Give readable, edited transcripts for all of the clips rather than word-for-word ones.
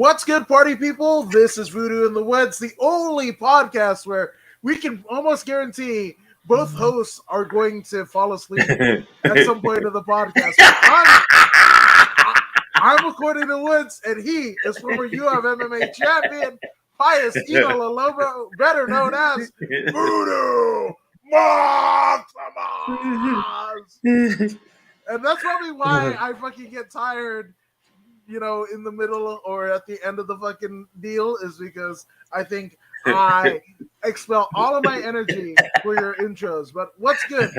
What's good, party people? This is Voodoo in the Woods, the only podcast where we can almost guarantee both hosts are going to fall asleep at some point of the podcast. I'm recording the Woods, and he is former UF MMA champion, Pius Eno Lalobo, better known as Voodoo Maximus. And that's probably why I fucking get tired, in the middle or at the end of the fucking deal, is because I think I expel all of my energy for your intros. But what's good?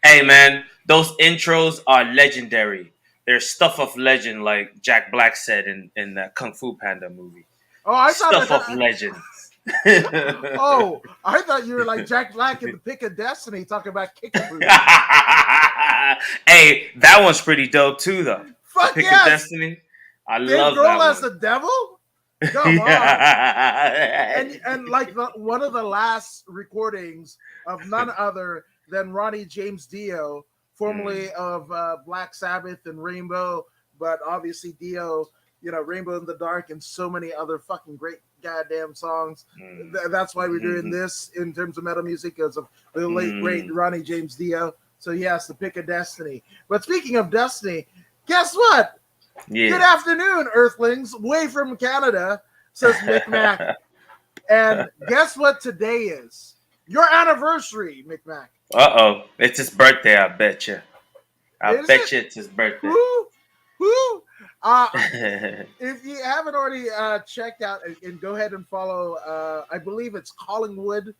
Hey, man, those intros are legendary. They're stuff of legend, like Jack Black said in that Kung Fu Panda movie. Oh, I thought Stuff of legend. Oh, I thought you were like Jack Black in the Pick of Destiny talking about kicking boots. Hey, that one's pretty dope too, though. Fuck Pick yes! of Destiny. I Dave love Grohl that as one. the devil? Come on. And like one of the last recordings of none other than Ronnie James Dio, formerly of Black Sabbath and Rainbow, but obviously Dio, Rainbow in the Dark and so many other fucking great goddamn songs. That's why we're doing this in terms of metal music, because of the late great Ronnie James Dio. So yes, the Pick of Destiny. But speaking of Destiny, guess what? Yeah. Good afternoon, Earthlings, way from Canada, says Mick Mac. And guess what today is? Your anniversary, Mick Mac. Uh-oh. It's his birthday, I bet you. I bet you it's his birthday. Who? If you haven't already checked out, and go ahead and follow, I believe it's Collingwood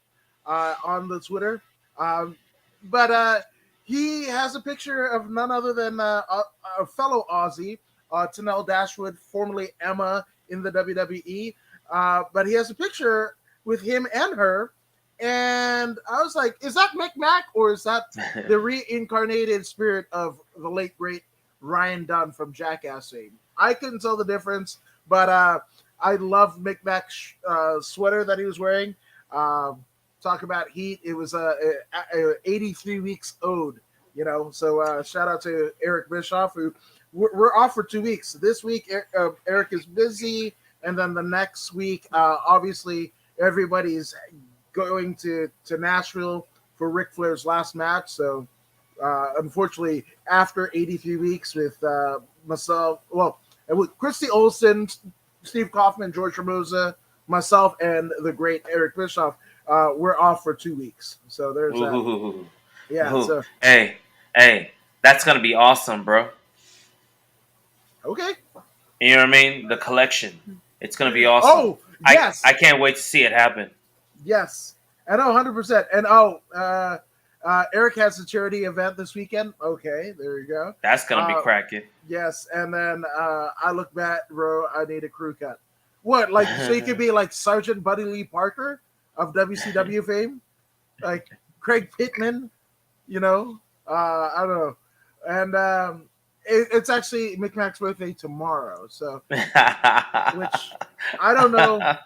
on the Twitter. But he has a picture of none other than a fellow Aussie, Tanel Dashwood, formerly Emma in the WWE. But he has a picture with him and her. And I was like, is that Mick Mac, or is that the reincarnated spirit of the late, great Ryan Dunn from Jackass fame? I couldn't tell the difference, but I love Mick Mac's sweater that he was wearing. Talk about heat. It was a 83 weeks ode, So shout out to Eric Bischoff, who we're off for 2 weeks. This week, Eric is busy, and then the next week, obviously, everybody's going to Nashville for Ric Flair's last match. So, unfortunately, after 83 weeks with myself, with Christy Olsen, Steve Kaufman, George Ramosa, myself, and the great Eric Bischoff, we're off for 2 weeks. So there's that. Yeah. Ooh. So hey, that's gonna be awesome, bro. Okay. You know what I mean? The collection. It's gonna be awesome. Oh, yes. I can't wait to see it happen. Yes. And 100%. And Eric has a charity event this weekend. Okay, there you go. That's gonna be cracking. Yes. And then I look back, bro, I need a crew cut. What? Like, so you could be like Sergeant Buddy Lee Parker of WCW fame? Like Craig Pittman, I don't know. And it's actually Mick Mac's birthday tomorrow. So, which I don't know,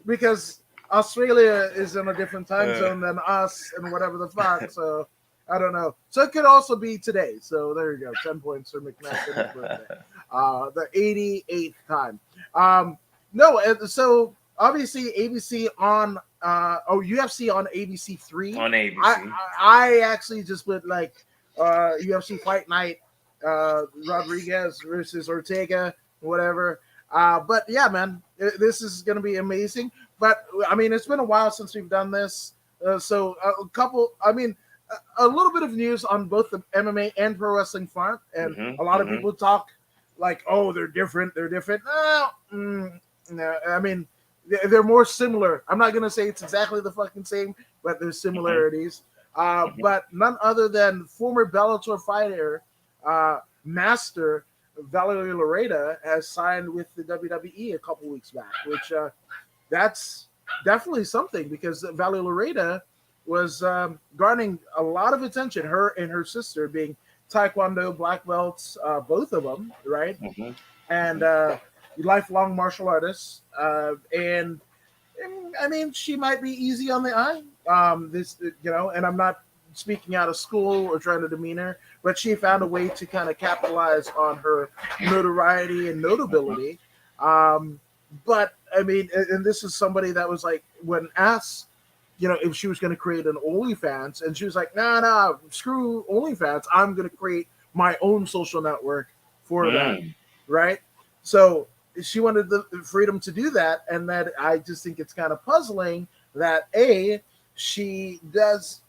because Australia is in a different time zone than us and whatever the fuck. So I don't know. So it could also be today. So there you go. 10 points for McMahon's birthday. The 88th time. So obviously ABC on UFC on ABC 3. On ABC. I actually just put like UFC Fight Night, Rodriguez versus Ortega, whatever. But yeah, man, this is going to be amazing. But I mean, it's been a while since we've done this. So a little bit of news on both the MMA and pro wrestling front. And a lot of people talk like, oh, they're different. No, I mean, they're more similar. I'm not going to say it's exactly the fucking same, but there's similarities. But none other than former Bellator fighter, Master Valerie Loretta, has signed with the WWE a couple weeks back, which that's definitely something, because Valerie Loretta was garnering a lot of attention, her and her sister being Taekwondo black belts, both of them, right? And lifelong martial artists. And I mean, she might be easy on the eye. And I'm not speaking out of school or trying to demean her, but she found a way to kind of capitalize on her notoriety and notability. But I mean, and this is somebody that was like, when asked, if she was going to create an OnlyFans, and she was like, nah, nah, screw OnlyFans. I'm going to create my own social network for that, Mm. right? So she wanted the freedom to do that, and that I just think it's kind of puzzling that she does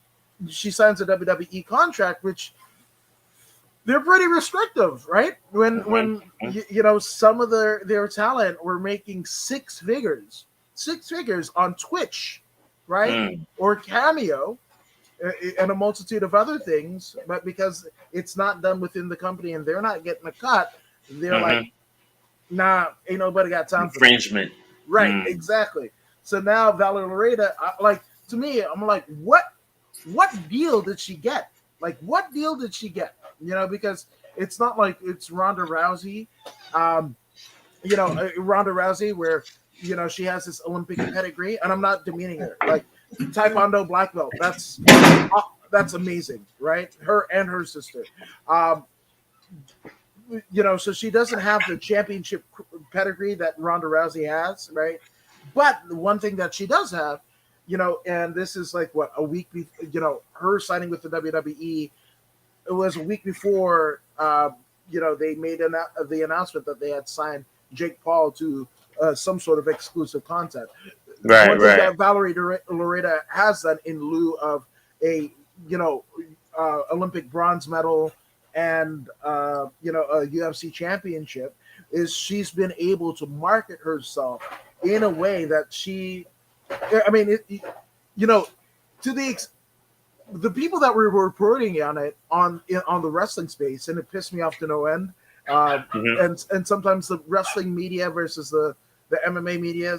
she signs a WWE contract, which they're pretty restrictive, right? When Mm-hmm. some of their talent were making six figures on Twitch, right, Mm. or Cameo, and a multitude of other things, but because it's not done within the company and they're not getting a cut, they're like, Mm-hmm. nah, ain't nobody got time for that. Infringement. Right, Mm. exactly. So now Valerie Loretta, like, to me, I'm like, what deal did she get? Like, what deal did she get? Because it's not like it's Ronda Rousey, um, Ronda Rousey, where she has this Olympic pedigree, and I'm not demeaning her. Like, Taekwondo black belt, that's amazing, right? Her and her sister. Um, so she doesn't have the championship pedigree that Ronda Rousey has, right? But the one thing that she does have, and this is like what, a week, her signing with the WWE, it was a week before, they made the announcement that they had signed Jake Paul to some sort of exclusive content. Right, One thing right. that Valerie Loretta has done in lieu of a you know Olympic bronze medal and a UFC championship is she's been able to market herself in a way that I mean, you know, to the people that were reporting on it on the wrestling space, and it pissed me off to no end. Mm-hmm. And sometimes the wrestling media versus the MMA media,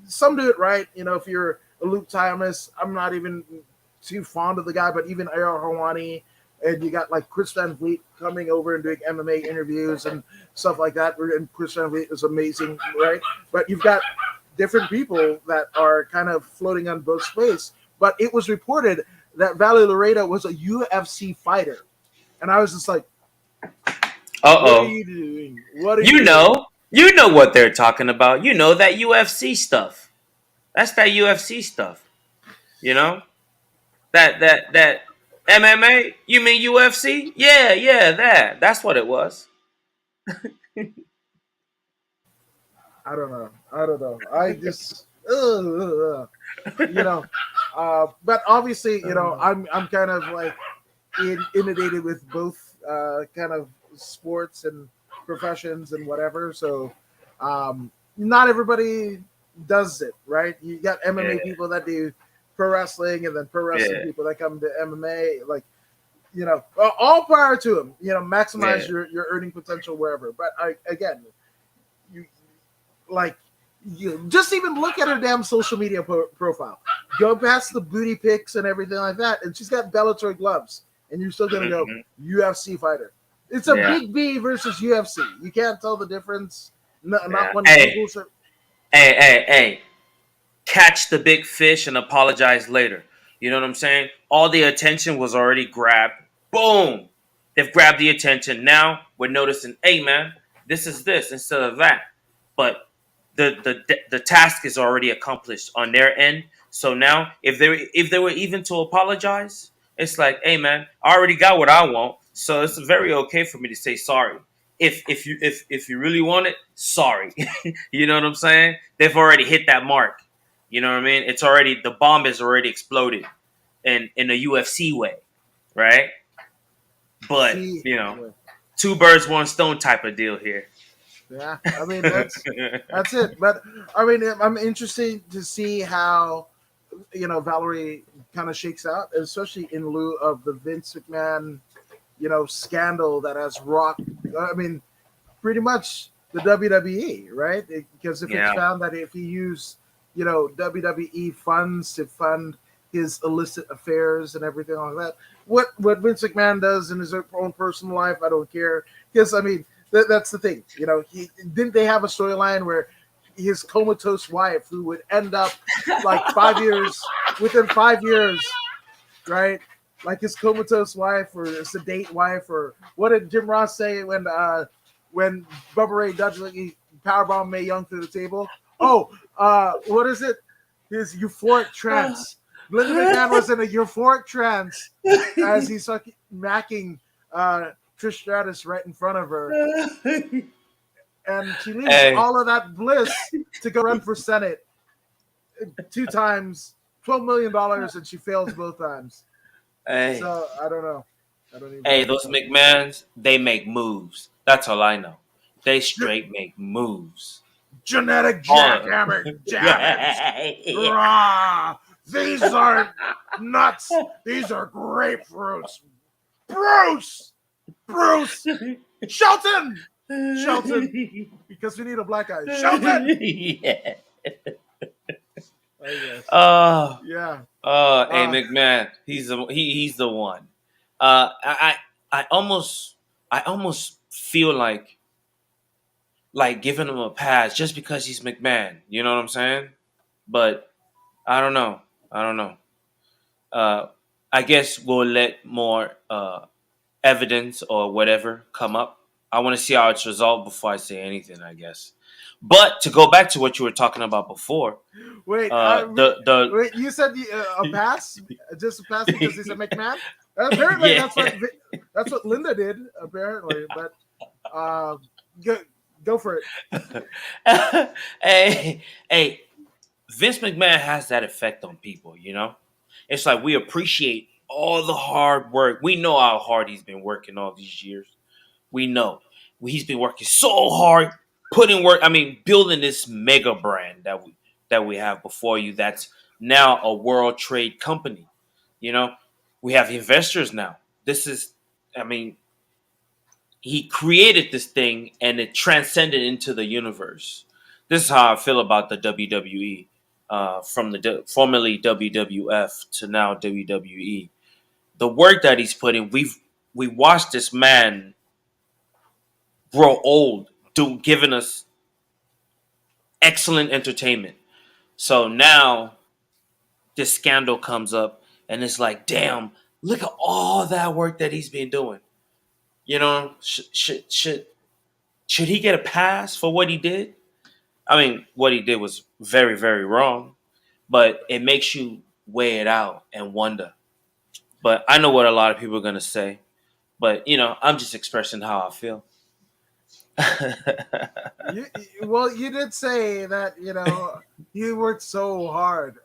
some do it right. If you're a Luke Thomas, I'm not even too fond of the guy, but even Ariel Hawani, and you got like Chris Van Vliet coming over and doing MMA interviews and stuff like that. And Chris Van Vliet is amazing, right? But you've got different people that are kind of floating on both space. But it was reported that Valerie Loretta was a UFC fighter, and I was just like, Uh "What are oh. you doing? What are you You doing?" know, you know what they're talking about. You know that UFC stuff. That's that UFC stuff. You know that MMA. You mean UFC? Yeah, yeah. That's what it was. I don't know. I don't know. I just, you know. But obviously, I'm kind of like inundated with both kind of sports and professions and whatever. So, not everybody does it, right? You got MMA Yeah, people that do pro wrestling, and then pro wrestling yeah, people that come to MMA. Like, all power to them. Maximize yeah, your earning potential wherever. But again, you like you just even look at her damn social media profile. Go past the booty pics and everything like that, and she's got Bellator gloves, and you're still gonna go hmm UFC fighter. It's a yeah, big B versus UFC. You can't tell the difference. No, not yeah. one Hey, Google's it. hey. Catch the big fish and apologize later. You know what I'm saying? All the attention was already grabbed. Boom! They've grabbed the attention. Now we're noticing, hey man, this is this instead of that. But the task is already accomplished on their end. So now if they were even to apologize, it's like, hey man, I already got what I want. So it's very okay for me to say sorry. If you really want it, sorry. You know what I'm saying? They've already hit that mark. You know what I mean? It's already the bomb has already exploded in a UFC way, right? But See, yeah, two birds, one stone type of deal here. yeah. I mean, that's it. But I mean, I'm interested to see how Valerie kind of shakes out, especially in lieu of the Vince McMahon scandal that has rocked. I mean, pretty much the WWE, right? Because if it's Yeah, found that if he used, WWE funds to fund his illicit affairs and everything like that, what Vince McMahon does in his own personal life, I don't care. Because I mean, that's the thing. He didn't they have a storyline where his comatose wife, who would end up like 5 years within 5 years, right? Like his comatose wife or sedate wife, or what did Jim Ross say when Bubba Ray Dudley powerbomb Mae Young through the table. Oh, what is it? His euphoric trance. Linda McMahon was in a euphoric trance as he's like macking Trish Stratus right in front of her, and she leaves Hey, all of that bliss to go run for Senate 2 times, $12 million, and she fails both times. hey, So I don't know. I don't even know hey, what to those tell you. McMahons, they make moves. That's all I know. They straight make moves. Genetic All jackhammer jabbage. yeah. Rah! These aren't nuts. These are grapefruits. Bruce! Bruce! Shelton! Shelton! Because we need a black guy. Shelton! Yeah. I guess. Oh, Yeah. hey Uh, McMahon, he's the one. I almost feel like giving him a pass just because he's McMahon. You know what I'm saying? But I don't know. I don't know. Uh, I guess we'll let more evidence or whatever come up. I want to see how it's resolved before I say anything, I guess. But to go back to what you were talking about before, wait, the wait. You said a pass, just a pass because he's a McMahon. Apparently, yeah, that's what Linda did. Apparently, but uh, go go for it. hey, hey, Vince McMahon has that effect on people, you know? It's like we appreciate all the hard work. We know how hard he's been working all these years. We know he's been working so hard, putting work. I mean, building this mega brand that we have before you. That's now a world trade company. You know, we have investors now. This is, I mean, he created this thing and it transcended into the universe. This is how I feel about the WWE, from the formerly WWF to now WWE. The work that he's put in, we watched this man grow old, giving us excellent entertainment. So now this scandal comes up, and it's like, damn, look at all that work that he's been doing. You know, should he get a pass for what he did? I mean, what he did was very, very wrong, but it makes you weigh it out and wonder. But I know what a lot of people are gonna say. But I'm just expressing how I feel. Well, you did say that you worked so hard,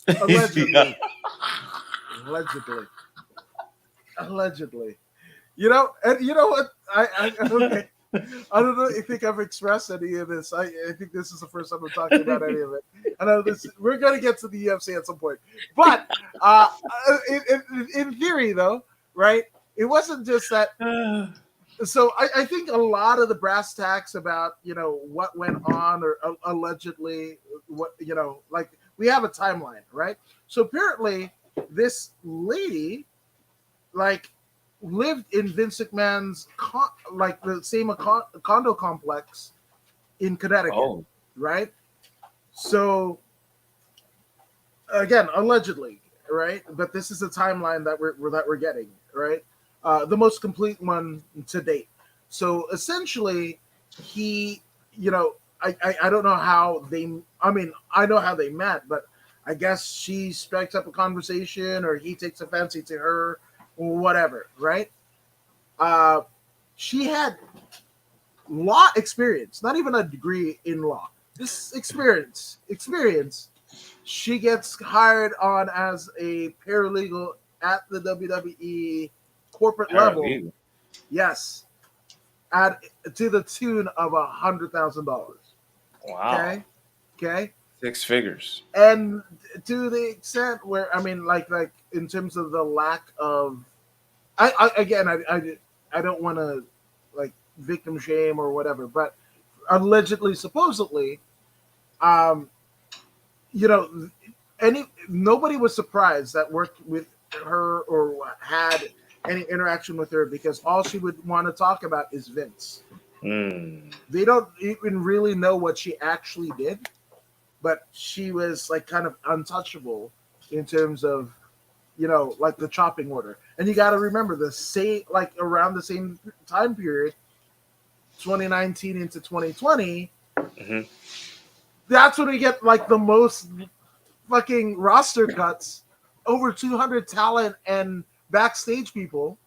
allegedly, allegedly, allegedly. And you know what? I okay. I don't know. I think I've expressed any of this. I think this is the first time I'm talking about any of it. I know this. We're going to get to the UFC at some point, but in theory, though, right? It wasn't just that. So I think a lot of the brass tacks about what went on or allegedly what like we have a timeline, right? So apparently this lady like lived in Vince McMahon's like the same condo complex in Connecticut, Oh, right? So again, allegedly, right? But this is a timeline that we're getting, right? The most complete one to date. So essentially, he, I don't know how they. I mean, I know how they met, but I guess she strikes up a conversation, or he takes a fancy to her, or whatever, right? Uh, she had law experience, not even a degree in law. This experience, she gets hired on as a paralegal at the WWE corporate level. paralegal. Yes, at to the tune of $100,000. Wow. Okay, okay, 6 figures. and to the extent where I mean, like in terms of the lack of, I don't want to like victim shame or whatever, but allegedly, supposedly, um, you know, any nobody was surprised that worked with her or had any interaction with her because all she would want to talk about is Vince. Hmm. They don't even really know what she actually did, but she was like kind of untouchable in terms of like the chopping order. And you got to remember the same like around the same time period, 2019 into 2020. Hmm. That's when we get like the most fucking roster cuts. Over 200 talent and backstage people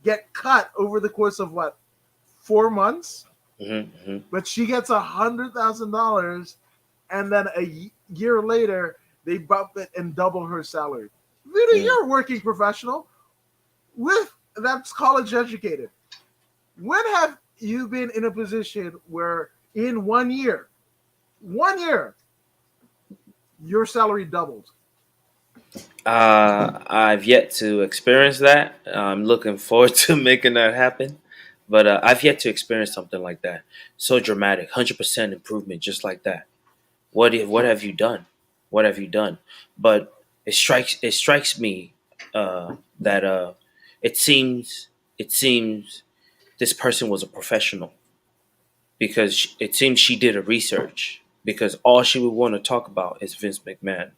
get cut over the course of what, 4 months? Hmm. Hmm. But she gets $100,000, and then a year later they bump it and double her salary. Really, Mm. you're a working professional with that's college educated. When have you been in a position where in 1 year, your salary doubled? I've yet to experience that. I'm looking forward to making that happen, but I've yet to experience something like that. So dramatic, 100% improvement, just like that. What have you done? What have you done? But it strikes me that it seems this person was a professional because it seems she did a research because all she would want to talk about is Vince McMahon.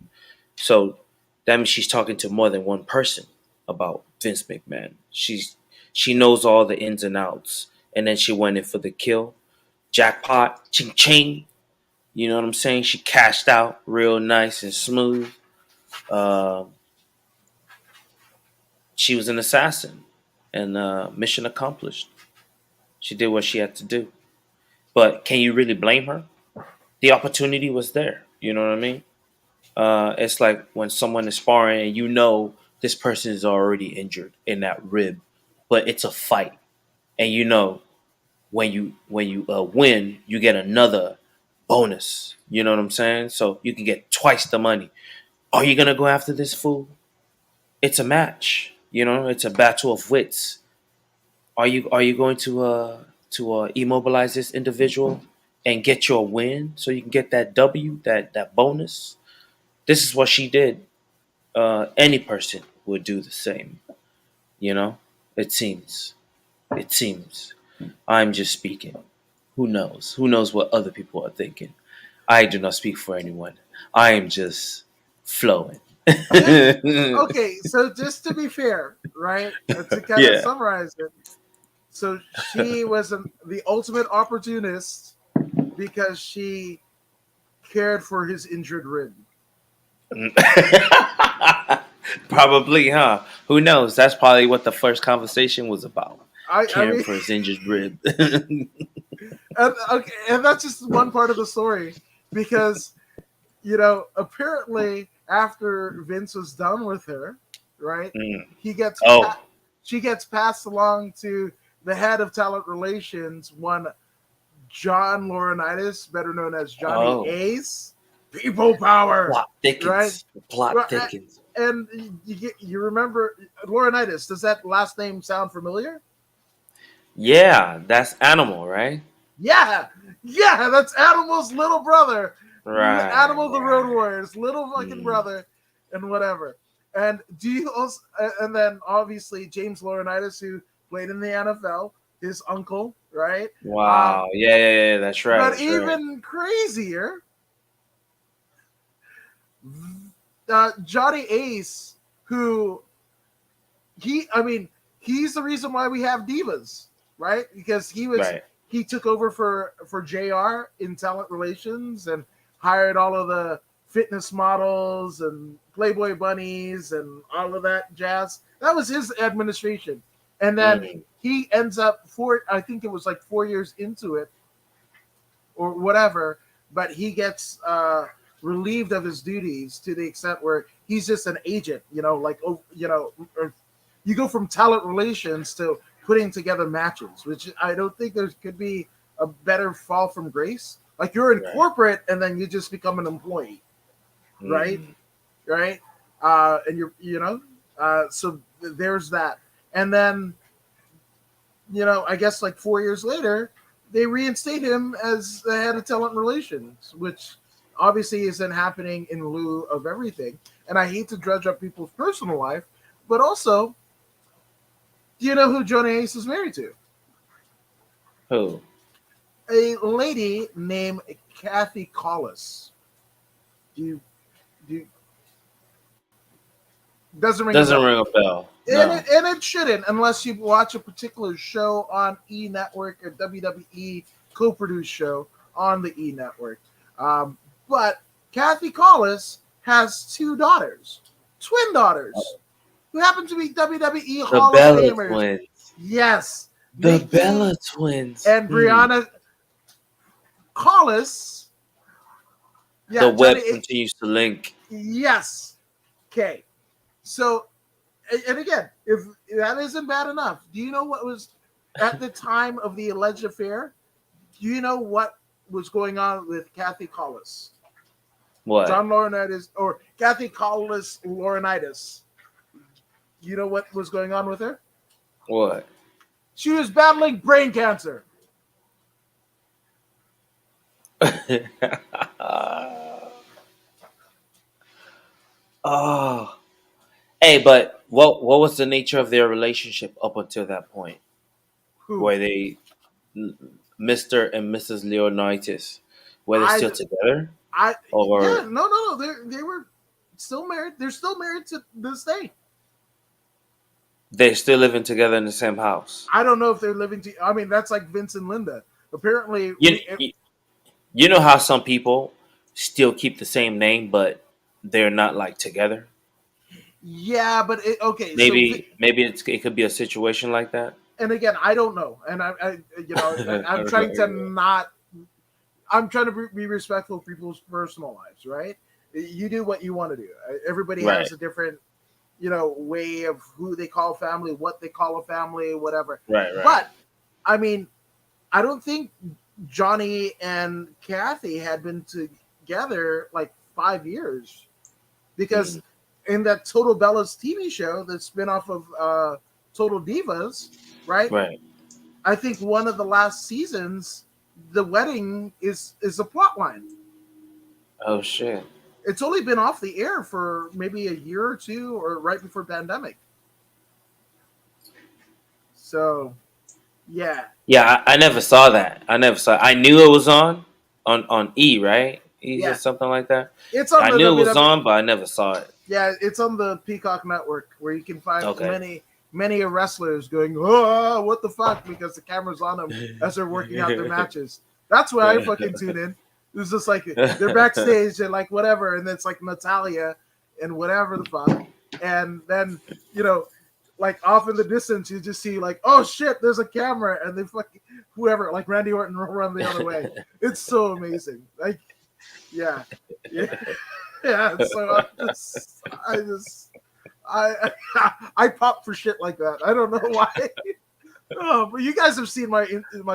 So that means she's talking to more than one person about Vince McMahon. She knows all the ins and outs, and then she went in for the kill, jackpot, ching ching. You know what I'm saying? She cashed out real nice and smooth. Uh, she was an assassin, and mission accomplished. She did what she had to do. But can you really blame her? The opportunity was there. You know what I mean? It's like when someone is sparring and you know this person is already injured in that rib, but it's a fight, and you know when you win, you get another bonus. You know what I'm saying? So you can get twice the money. Are you gonna go after this fool? It's a match. You know, it's a battle of wits. Are you going to immobilize this individual and get your win so you can get that W, that bonus? This is what she did. Any person would do the same. You know, it seems. It seems. I'm just speaking. Who knows? Who knows what other people are thinking? I do not speak for anyone. I am just flowing. Okay, so just to be fair, right? To kind of Yeah. summarize it, so she was the ultimate opportunist because she cared for his injured rib. Probably, huh? Who knows? That's probably what the first conversation was about. I Caring mean, for his injured rib. and, okay, and that's just one part of the story because apparently after Vince was done with her, right? Mm. He gets Oh. she gets passed along to the head of talent relations, one John Laurinaitis, better known as Johnny Oh. Ace. People power, Plot right? thickens. The plot Well, thickens. and you remember Laurinaitis? Does that last name sound familiar? Yeah, that's animal, right? Yeah, yeah, that's Animal's little brother, Right, Animal the Road right. Warrior's little fucking Mm. brother, and whatever. And do you also? And then obviously James Laurinaitis, who played in the NFL, his uncle, right? Wow. Yeah, yeah, yeah. That's right. But That's right. even crazier, Johnny Ace, who I mean, he's the reason why we have divas, right? Because Right. he took over for Jr. in talent relations and hired all of the fitness models and Playboy bunnies and all of that jazz. That was his administration, and then Mm. he ends up I think it was like 4 years into it or whatever, but he gets relieved of his duties to the extent where he's just an agent, like you go from talent relations to putting together matches, which I don't think there could be a better fall from grace. Like you're in Right. corporate and then you just become an employee, right? Mm. Right? And so there's that. And then, I guess like 4 years later, they reinstate him as the head of talent relations, which obviously isn't happening in lieu of everything. And I hate to dredge up people's personal life, but also, do you know who Johnny Ace is married to? Who? A lady named Kathy Collis. Do you, do you, doesn't ring a Doesn't bell. ring a bell. And No. it shouldn't unless you watch a particular show on E Network, a WWE co-produced show on the E Network. But Kathy Collis has two daughters, twin daughters, who happen to be WWE The Hall of Bella Famers. twins. Yes, The Nikki Bella twins. and Brianna Collis. The Yeah, web Johnny. continues to link. Yes. Okay. So, and again, if that isn't bad enough, do you know what was at the time of the alleged affair? Do you know what was going on with Kathy Collis? What? John Laurinaitis, or Kathy Collis Laurinaitis. You know what was going on with her? What? She was battling brain cancer. Oh. Hey, but what was the nature of their relationship up until that point? Who? Were they Mr. and Mrs. Leonidas? Were they I, still together? I, yeah, Or no. They were still married. They're still married to this day. they're still living together in the same house? I don't know if they're living. I mean, that's like Vince and Linda. Apparently, You, you you know how some people still keep the same name, but they're not like together? yeah, but okay. So, Maybe it could be a situation like that. and again, I don't know, and I'm trying to not. I'm trying to be respectful of people's personal lives, right? You do what you want to do. Everybody Right, has a different, way of who they call family, what they call a family, whatever. right. But I mean, I don't think Johnny and Kathy had been together like 5 years, because Mm, in that Total Bellas TV show, the spinoff of Total Divas, right? right. I think one of the last seasons, the wedding is a plot line. Oh shit. It's only been off the air for maybe a year or two, or right before pandemic. So yeah, Yeah, I never saw that. I never saw. I knew it was on E, right? E or yeah, something like that. it's on I the knew it was WWE. on, but I never saw it. Yeah, it's on the Peacock Network, where you can find Okay. many wrestlers going, "Oh, what the fuck?" because the camera's on them as they're working out their matches. That's where I fucking tune in. It's just like they're backstage and like whatever, and it's like Natalia and whatever the fuck, and then you know, like off in the distance, you just see like, oh shit, there's a camera, and they fucking whoever, like Randy Orton, will run the other way. It's so amazing. Like, yeah, yeah. Yeah, so I pop for shit like that. I don't know why. Oh, but you guys have seen my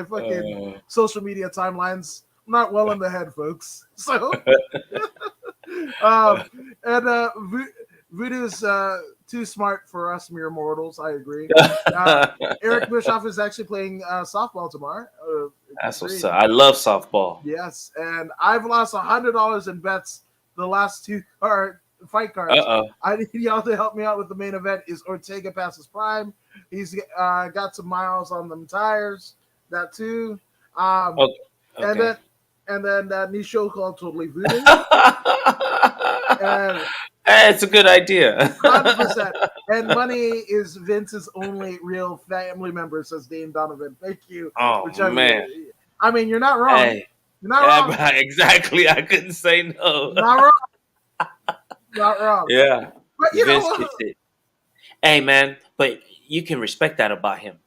fucking Uh, social media timelines. I'm not well in the head, folks. So, um, and Voodoo's too smart for us mere mortals. I agree. Uh, Eric Bischoff is actually playing softball tomorrow. That's what's up. I love softball. Yes, and I've lost $100 in bets the last two fight Uh cards. oh. I need y'all to help me out with the main event. Is Ortega past his prime? He's got some miles on them tires. That too. Okay. And Okay. then Nisho called Totally Voodoo. And It's a good idea. 100%. And money is Vince's only real family member, says Dane Donovan. Thank you Oh for checking man. in. I mean, you're not wrong. Hey. You're not Yeah, wrong. right, exactly. I couldn't say no. Not wrong. Not wrong. Yeah. But you know Vince what? gets it. Hey man, but you can respect that about him.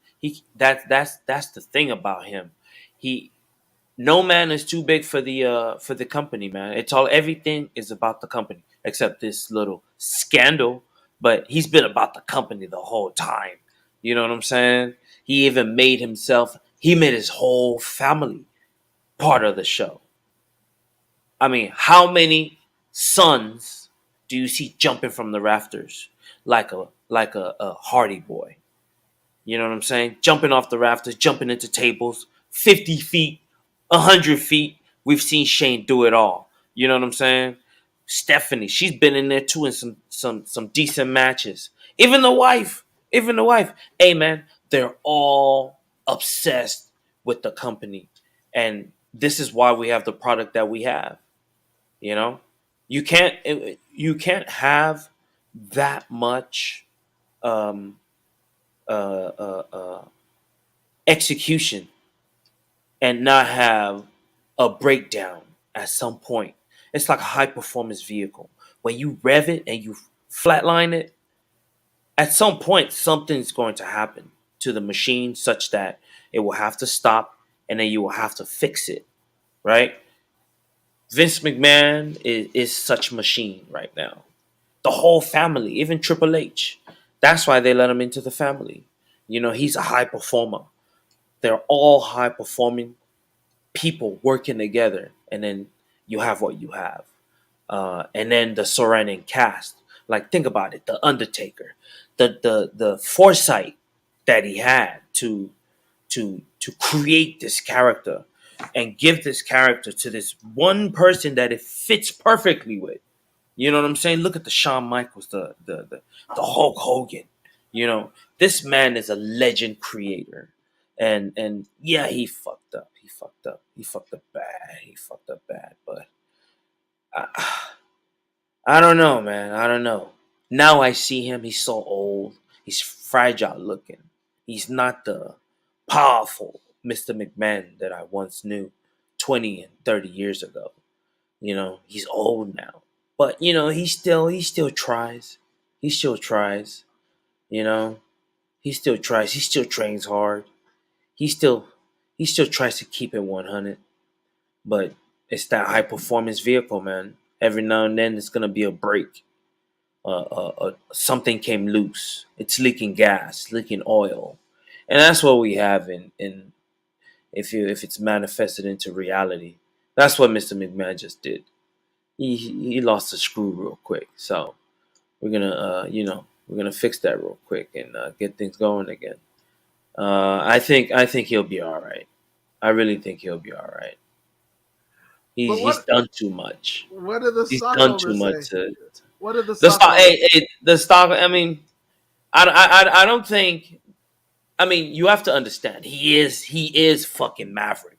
That's the thing about him. He No man is too big for the company, man. It's all everything is about the company except this little scandal, but he's been about the company the whole time. You know what I'm saying? He even he made his whole family part of the show. I mean, how many sons do you see jumping from the rafters like a Hardy boy? You know what I'm saying? Jumping off the rafters, jumping into tables, 50 feet, 100 feet. We've seen Shane do it all. You know what I'm saying? Stephanie, she's been in there too in some decent matches. Even the wife, even the wife. Hey man, they're all obsessed with the company. And this is why we have the product that we have. You know? You can't have that much um uh uh uh execution and not have a breakdown at some point. It's like a high performance vehicle. When you rev it and you flatline it, at some point something's going to happen to the machine such that it will have to stop and then you will have to fix it, right? Vince McMahon is such a machine right now. The whole family, even Triple H. That's why they let him into the family. He's a high performer. They're all high performing people working together, and then you have what you have. And then the surrounding cast. Like, think about it: the Undertaker, the foresight that he had to create this character and give this character to this one person that it fits perfectly with. You know what I'm saying? Look at the Shawn Michaels, the Hulk Hogan. This man is a legend creator, and yeah, he fucked up. He fucked up. He fucked up bad. He fucked up bad. But I don't know, man. I don't know. Now I see him. He's so old. He's fragile looking. He's not the powerful Mr. McMahon that I once knew 20 and 30 years ago. He's old now. But he still tries. He still tries. You know, he still tries. He still trains hard. He still he still tries to keep it 100. But it's that high performance vehicle, man. Every now and then it's gonna be a break. Something came loose. It's leaking gas, leaking oil, and that's what we have in if it's manifested into reality. That's what Mr. McMahon just did. He lost the screw real quick. So we're gonna fix that real quick and get things going again. I think he'll be all right. I really think he'll be all right. He's But he's done too much. what did the He's done too stockholders say? much to What did the the stock. stockholders? The stock. I mean, I don't think. I mean, you have to understand. He is fucking Maverick.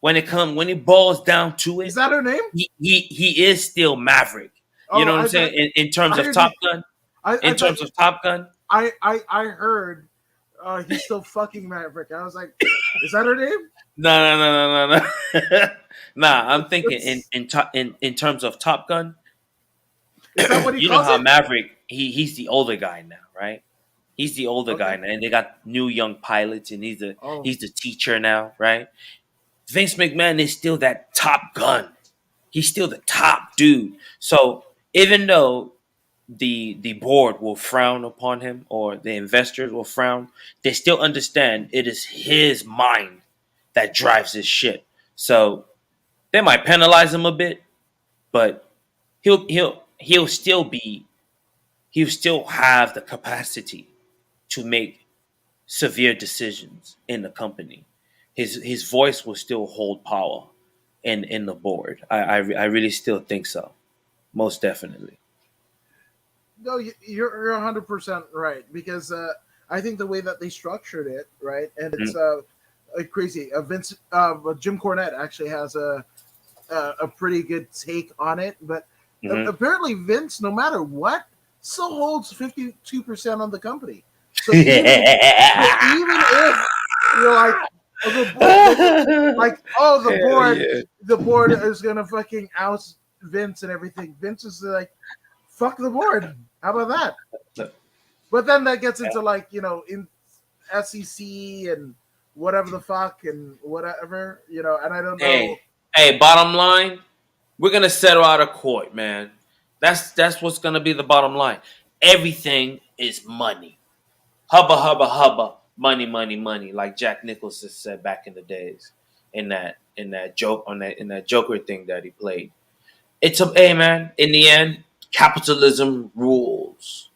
When it boils down to Is it, that her name? he is still Maverick. You Oh, know what I'm I saying? thought In terms I of heard Top Gun. I In thought terms of Top Gun. I heard he's still fucking Maverick. I was like, is that her name? No, no, no, no, no. Nah, I'm thinking in It's, in to- in terms of Top Gun. is that what he You know calls how it? Maverick he's the older guy now, right? He's the older guy Okay. now, and they got new young pilots, and he's the Oh, he's the teacher now, right? Vince McMahon is still that top gun. He's still the top dude. So even though the board will frown upon him or the investors will frown, they still understand it is his mind that drives this ship. So they might penalize him a bit, but he'll still be he'll still have the capacity to make severe decisions in the company. His voice will still hold power in the board. I really still think so. Most definitely. no, you're 100% right because I think the way that they structured it, right, and it's Mm-hmm. crazy. Vince, Jim Cornette actually has a pretty good take on it, but Mm-hmm. apparently Vince, no matter what, still holds 52% on the company. So even if you're like oh, Hell yeah. the board is gonna fucking oust Vince and everything. Vince is like, fuck the board. How about that? But then that gets into like in SEC and whatever the fuck and whatever and I don't know. Hey, bottom line, we're gonna settle out of court, man. That's what's gonna be the bottom line. Everything is money. Hubba hubba hubba. Money, money, money. Like Jack Nicholson said back in the days in that joke on that in that Joker thing that he played. It's a hey man, in the end, capitalism rules.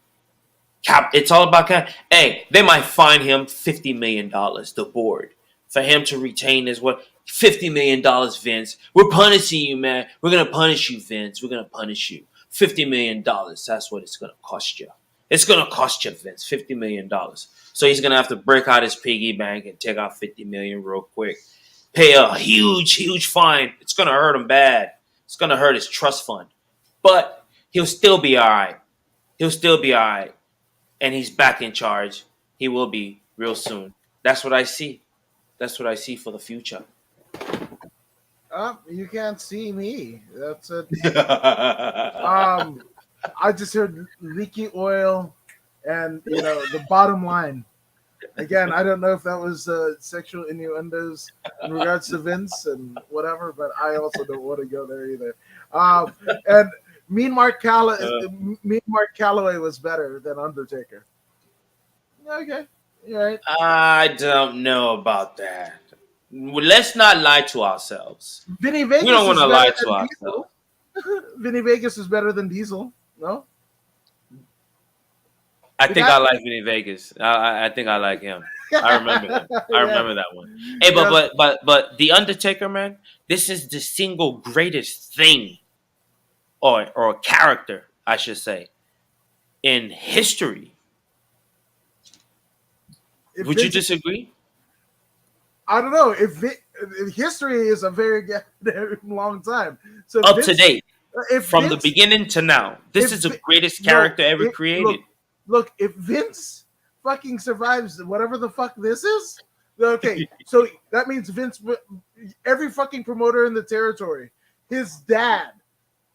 It's all about hey, they might fine him $50 million, the board, for him to retain his what $50 million, Vince. We're punishing you, man. We're gonna punish you, Vince. We're gonna punish you. $50 million. That's what it's gonna cost you. It's gonna cost you, Vince, $50 million. So he's gonna have to break out his piggy bank and take out 50 million real quick. Pay a huge, huge fine. It's gonna hurt him bad. It's gonna hurt his trust fund. But he'll still be all right. He'll still be all right, and he's back in charge. He will be real soon. That's what I see. That's what I see for the future. You can't see me. That's it. uh, Um, I just heard leaky oil, and the bottom line. Again, I don't know if that was sexual innuendos in regards to Vince and whatever, but I also don't want to go there either. And Mean Mark Calloway was better than Undertaker. Okay, all right. I don't know about that. Let's not lie to ourselves. Vinny We don't Vegas want is to better lie to than Diesel. ourselves. Vinny Vegas is better than Diesel. No, I the think guy. I like Vinny Vegas. I think I like him. I remember him. I Yeah, remember that one. Hey, yes. but the Undertaker, man, this is the single greatest thing, or character, I should say, in history. If Would you Vince, disagree? I don't know if history is a very goddamn long time. So Up to date, If from the Vince, beginning to now, this if is the Vi- greatest no, character ever it, created. look, if Vince fucking survives whatever the fuck this is, okay, so that means every fucking promoter in the territory, his dad,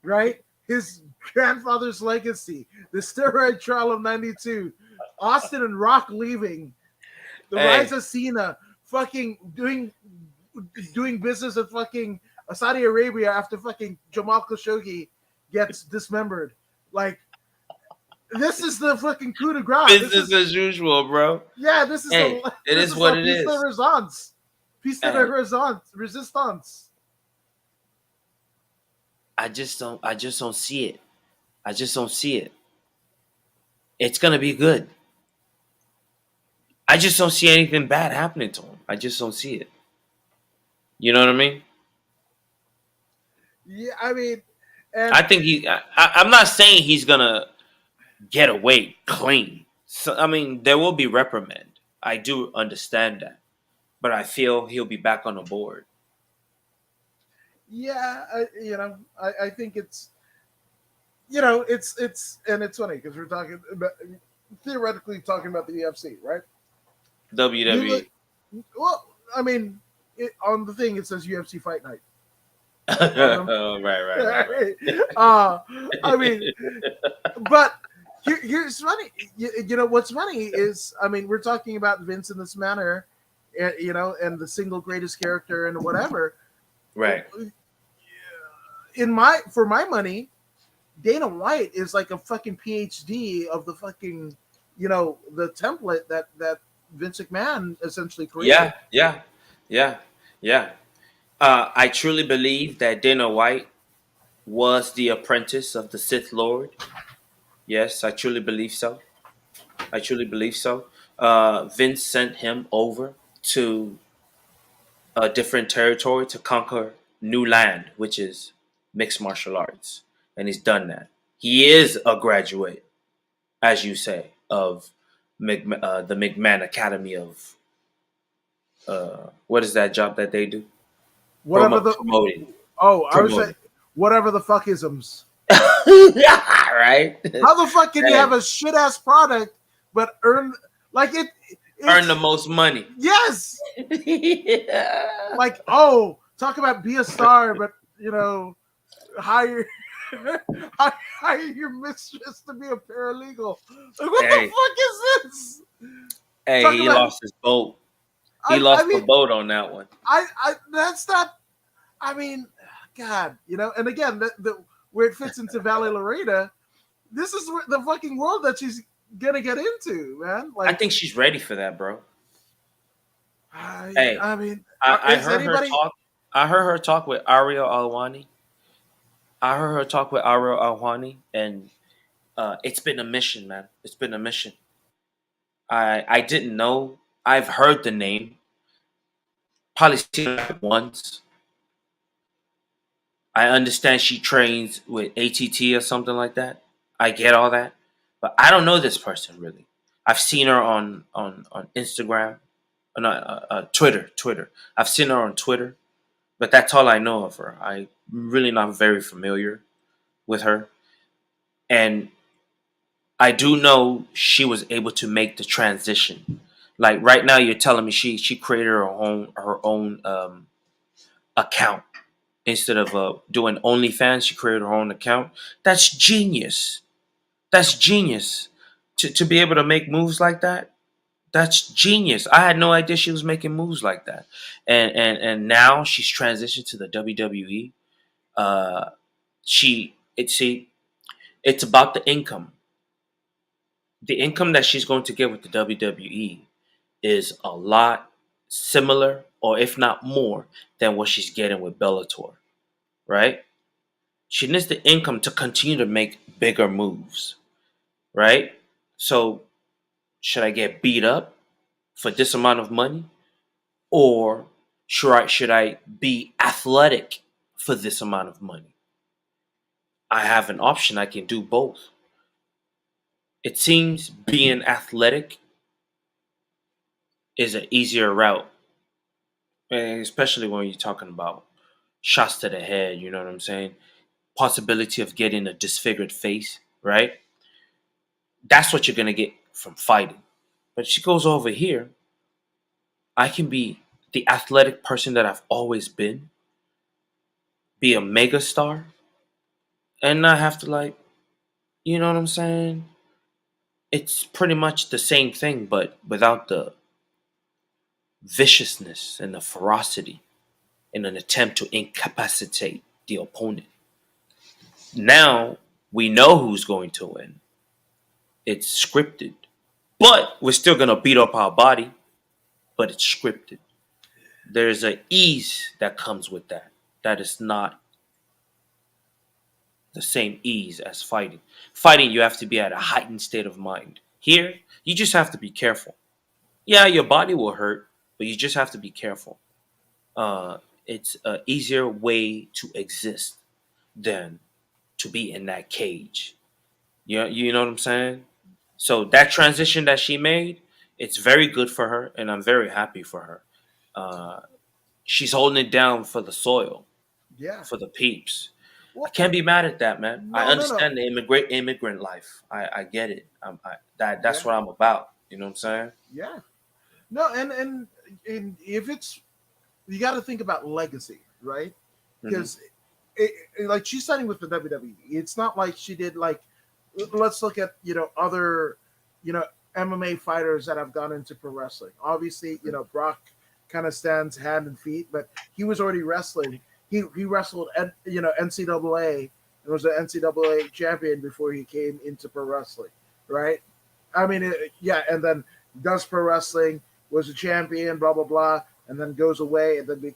right, his grandfather's legacy, the steroid trial of '92, Austin and Rock leaving, the rise Hey, of Cena, fucking doing business with fucking Saudi Arabia after fucking Jamal Khashoggi gets dismembered. Like, this is the fucking coup de grace. business as usual, bro. This is Hey, the it this is is what the it piece de is. resistance. Piece de Hey, resistance. I just don't see it. I just don't see it. It's gonna be good. I just don't see anything bad happening to him. I just don't see it. You know what I mean? Yeah, I mean, and I think I'm not saying he's gonna get away clean. So I mean, there will be reprimand. I do understand that, but I feel he'll be back on the board. yeah, I think it's funny because we're talking about, theoretically talking about the UFC, right? You look, WWE. well, I mean, on the thing it says UFC Fight Night. Right. uh, I mean, but here's funny. What's funny is, I mean, we're talking about Vince in this manner, and the single greatest character and whatever. Right. For my money, Dana White is like a fucking PhD of the fucking, the template that Vince McMahon essentially created. Yeah. Yeah. I truly believe that Dana White was the apprentice of the Sith Lord. Yes, I truly believe so. I truly believe so. Vince sent him over to a different territory to conquer new land, which is mixed martial arts, and he's done that. He is a graduate, as you say, of the McMahon Academy of what is that job that they do? Whatever the Promoting, I was saying, promoting. whatever the fuckisms. Right? How the fuck can you have Hey, a shit ass product but earn like it? earn the It's most money. yes, Yeah. like talk about be a star, but hire hire your mistress to be a paralegal. Like, what the Hey, fuck is this? hey, Talk he about lost his boat. He I lost the mean boat on that one. I that's not. I mean, God, and again, where it fits into Valley Loretta, this is the fucking world that she's gonna get into, man. I Like, think she's ready for that, bro. Hey, I mean, I is heard her anybody? talk. I heard her talk with Ariel Alwani. I heard her talk with Ariel Alwani, and it's been a mission, man. It's been a mission. I didn't know. I've heard the name. Probably seen her once. I understand she trains with ATT or something like that. I get all that, but I don't know this person really. I've seen her on Instagram, not Twitter. Twitter. I've seen her on Twitter, but that's all I know of her. I'm really not very familiar with her, and I do know she was able to make the transition. Like right now, you're telling me she created her own account instead of doing OnlyFans. She created her own account. That's genius. That's genius. To be able to make moves like that, that's genius. I had no idea she was making moves like that. And now she's transitioned to the WWE. Uh, see, it's about the income. The income that she's going to get with the WWE is a lot similar, or if not more, than what she's getting with Bellator, right? She needs the income to continue to make bigger moves, right? So, should I get beat up for this amount of money, or should I be athletic for this amount of money? I have an option. I can do both. It seems being athletic is an easier route, and especially when you're talking about shots to the head. You know what I'm saying? Possibility of getting a disfigured face, right? That's what you're gonna get from fighting. But she goes over here. I can be the athletic person that I've always been, be a mega star, and not have to you know what I'm saying? It's pretty much the same thing, but without the viciousness and the ferocity in an attempt to incapacitate the opponent. Now we know who's going to win. It's scripted, but we're still gonna beat up our body, but it's scripted. There's an ease that comes with that. That is not the same ease as fighting. Fighting, you have to be at a heightened state of mind. Here, you just have to be careful. Yeah, your body will hurt, but you just have to be careful. It's an easier way to exist than to be in that cage. You know what I'm saying? So that transition that she made, it's very good for her, and I'm very happy for her. Uh, she's holding it down for the soil, Yeah. for the peeps. I Well, can't be mad at that, man. I no, no, no. understand the immigrant life. I get it. That's Yeah, what I'm about. You know what I'm saying? yeah. No, and if it's you got to think about legacy, right? Hmm. Because like she's signing with the WWE. It's not like she did like let's look at other you know MMA fighters that have gone into pro wrestling. Obviously, Brock kind of stands hand and feet, but he was already wrestling. He wrestled at NCAA and was an NCAA champion before he came into pro wrestling, right? I mean, yeah, and then does pro wrestling, was a champion, blah blah blah, and then goes away, and then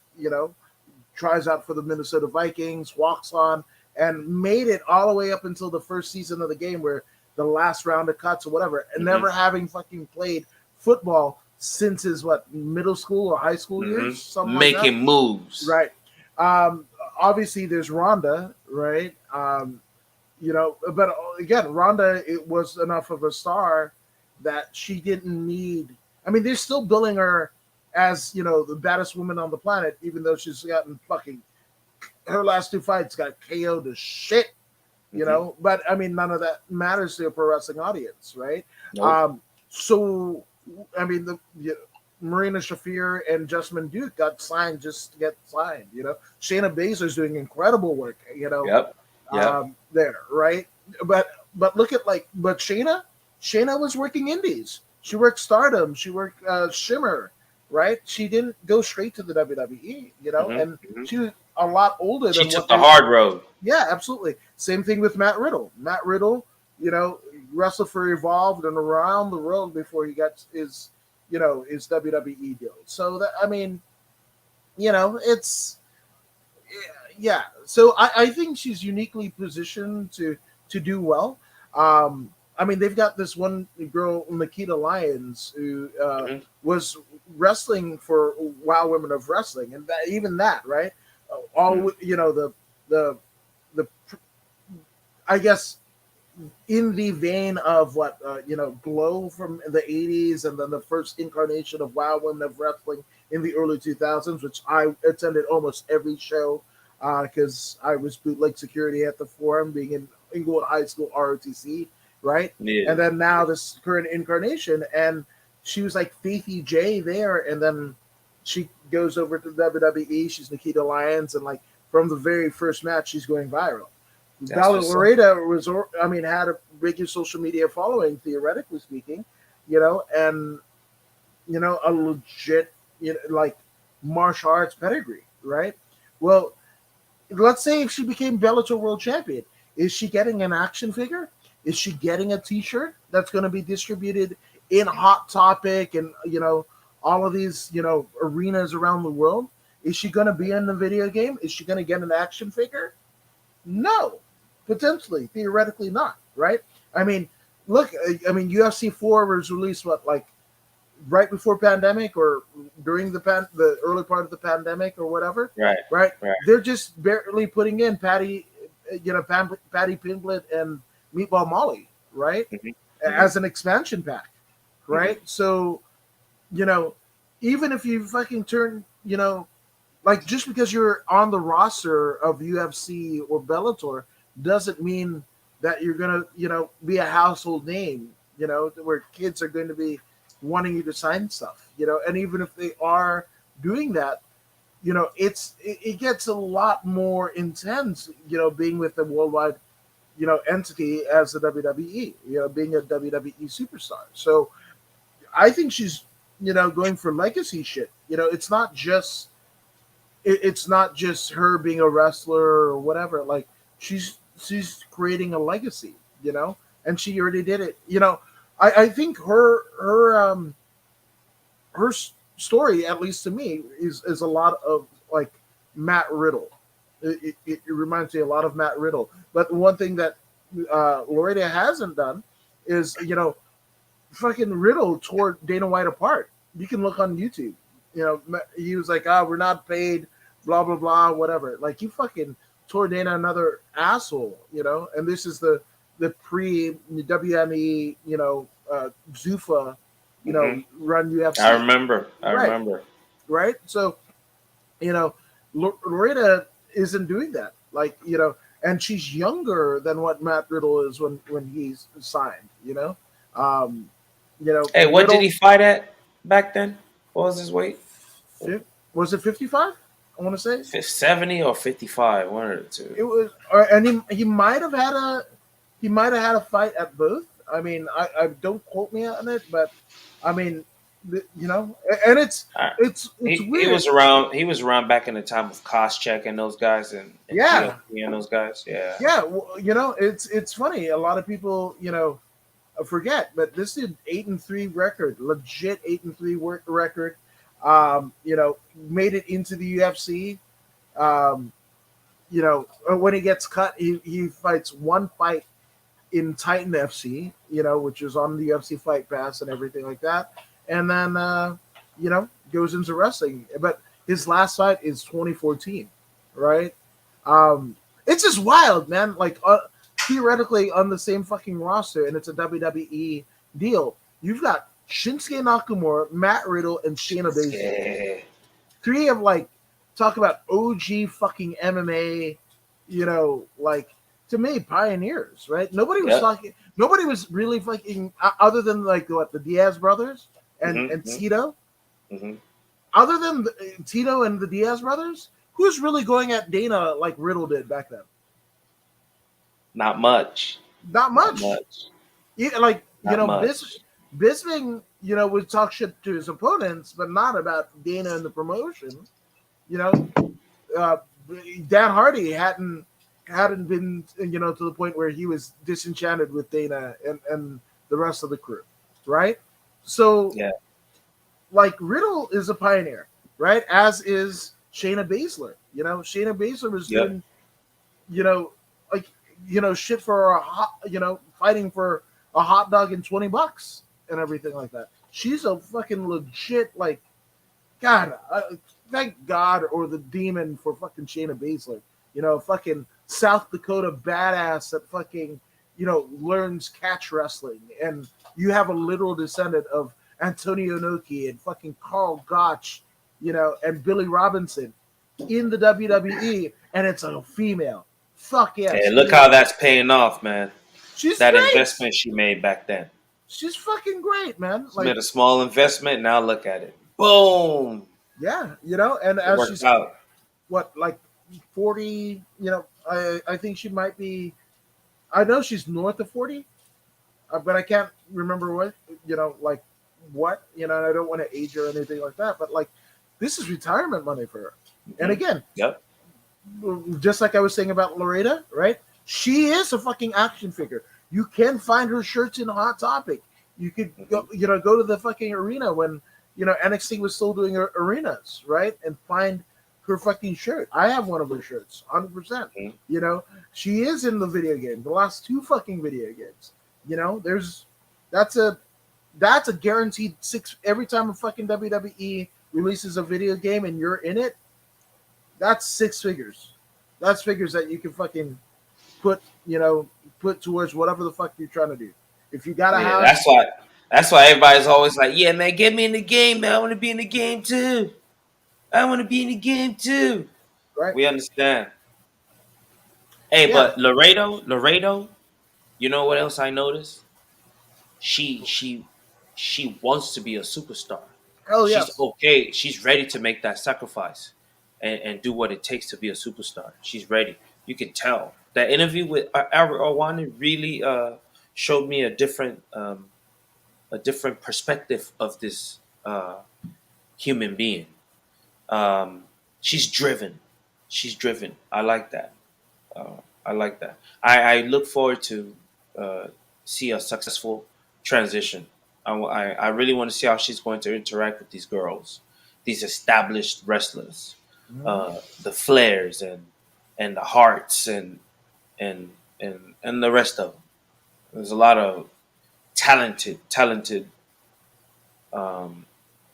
tries out for the Minnesota Vikings, walks on, and made it all the way up until the first season of the game, where the last round of cuts or whatever, and Hmm. never having fucking played football since his middle school or high school Hmm. years, something like that, Making moves. right? Um, Obviously, there's Ronda, right? But again, Ronda it was enough of a star that she didn't need. I mean, they're still billing her as the baddest woman on the planet, even though she's gotten fucking her last two fights got KO'd to shit. Hmm. But I mean, none of that matters to a pro wrestling audience, right? Nope. So I mean, Marina Shafir and Jessamine Duke got signed just to get signed. Shayna Baszler's doing incredible work. Yep. Yep. There, right? But look at but Shayna was working indies. She worked Stardom. She worked Shimmer, right? She didn't go straight to the WWE, Hmm. and Hmm. she was a lot older She than took what the they. hard road. Yeah, absolutely. Same thing with Matt Riddle. Matt Riddle, wrestled for Evolved and around the world before he got his WWE deal. So that I mean, it's yeah. So I think she's uniquely positioned to do well. I mean, they've got this one girl, Nikita Lyons, who Hmm. was wrestling for Wow Women of Wrestling, and even that, right? Hmm. All the the I guess in the vein of what Glow from the '80s, and then the first incarnation of Wow Women of Wrestling in the early 2000s, which I attended almost every show because I was bootleg security at the Forum, being in Inglewood High School ROTC, right? And Yeah. then now this current incarnation, and she was like Faithy J there, and then she goes over to WWE. She's Nikita Lyons, and like from the very first match, she's going viral. That's Valerie what's up. Loretta was, I mean, had a big social media following, theoretically speaking, and a legit, like martial arts pedigree, right? Well, let's say if she became Bellator world champion, is she getting an action figure? Is she getting a T-shirt that's going to be distributed in Hot Topic and all of these arenas around the world? Is she going to be in the video game? Is she going to get an action figure? No, potentially, theoretically not, right? I mean, look, I mean, UFC 4 was released what, like right before pandemic or during the early part of the pandemic or whatever, Right, right? right. They're just barely putting in Patty Pimblett and Meatball Molly, right, Hmm. Hmm. as an expansion pack, Hmm. right? So you know, even if you fucking turn, like just because you're on the roster of UFC or Bellator doesn't mean that you're gonna, be a household name, where kids are going to be wanting you to sign stuff, and even if they are doing that, it gets a lot more intense, being with the worldwide, entity as the WWE, being a WWE superstar. So I think she's, going for legacy shit. It's not just her being a wrestler or whatever. Like she's creating a legacy, and she already did it. I think her story, at least to me, is a lot of like Matt Riddle. It reminds me a lot of Matt Riddle. But one thing that Loretta hasn't done is, fucking Riddle tore Dana White apart. You can look on YouTube. He was like, "Ah, we're not paid, blah blah blah, whatever." Like you fucking tore Dana another asshole, And this is the pre WME, Zuffa, Hmm. run I UFC. remember. I Right, remember. right. So you know, Loretta isn't doing that. Like and she's younger than what Matt Riddle is when he's signed. Um, Hey, what did he Riddle fight at back then? What was his weight? was it 55? I want to say 70 or 55? One of the two. it was, and he might have had a fight at both. I mean, I don't quote me on it, but I mean, and it's Uh, it's it's he weird. was around. He was around back in the time of Koscheck and those guys, and Yeah, GSP and those guys. Yeah. yeah. Well, it's funny. A lot of people, forget, but this is 8-3 record, legit 8-3 record. Made it into the UFC. Um, when he gets cut, he fights one fight in Titan FC, which is on the UFC Fight Pass and everything like that, and then goes into wrestling. But his last fight is 2014, right? Um, it's just wild, man. Like theoretically on the same fucking roster, and it's a WWE deal. You've got Shinsuke Nakamura, Matt Riddle, and Shayna Baszler. Yeah. Three of like talk about OG fucking MMA, like to me pioneers, right? Yep. Nobody was really fucking other than like what the Diaz brothers and Hmm. Tito. Hmm. Other than Tito and the Diaz brothers, who's really going at Dana like Riddle did back then? Not much. Not Not much. much. Like Not much. Bisping, would talk shit to his opponents, but not about Dana and the promotion. You know, uh, Dan Hardy hadn't been to the point where he was disenchanted with Dana and the rest of the crew, right? So Yeah. like Riddle is a pioneer, right? As is Shayna Baszler. Shayna Baszler was Yep. doing you know like shit for a hot fighting for a hot dog and $20 and everything like that. She's a fucking legit like God, thank God or the demon for fucking Shayna Baszler. Fucking South Dakota badass that fucking, learns catch wrestling. And you have a literal descendant of Antonio Inoki and fucking Carl Gotch, and Billy Robinson in the WWE, and it's a female. Fuck Hey, yes, give look me how that. that's paying off, man. She's That great. investment she made back then. She's fucking great, man. She Like, made a small investment. Now look at it. Boom. yeah, and It as worked she's out. what like 40. I think she might be. I know she's north of 40, but I can't remember what. Like what. And I don't want to age her or anything like that. But like, this is retirement money for her. And Hmm. again, Yep. just like I was saying about Loretta, right? She is a fucking action figure. You can find her shirts in Hot Topic. You could Hmm. go to the fucking arena when NXT was still doing arenas, right? And find her fucking shirt. I have one of her shirts, 100%. Hmm. You know, she is in the video game, the last two fucking video games. There's that's a that's a guaranteed six every time a fucking WWE releases a video game and you're in it. That's six figures. That's figures that you can fucking put, put towards whatever the fuck you're trying to do. If you got a Yeah, house, that's why everybody's always like, yeah, man, get me in the game, man. I want to be in the game too. I want to be in the game too. right? We understand. Hey, Yeah. but Laredo, you know what else I noticed? She she she wants to be a superstar. Hell She's yes. okay. She's ready to make that sacrifice and do what it takes to be a superstar. She's ready. You can tell. That interview with Ari Owani really showed me a different perspective of this human being. She's driven. She's driven. I like that. I like that. I look forward to uh, see a successful transition. I really want to see how she's going to interact with these girls, these established wrestlers, Mhm. the Flairs and the Hearts and the rest of them. There's a lot of talented um,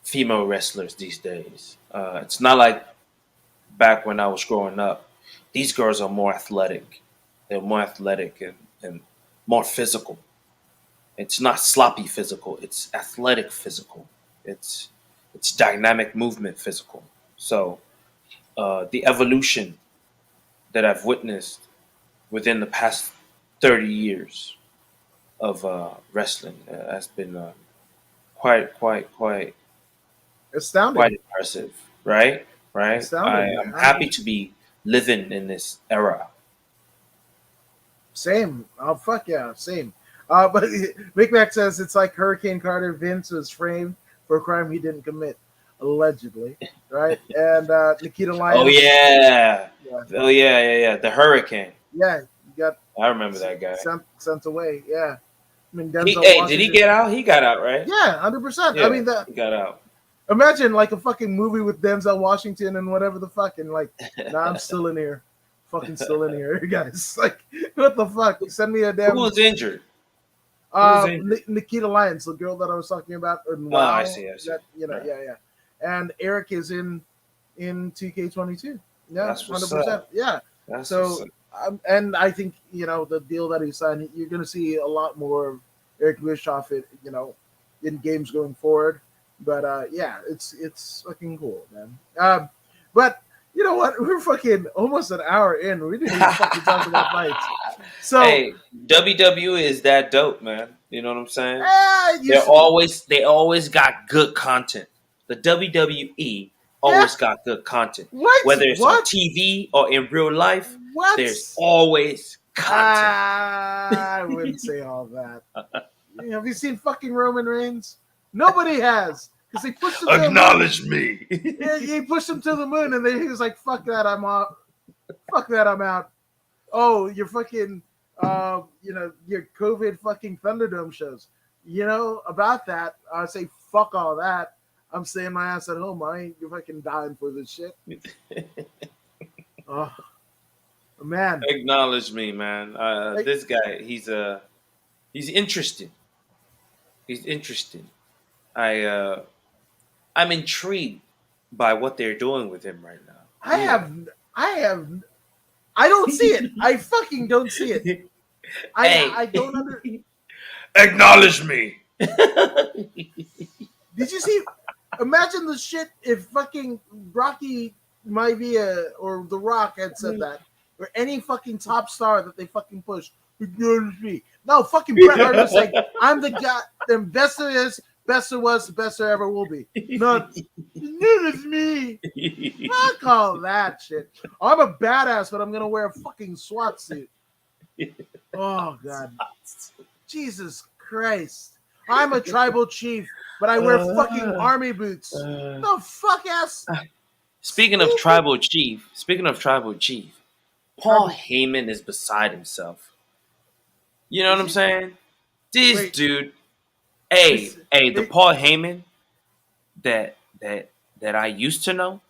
female wrestlers these days. It's not like back when I was growing up. These girls are more athletic. They're more athletic and more physical. It's not sloppy physical. It's athletic physical. It's it's dynamic movement physical. So the evolution that I've witnessed within the past 30 years of wrestling has been quite Astounding. impressive. Right, right. Astounding, I'm man. happy to be living in this era. Same. Oh fuck yeah, same. But Big Mac says it's like Hurricane Carter. Vince was framed for a crime he didn't commit, allegedly, right? And Nikita Oh Lyons, yeah. yeah, Oh yeah. The Hurricane. yeah, you got I remember that guy. sent away. Yeah, I mean He Denzel hey, did he Washington. get out? He got out, right? Yeah, 100%. I Yeah, mean, the he got out. imagine like a fucking movie with Denzel Washington and whatever the fuck, and like, nah, I'm still in here, fucking still in here, guys. Like, what the fuck? Send me a Who damn was injured? Who was injured? Nikita Lyons, the girl that I was talking about, and Oh, I wow, see. I see. that All right. yeah, yeah. And Eric is in 2K22. Yeah, That's what's 100%. up. Yeah. That's what's So, up. and I think the deal that he signed, you're going to see a lot more of Eric Bischoff, in games going forward. But yeah, it's fucking cool, man. But you know what? We're fucking almost an hour in. We didn't even fucking talk about fights. So, Hey, WWE is that dope, man. You know what I'm saying? it used to be. They always got good content. The WWE Yeah. always got good content. What? Whether it's on What? TV or in real life, there's What? always content. I wouldn't say all that. Have you seen fucking Roman Reigns? Nobody has, because they pushed him to the moon. Acknowledge me. Yeah, he pushed him to the moon, and then he was like, "Fuck that, I'm out. Fuck that, I'm out." Oh, you're fucking, your COVID fucking Thunderdome shows. About that, I say fuck all that. I'm staying my ass at home. I ain't fucking dying for this shit. Oh man, Acknowledge me, man. like, This guy, he's interesting. He's interesting. I I'm intrigued by what they're doing with him right now. I have, I have, I don't see it. I fucking don't see it. Hey, I don't under. acknowledge me. Did you see? Imagine the shit if fucking Rocky Maivia or The Rock had said that, or any fucking top star that they fucking push. Acknowledge me. No, fucking Bret Hart was like, "I'm the guy, the best there is. Best there was, the best there ever will be. Not neither is me. Fuck all that shit. I'm a badass, but I'm gonna wear a fucking SWAT suit. Oh god. Jesus Christ. I'm a tribal chief, but I wear fucking army boots. The fuck ass stupid Speaking of tribal chief, Paul tribal. Heyman is beside himself. You know what Is I'm he? saying? This Wait, dude, is the it, Paul Heyman that that that I used to know,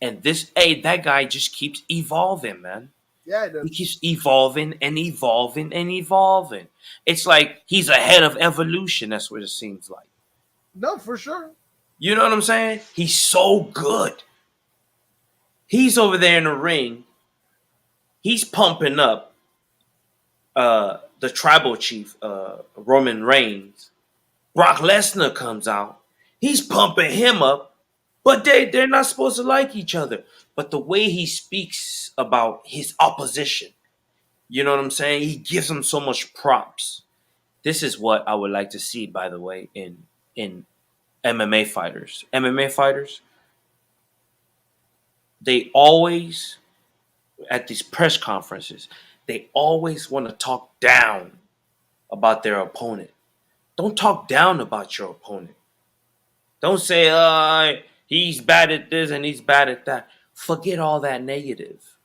and that guy just keeps evolving, man. yeah, He keeps evolving and evolving and evolving. It's like he's ahead of evolution. That's what it seems like. no, for sure. You know what I'm saying? He's so good. He's over there in the ring. He's pumping up the tribal chief, Roman Reigns. Brock Lesnar comes out. He's pumping him up, but they're not supposed to like each other. But the way he speaks about his opposition, you know what I'm saying? He gives them so much props. This is what I would like to see, by the way, in MMA fighters. MMA fighters, they always at these press conferences, they always want to talk down about their opponent. Don't talk down about your opponent. Don't say, he's bad at this and he's bad at that. Forget all that negative.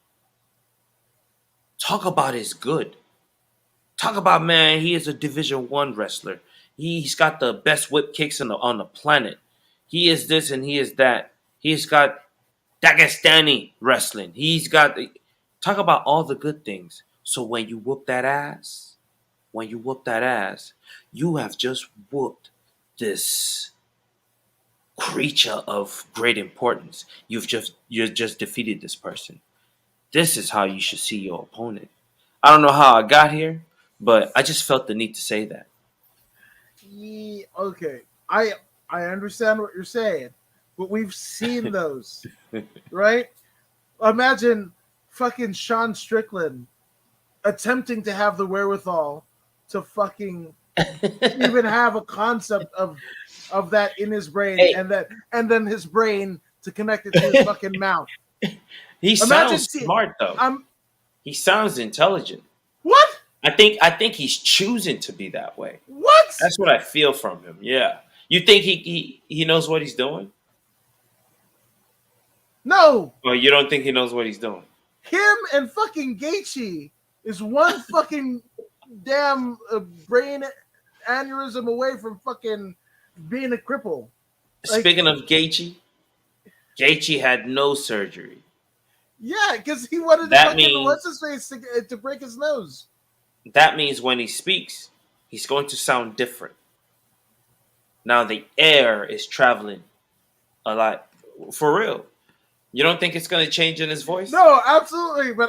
Talk about his good. Talk about, man, he is a Division 1 wrestler. He's got the best whip kicks on the planet. He is this and he is that. He's got Dagestani wrestling. Talk about all the good things. So when you whoop that ass, you have just whooped this creature of great importance. You just defeated this person. This is how you should see your opponent. I don't know how I got here, but I just felt the need to say that. Okay, I understand what you're saying, but we've seen those, right? Imagine fucking Sean Strickland attempting to have the wherewithal to fucking even have a concept of that in his brain, Hey, and then his brain to connect it to his fucking mouth. he Imagine sounds see smart though. I'm He sounds intelligent. what? I think he's choosing to be that way. What? That's what I feel from him. Yeah. You think he knows what he's doing? No. Or you don't think he knows what he's doing? Him and fucking Gaethje is one fucking damn brain aneurysm away from fucking being a cripple. Like, Speaking of Gaethje had no surgery. yeah, because he wanted to That fucking what's means his face to break his nose. that means when he speaks, he's going to sound different. Now the air is traveling a lot for real. You don't think it's going to change in his voice? No, absolutely. But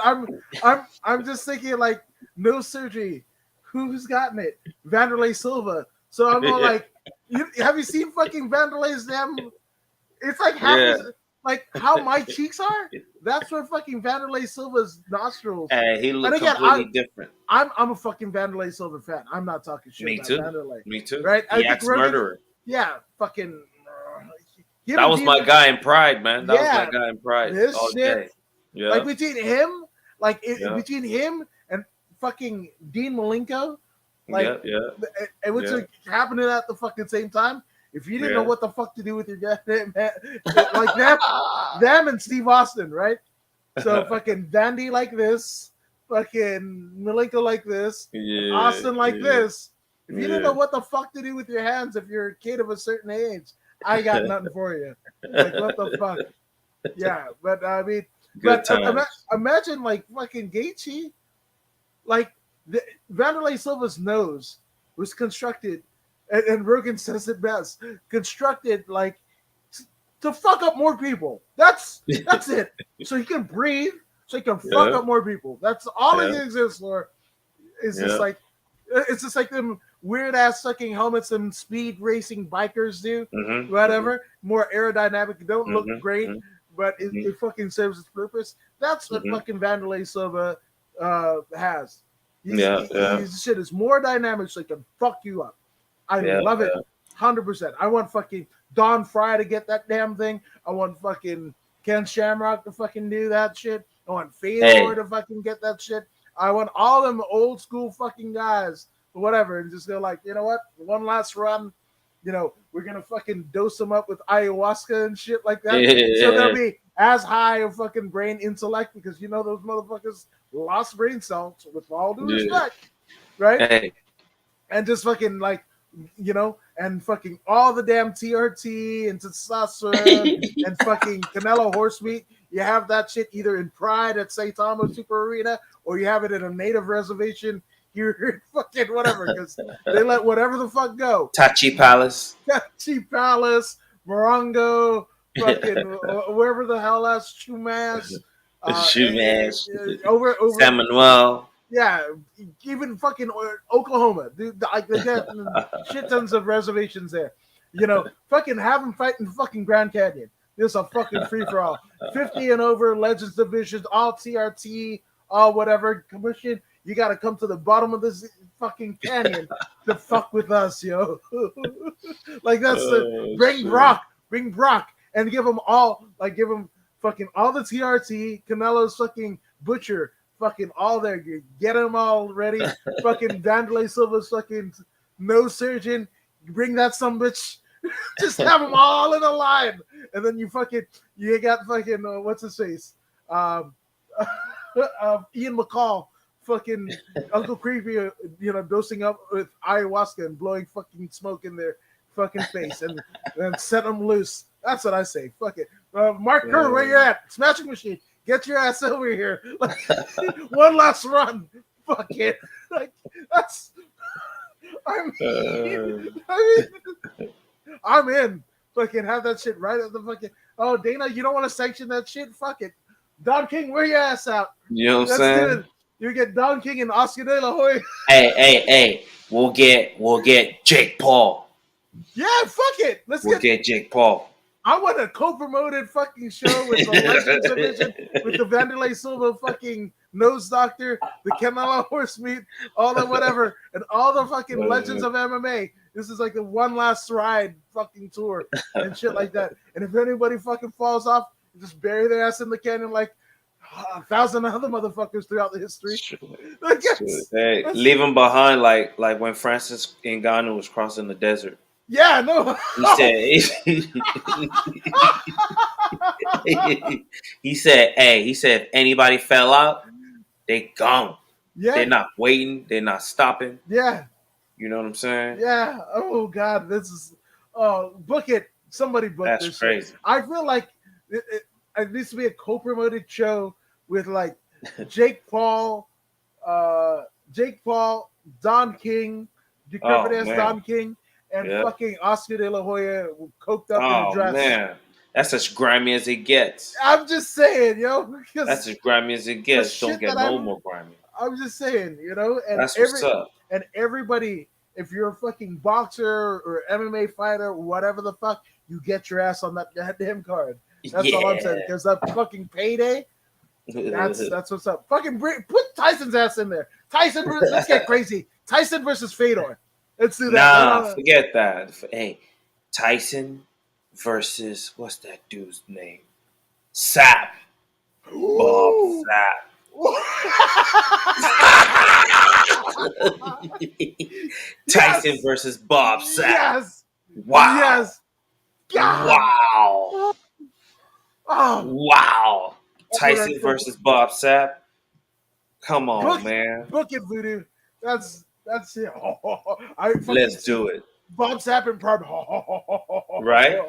I'm just thinking like no surgery. Who's gotten it? Vanderlei Silva. So I'm all like, have you seen fucking Vanderlei's damn? It's like half Yeah. like how my cheeks are. That's where fucking Vanderlei Silva's nostrils. He And looked again, completely different. I'm a fucking Vanderlei Silva fan. I'm not talking shit Me about too. Vanderlei. Me too. Right? I The think ex Rogan, murderer. yeah, fucking. Him That and was Dean, my guy in Pride, man. That was yeah, my guy in Pride this all shit. day. Yeah. Like between him, Yeah. between him and fucking Dean Malenko, like, Yeah. and which Yeah. are happening at the fucking same time. If you didn't know Yeah. what the fuck to do with your goddamn like them and Steve Austin, right? So fucking Vandy like this, fucking Malenko like this, Yeah. Austin like Yeah. this. If you didn't Yeah. know what the fuck to do with your hands if you're a kid of a certain age, I got nothing for you. Like what the fuck? Yeah, but I mean, Good but times. imagine like fucking Gaethje, like Vanderlei Silva's nose was constructed, and Rogan says it best, constructed like to fuck up more people. That's it. So he can breathe, so he can fuck Yeah. up more people. That's all Yeah. it exists for. Is Yeah. just like it's just like them weird ass sucking helmets and speed racing bikers do. Mm-hmm. Whatever, more aerodynamic, don't look Mm-hmm. great, but Mm-hmm. it fucking serves its purpose. That's what Mm-hmm. fucking Vanderlei Silva has. Yeah. Yeah. His shit is more dynamic, so he can fuck you up. I Yeah. love it. 100%. I want fucking Don Fry to get that damn thing. I want fucking Ken Shamrock to fucking do that shit. I want Fedor Hey, to fucking get that shit. I want all them old school fucking guys, whatever, and just go like, you know what? One last run. We're gonna fucking dose them up with ayahuasca and shit like that. So they'll be as high of fucking brain intellect because those motherfuckers lost brain cells, with all due respect, right? hey, And just fucking like, and fucking all the damn TRT and testosterone and fucking Canelo horse meat. You have that shit either in Pride at Saitama Super Arena or you have it in a native reservation here in fucking whatever, because they let whatever the fuck go. Tachi Palace. Tachi Palace, Morongo, fucking wherever the hell that's Chumas. Shumash. Over San Manuel. yeah, even fucking Oklahoma, dude, like they got shit tons of reservations there. Fucking have them fight in fucking Grand Canyon. This is a fucking free for all. 50 and over, Legends divisions, all TRT, all whatever commission. You got to come to the bottom of this fucking canyon to fuck with us, yo. Like that's bring Brock, and give them fucking all the TRT, Canelo's fucking butcher. Fucking all there. Get them all ready. Fucking Vandalay Silva's fucking nose surgeon. You bring that some bitch. Just have them all in a line. And then you got fucking, what's his face? Ian McCall. Fucking Uncle Creepy, dosing up with ayahuasca and blowing fucking smoke in their fucking face and set them loose. That's what I say. Fuck it. Mark Kerr, where you at? Smashing Machine. Get your ass over here. Like, one last run. Fuck it. Like, that's. I'm in. Fucking have that shit right at the fucking. Oh, Dana, you don't want to sanction that shit? Fuck it. Don King, wear your ass out. You know what I'm saying? You get Don King and Oscar De La Hoya. Hey. We'll get Jake Paul. Yeah, fuck it. We'll get Jake Paul. I want a co-promoted fucking show with the Legends division, with the Vandalay Silva fucking nose doctor, the Canelo horse meat, all the whatever, and all the fucking legends of MMA. This is like the one last ride fucking tour and shit like that. And if anybody fucking falls off, just bury their ass in the canyon like 1,000 other motherfuckers throughout the history. Hey, leave them behind like when Francis Ngannou was crossing the desert. Yeah, no. He said, if anybody fell out, they gone. Yeah. They're not waiting. They're not stopping. Yeah. You know what I'm saying? Yeah. Oh, God. This is... Oh, book it. Somebody book this. That's crazy. I feel like it needs to be a co-promoted show with, like, Jake Paul, Don King, decrepit-ass Don King, and fucking Oscar De La Hoya coked up in a dress. Oh, man. That's as grimy as it gets. I'm just saying, yo. That's as grimy as it gets. Don't get no more grimy. I'm just saying, And that's what's up. And everybody, if you're a fucking boxer or MMA fighter, whatever the fuck, you get your ass on that goddamn card. That's all I'm saying. Because that fucking payday, that's what's up. Fucking put Tyson's ass in there. Tyson, let's get crazy. Tyson versus Fedor. Let's do that. Nah, forget that. Hey, Tyson versus what's that dude's name? Sapp. Bob Sapp. Tyson versus Bob Sapp. Yes. Wow. Yes. God. Wow. Oh. Wow. Tyson versus Bob Sapp. Come on, man. Book it, Voodoo. That's it. Let's do it. Bob Sapp and Prime. Right?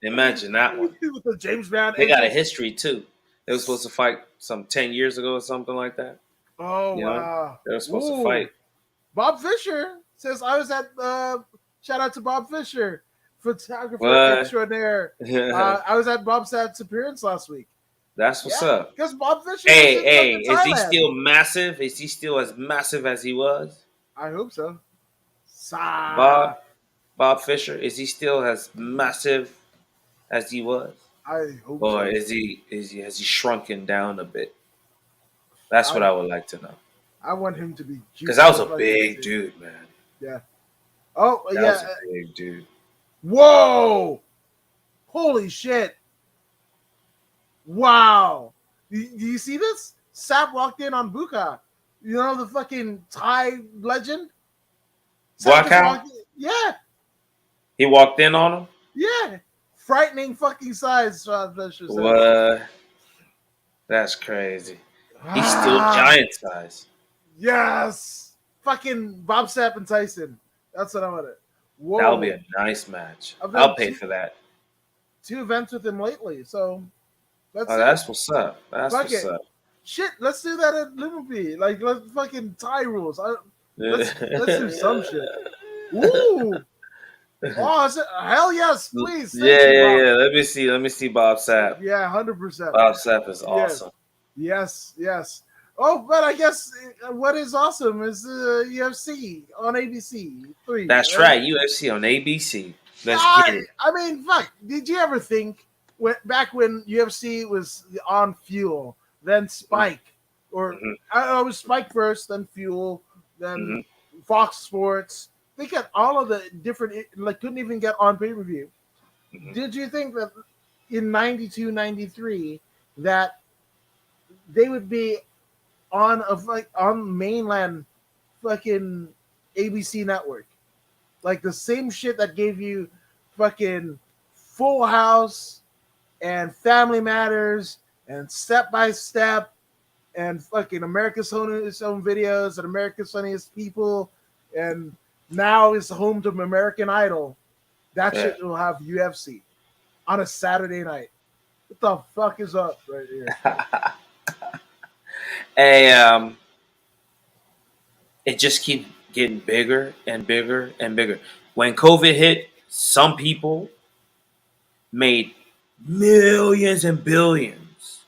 Imagine that one. With the James Brown. They got a history too. They were supposed to fight some 10 years ago or something like that. Oh, wow. They were supposed to fight. Bob Fisher says I was at shout out to Bob Fisher, photographer extraordinaire. I was at Bob Sapp's appearance last week. That's what's up. Because Bob Fisher. Hey, is he still massive? Is he still as massive as he was? I hope so. Bob Fisher, is he still as massive as he was? I hope or so. Or has he shrunken down a bit? That's what I would like to know. I want him to be, because that was a big dude, man. Yeah. Oh, that was a big dude. Whoa! Holy shit! Wow! Do you see this? Sap walked in on Buka. You know the fucking Thai legend? Sap Black just Cow? walked in. Yeah, He walked in on him? yeah. Frightening fucking size, Fisher says. What? That's crazy. He's still Ah, giant size. yes. Fucking Bob Sapp and Tyson. That's what I wanted. That would be Whoa. a nice match. I've done I'll pay for that. two events with him lately, so that's Oh, it. that's what's up. That's Fuck what's it. up. Shit, let's do that at Liverpool. Like, let's fucking tie rules. Let's do some shit. Ooh. Oh, hell yes, please. Thank Yeah, you, yeah, Bob. yeah. Let me see. Let me see Bob Sapp. Yeah, 100%. Bob Sapp is Yes, awesome. yes, yes. Oh, but I guess what is awesome is the UFC on ABC 3, That's right? right. UFC on ABC. Let's get I, it. I mean, fuck. Did you ever think back when UFC was on Fuel, then Spike, or Hmm. I was Spike first, then Fuel, then Hmm. Fox Sports. They got all of the different, like, couldn't even get on pay per view. Hmm. Did you think that in 92, 93, that they would be on mainland fucking ABC network? Like the same shit that gave you fucking Full House and Family Matters and Step by Step and fucking America's Home Videos and America's Funniest People and now is home to American Idol. That Yeah. shit will have UFC on a Saturday night. What the fuck is up right here? Hey, it just keeps getting bigger and bigger and bigger. When COVID hit, some people made millions and billions.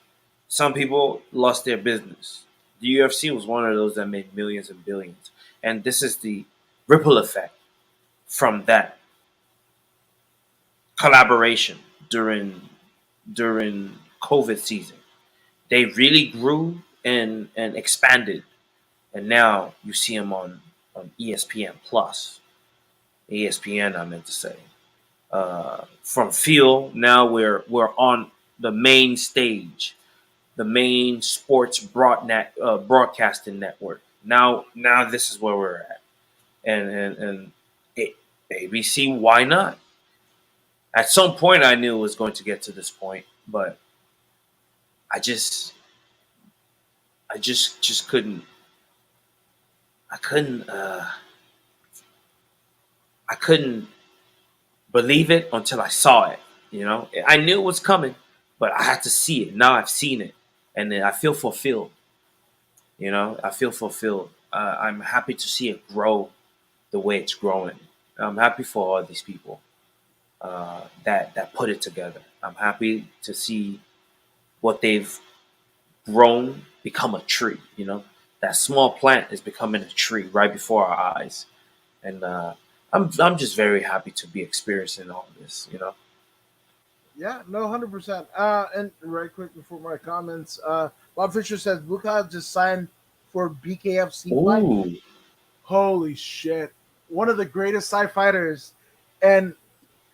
Some people lost their business. The UFC was one of those that made millions and billions. And this is the ripple effect from that collaboration during COVID season. They really grew and expanded, and now you see them on ESPN Plus, ESPN. I meant to say, from Feel. Now we're on the main stage, the main sports broadcasting network. Now this is where we're at, and it, ABC. Why not? At some point, I knew it was going to get to this point, but I just couldn't. I couldn't. I couldn't believe it until I saw it. You know, I knew it was coming, but I had to see it. Now I've seen it, and then I feel fulfilled. You know, I feel fulfilled. I'm happy to see it grow the way it's growing. I'm happy for all these people that put it together. I'm happy to see what they've grown become a tree. You know, that small plant is becoming a tree right before our eyes, and I'm just very happy to be experiencing all this. You know. Yeah, no, 100%. And right quick before my comments, Bob Fisher says Bukav just signed for BKFC fight. Ooh, Holy shit. One of the greatest sci fighters. And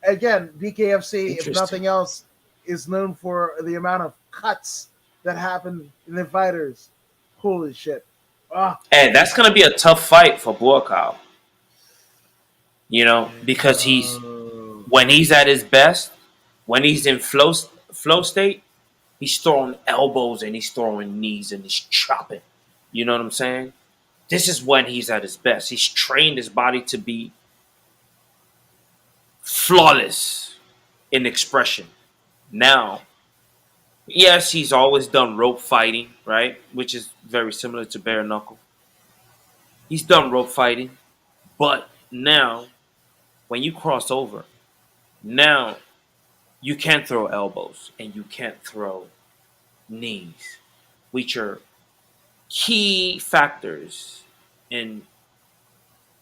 again, BKFC, if interesting. nothing else, is known for the amount of cuts that happen in the fighters. Holy shit. Ah, Hey, that's gonna be a tough fight for Buakaw. You know, because he's oh. when he's at his best, when he's in flow state, he's throwing elbows and he's throwing knees and he's chopping. You know what I'm saying? This is when he's at his best. He's trained his body to be flawless in expression. Now, yes, he's always done rope fighting, right? Which is very similar to bare knuckle. He's done rope fighting, but now when you cross over, now you can't throw elbows and you can't throw knees, which are key factors in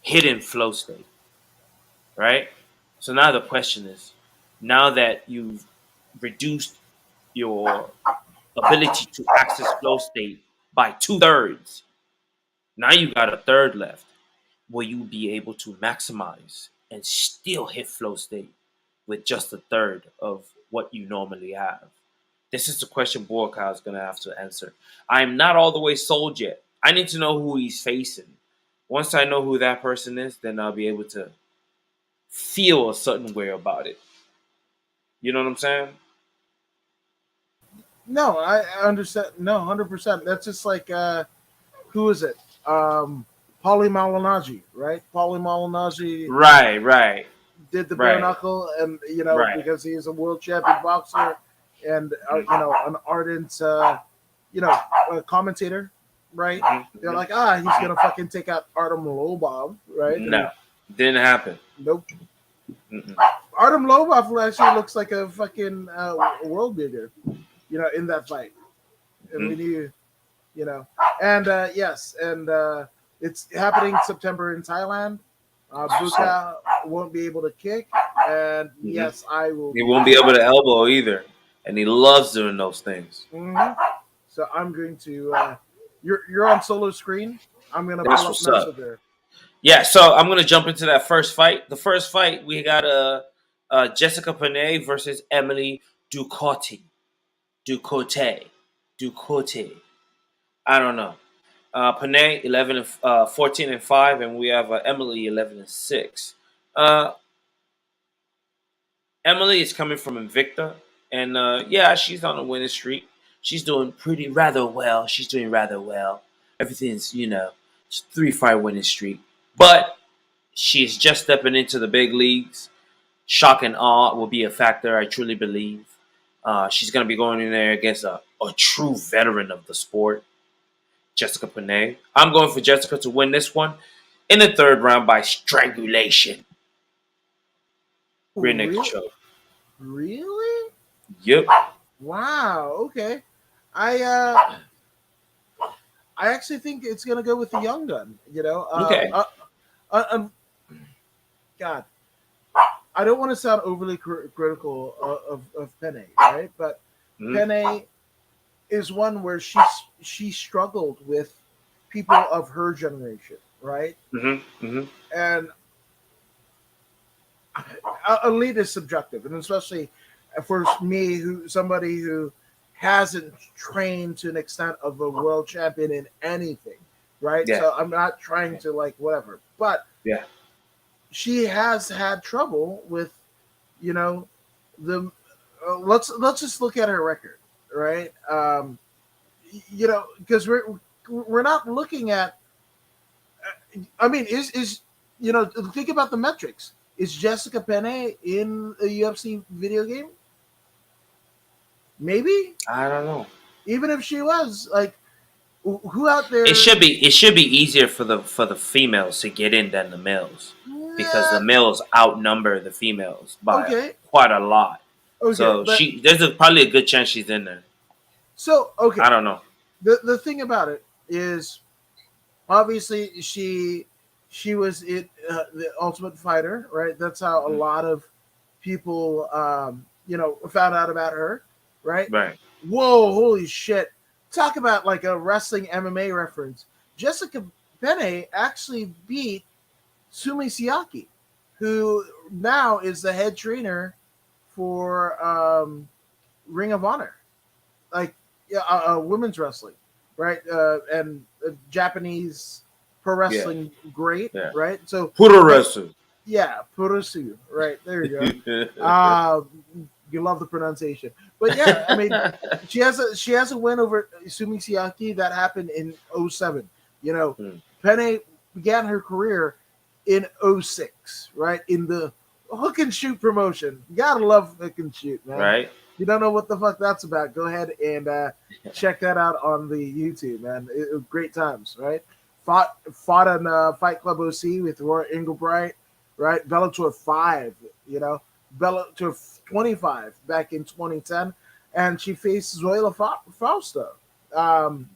hidden flow state, right? So now the question is, now that you've reduced your ability to access flow state by 2/3, now you got a third left. Will you be able to maximize and still hit flow state? with just a third of what you normally have? This is the question Borka is going to have to answer. I'm not all the way sold yet. I need to know who he's facing. Once I know who that person is, then I'll be able to feel a certain way about it. You know what I'm saying? No, I understand. No, 100%. That's just like who is it? Paulie Malignaggi, right? Paulie Malignaggi Right, right, did the bare right, knuckle, and right. because he's a world champion boxer, and Mm-hmm, an ardent commentator, right? They're mm-hmm, like, he's hmm. gonna fucking take out Artem Lobov, right? And No, didn't happen. nope. Mm-mm, Artem Lobov actually looks like a fucking world beater, in that fight, and we mm-hmm. knew, you know, and yes, and it's happening September in Thailand. That's what's up. Buka won't be able to kick, and Mm-hmm. yes, I will He be won't be able to elbow either, and he loves doing those things. Mhm. So I'm going to. You're on solo screen. I'm gonna pull That's up what's up. Messenger. Yeah, so I'm gonna jump into that first fight. The first fight we got Jessica Panay versus Emily Ducote. Ducote. Ducote. I don't know. Panay 14-5, and we have Emily 11-6. Uh, Emily is coming from Invicta, and yeah, she's on a winning streak. She's doing pretty rather well. She's doing rather well. Everything's 3-5 winning streak, but she's just stepping into the big leagues. Shock and awe will be a factor, I truly believe. She's going to be going in there against a true veteran of the sport, Jessica Panay. I'm going for Jessica to win this one in the third round by strangulation. Rear naked Real? choke. Really? Yep. Wow. Okay. I I actually think it's gonna go with the young gun. Okay. God, I don't want to sound overly critical of Penne, right? But Mm-hmm. Penne is one where she struggled with people of her generation, right? Mm-hmm. Mm-hmm. And elite is subjective, and especially for me, who somebody who hasn't trained to an extent of a world champion in anything, right? Yeah. So I'm not trying to like whatever, but Yeah. she has had trouble with, you know, the. Let's just look at her record, right? Because we're not looking at. I mean, is think about the metrics. Is Jessica Penne in a UFC video game? Maybe. I don't know. Even if she was, like, who out It there? should be easier for the females to get in than the males because the Yeah, males outnumber the females by okay, quite a lot. okay, So but probably a good chance she's in there. so okay. I don't know. The thing about it is, obviously, she was it the Ultimate Fighter, right? That's how a Mhm. lot of people found out about her, right? Right. Whoa, holy shit! Talk about like a wrestling MMA reference. Jessica Penne actually beat Sumi Siaki, who now is the head trainer for Ring of Honor, like, yeah, women's wrestling, right? And Japanese pro Yeah. wrestling, great, Yeah. right? So, Puro but wrestle. yeah, Purosu, right there you go. Uh, you love the pronunciation, but yeah, I mean, she has a win over Sumi Siaki that happened in '07. You know, Hmm. Penne began her career in '06, right? In the hook and shoot promotion. You gotta love hook and shoot, man. Right. You don't know what the fuck that's about? Go ahead and check that out on the YouTube, man. Great times, right? Fought on Fight Club OC with Roy Engelbright, right? Bellator 5, Bellator 25 back in 2010, and she faced Zoila Fausto, um,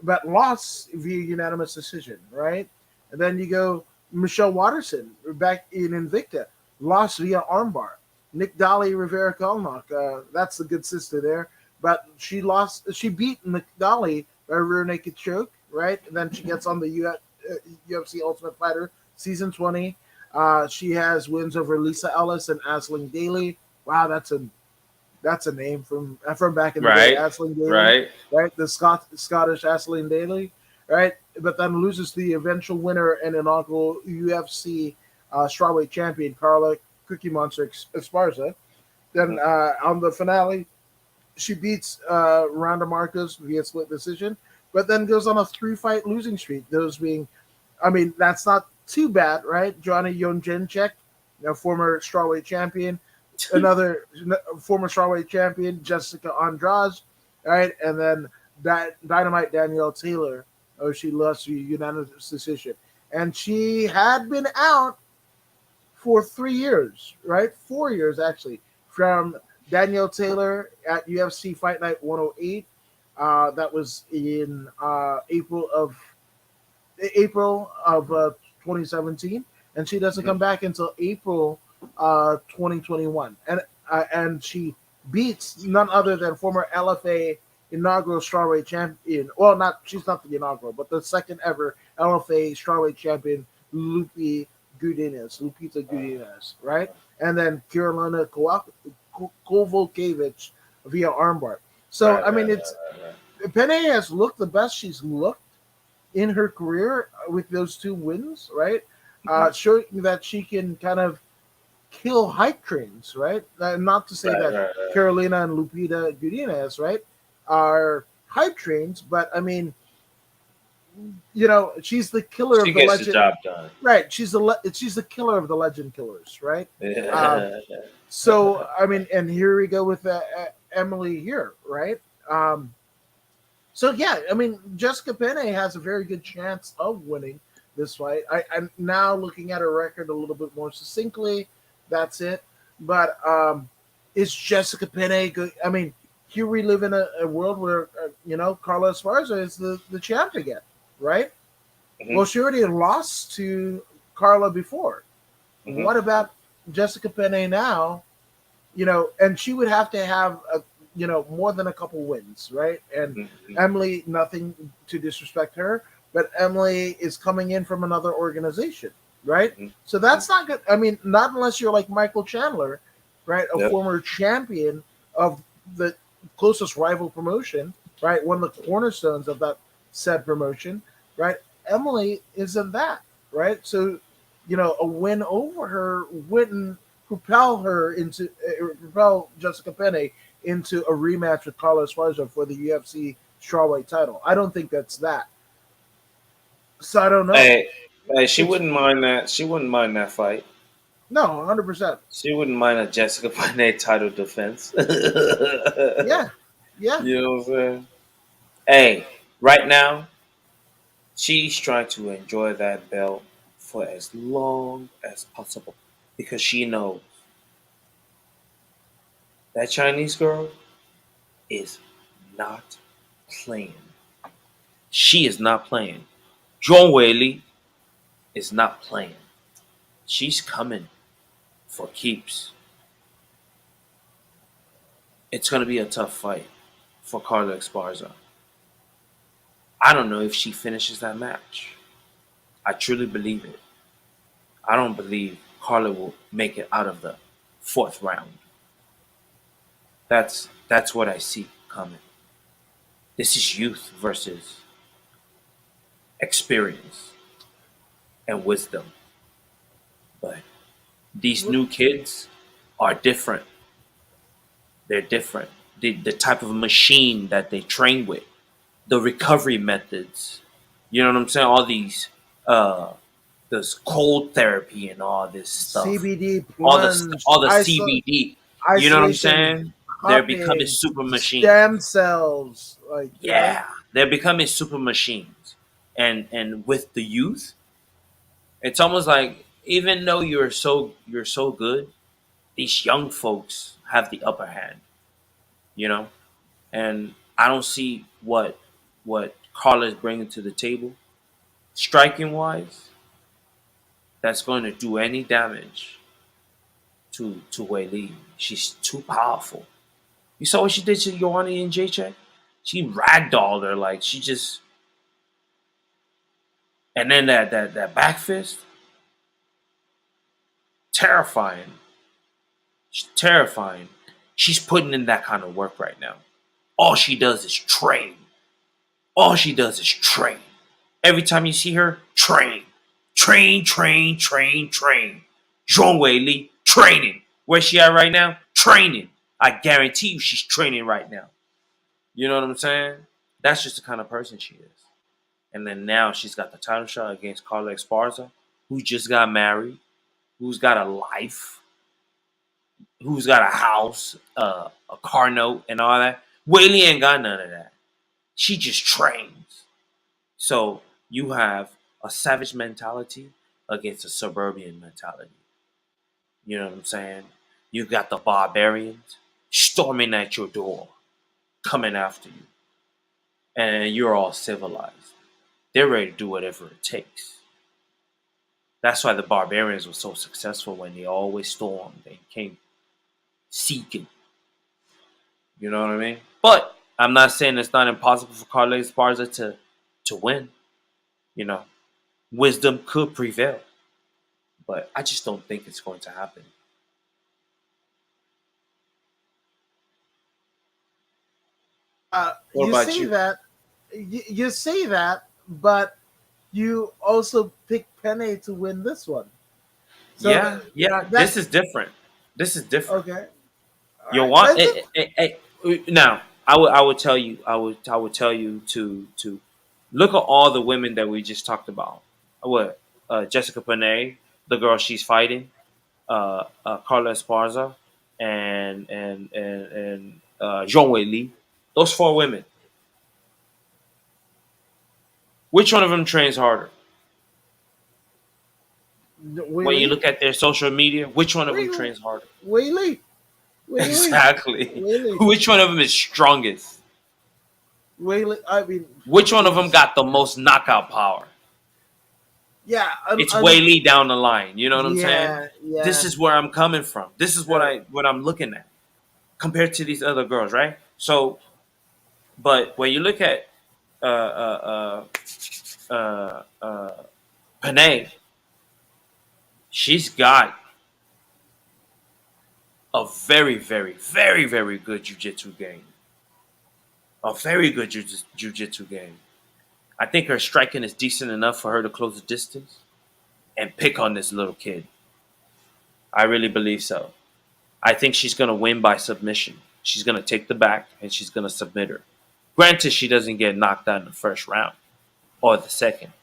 but lost via unanimous decision, right? And then you go Michelle Watterson back in Invicta, lost via armbar. Nick Dolly Rivera Kalnock, that's the good sister there, but she lost. She beat Nick Dolly by rear naked choke, right? And then she gets on the UFC Ultimate Fighter season 20. She has wins over Lisa Ellis and Aisling Daly. Wow, that's a name from back in the day, Right. Aisling Daly, Right. right? The Scottish Aisling Daly, right? But then loses to the eventual winner and inaugural UFC strawweight champion Carla Cookie Monster Esparza. Then Mhm. on the finale, she beats Ronda Marcos via split decision, but then goes on a three-fight losing streak. Those being, I mean, that's not too bad, right? Johnny Jonjędrzejczyk, former strawweight champion, another former strawweight champion, Jessica Andrade, right? And then Dynamite Danielle Taylor. Oh, she lost via unanimous decision. And she had been out for 3 years, right? 4 years actually, from Danielle Taylor at UFC Fight Night 108. That was in April of 2017, and she doesn't come Mhm. back until April 2021, and she beats none other than former LFA inaugural strawweight champion. Well, not she's not the inaugural, but the second ever LFA strawweight champion, Lupita Godinez, right? And then Carolina Kovalevich via armbar. So Right. I mean, Right. it's Right. Right. Penne has looked the best she's looked in her career with those two wins, right? Mhm. Showing that she can kind of kill hype trains, right? Not to say Right. that Right. Right. Carolina and Lupita Godinez, right, are hype trains, but I mean, she's the killer She of the gets the legend, job done. right? She's the killer of the legend killers, right? Um, Yeah. so I mean, and here we go with Emily here, right? Um, So yeah, I mean Jessica Penne has a very good chance of winning this fight. I'm now looking at her record a little bit more succinctly. That's it. But is Jessica Penne good? I mean, here we live in a world where Carla Esparza is the champ again, right? Mhm. Well, she already lost to Carla before. Mhm. What about Jessica Penne now? And she would have to have more than a couple wins, right? And Mhm. Emily, nothing to disrespect her, but Emily is coming in from another organization, right? Mhm. So Mhm. that's not good. I mean, not unless you're like Michael Chandler, right? A Yep. former champion of the closest rival promotion, right? One of the cornerstones of that said promotion, right? Emily isn't that, right? So, a win over her wouldn't propel Jessica Penne into a rematch with Carlos Esparza for the UFC strawweight title. I don't think that's that. So I don't know. Hey, hey, she It's wouldn't mind that. She wouldn't mind that fight. no 100%. She wouldn't mind a Jessica Bonet title defense. Yeah, yeah. You know what I'm saying? Hey, right now, she's trying to enjoy that belt for as long as possible because she knows that Chinese girl is not playing. She is not playing. John Whaley is not playing. She's coming for keeps. It's going to be a tough fight for Carla Esparza. I don't know if she finishes that match. I truly believe it. I don't believe Carla will make it out of the fourth round. That's what I see coming. This is youth versus experience and wisdom. But these new kids are different. They're different. The type of machine that they train with, the recovery methods. You know what I'm saying? All these this cold therapy and all this stuff. CBD All plunge, all the CBD. You know what I'm isolation, saying? They're becoming cupping, super machines. stem cells, like right. Yeah, they're becoming super machines. And with the youth, it's almost like even though you're so good, these young folks have the upper hand. You know, and I don't see what Carla's bringing to the table, striking wise, that's going to do any damage to Wei Li. She's too powerful. You saw what she did to Joanna and Jacek? She ragdolled her like she just, and then that back fist. Terrifying. She's terrifying. She's putting in that kind of work right now. All she does is train. All she does is train. Every time you see her, train. Train, train, train, train. Zhong Wei Li, training. Where's she at right now? Training. I guarantee you she's training right now. You know what I'm saying? That's just the kind of person she is. And then now she's got the title shot against Carla Esparza, who just got married, who's got a life, who's got a house, a car note, and all that. Whaley ain't got none of that. She just trains. So you have a savage mentality against a suburban mentality. You know what I'm saying? You got the barbarians storming at your door, coming after you, and you're all civilized. They're ready to do whatever it takes. That's why the barbarians were so successful when they always stormed. They came seeking. You know what I mean? But I'm not saying it's not impossible for Carla Esparza to win. You know, wisdom could prevail, but I just don't think it's going to happen. What You about say you? that, you say that, but you also pick Penny to win this one. So Yeah, yeah. This that is different. This is different. okay, all You right. want That's it. now? I would tell you. I would tell you to look at all the women that we just talked about. What Jessica Panay, the girl she's fighting, Carla Esparza, and Zhong Wei Li. Those four women. Which one of them trains harder? When you Whaley, look at their social media, which one of them Whaley, trains harder? Whaley, Whaley, Exactly. Whaley, Which one of them is strongest? Whaley. I mean, Which one of them it's, got the most knockout power? yeah, It's way Lee down the line. You know what I'm saying? yeah, This yeah. is where I'm coming from. This is Right. what I'm looking at compared to these other girls, right? So, but when you look at Panay, she's got a very, very, very, very good jujitsu game. A very good jujitsu game. I think her striking is decent enough for her to close the distance and pick on this little kid. I really believe so. I think she's going to win by submission. She's going to take the back and she's going to submit her. Granted, she doesn't get knocked out in the first round or the second.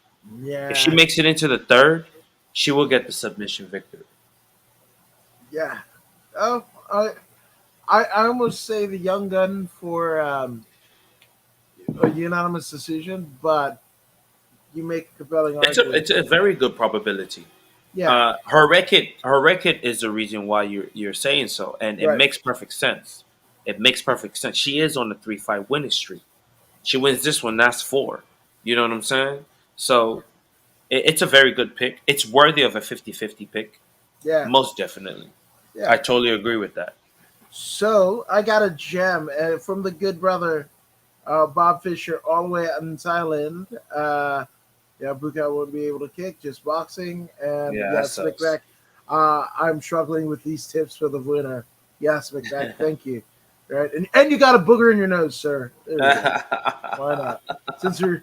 If she Yeah, makes it into the third, she will get the submission victory. yeah. Oh, I almost say the young gun for a unanimous decision, but you make a compelling argument. It's a very good probability. Yeah, Her record is the reason why you're saying so, and it right. makes perfect sense. It makes perfect sense. She is on a 3-fight winning streak. She wins this one, that's four. You know what I'm saying? So it's a very good pick. It's worthy of a 50-50 pick. Yeah, Most definitely. I yeah. totally agree with that. So I got a gem from the good brother Bob Fisher, all the way out in Thailand. Yeah, Buka won't be able to kick, just boxing. And Yeah, that yes, sucks. McBack, I'm struggling with these tips for the winner. Yes, McBack, thank you. Right, and you got a booger in your nose, sir. There we go. Why not? Since you're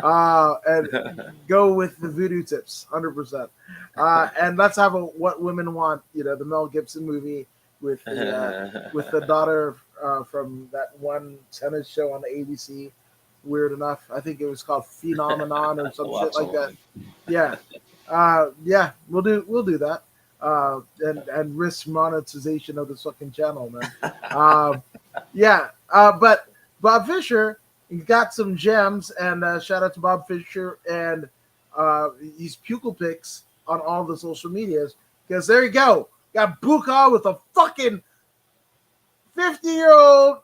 and go with the voodoo tips, 100%. And let's have a what women want. You know, the Mel Gibson movie with the daughter from that one tennis show on the ABC. Weird enough, I think it was called Phenomenon or some shit Watch like that. along. Yeah, yeah, we'll do that. And risk monetization of this fucking channel, man. Um, yeah, but Bob Fisher got some gems, and shout out to Bob Fisher and his pupil pics on all the social medias. Because there you go, got Buka with a fucking 50-year-old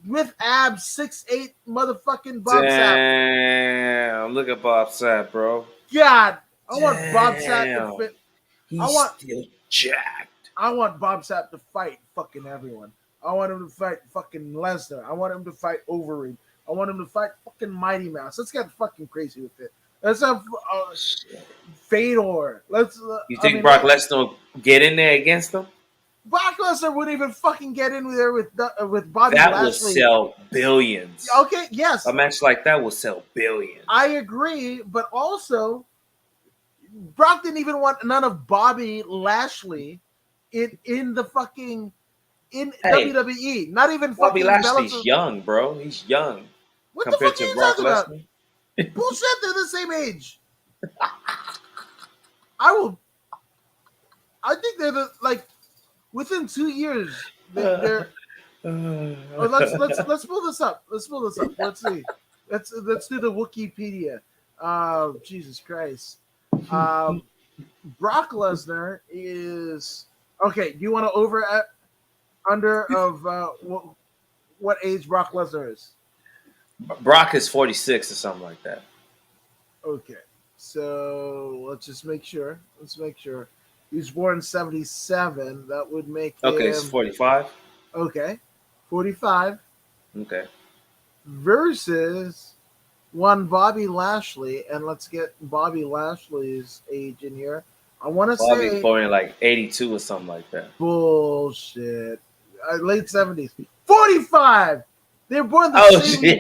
with abs, 6'8" motherfucking Bob Sapp. Damn. Look at Bob Sapp, bro. God, I want Bob Sapp to Damn. fit. I He's want still jacked. I want Bob Sapp to fight fucking everyone. I want him to fight fucking Lesnar. I want him to fight Overeem. I want him to fight fucking Mighty Mouse. Let's get fucking crazy with it. Let's have Fedor. Let's. You I think mean, Brock Lesnar will get in there against them? Brock Lesnar wouldn't even fucking get in there with Bobby That will Lashley. sell billions. Okay, yes, A match like that will sell billions. I agree, but also Brock didn't even want none of Bobby Lashley in the fucking in Hey, WWE. Not even Bobby fucking Lashley's Bellator. young, bro. He's young What the compared fuck are to you Brock talking about? Lesnar. Bullshit. They're the same age. I will. I think they're like within 2 years. They're. Oh, let's pull this up. Let's pull this up. Let's see. Let's do the Wikipedia. Jesus Christ. Um, Brock Lesnar is okay. Do you want to under of what age Brock Lesnar is? Brock is 46 or something like that. Okay, so let's just make sure. Let's make sure. He was born 77. That would make Okay, him it's 45. okay. 45 Okay. versus one Bobby Lashley, and let's get Bobby Lashley's age in here. I want to Bobby's say born in like 82 or something like that. bullshit. Late 70s. 45. They were born the Oh, same shit.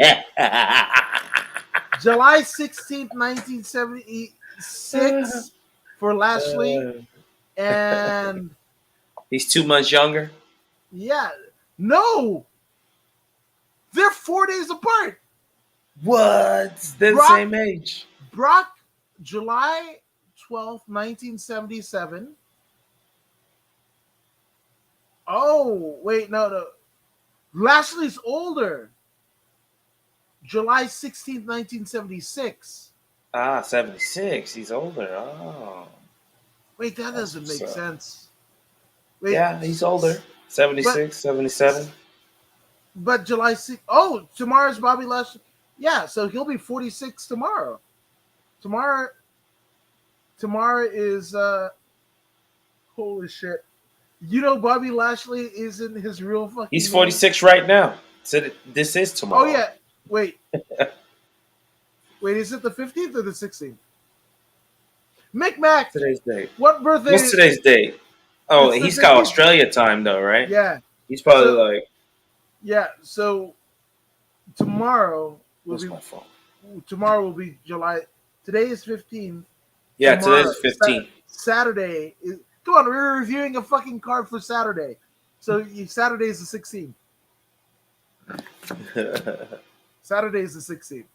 July 16th, 1976 for Lashley. And He's 2 months younger. yeah, no, they're 4 days apart. What? They're the Brock- same age. Brock, July 12th, 1977. Oh, wait, no. Lashley's older. July 16th, 1976. 76. He's older. Oh. Wait, that doesn't make So- sense. Wait, Yeah, he's older. 76, 77. But July 6th. Oh, tomorrow's Bobby Lashley. Yeah, so he'll be 46 tomorrow. Tomorrow is holy shit. You know Bobby Lashley isn't his real fucking He's name? 46 right now. So this is tomorrow. Oh yeah. Wait. Wait, is it the 15th or the 16th? Mick Mac. Today's date. What birthday? What's today's date? Oh, It's the he's got 15th. Australia time though, right? Yeah. He's probably So- like, Yeah. So tomorrow will what's be my phone? tomorrow will be July. Today is 15th. Yeah, Tomorrow, today's 15. Saturday is. Come on, we're reviewing a fucking card for Saturday. So Saturday is the 16th. Saturday is the 16th.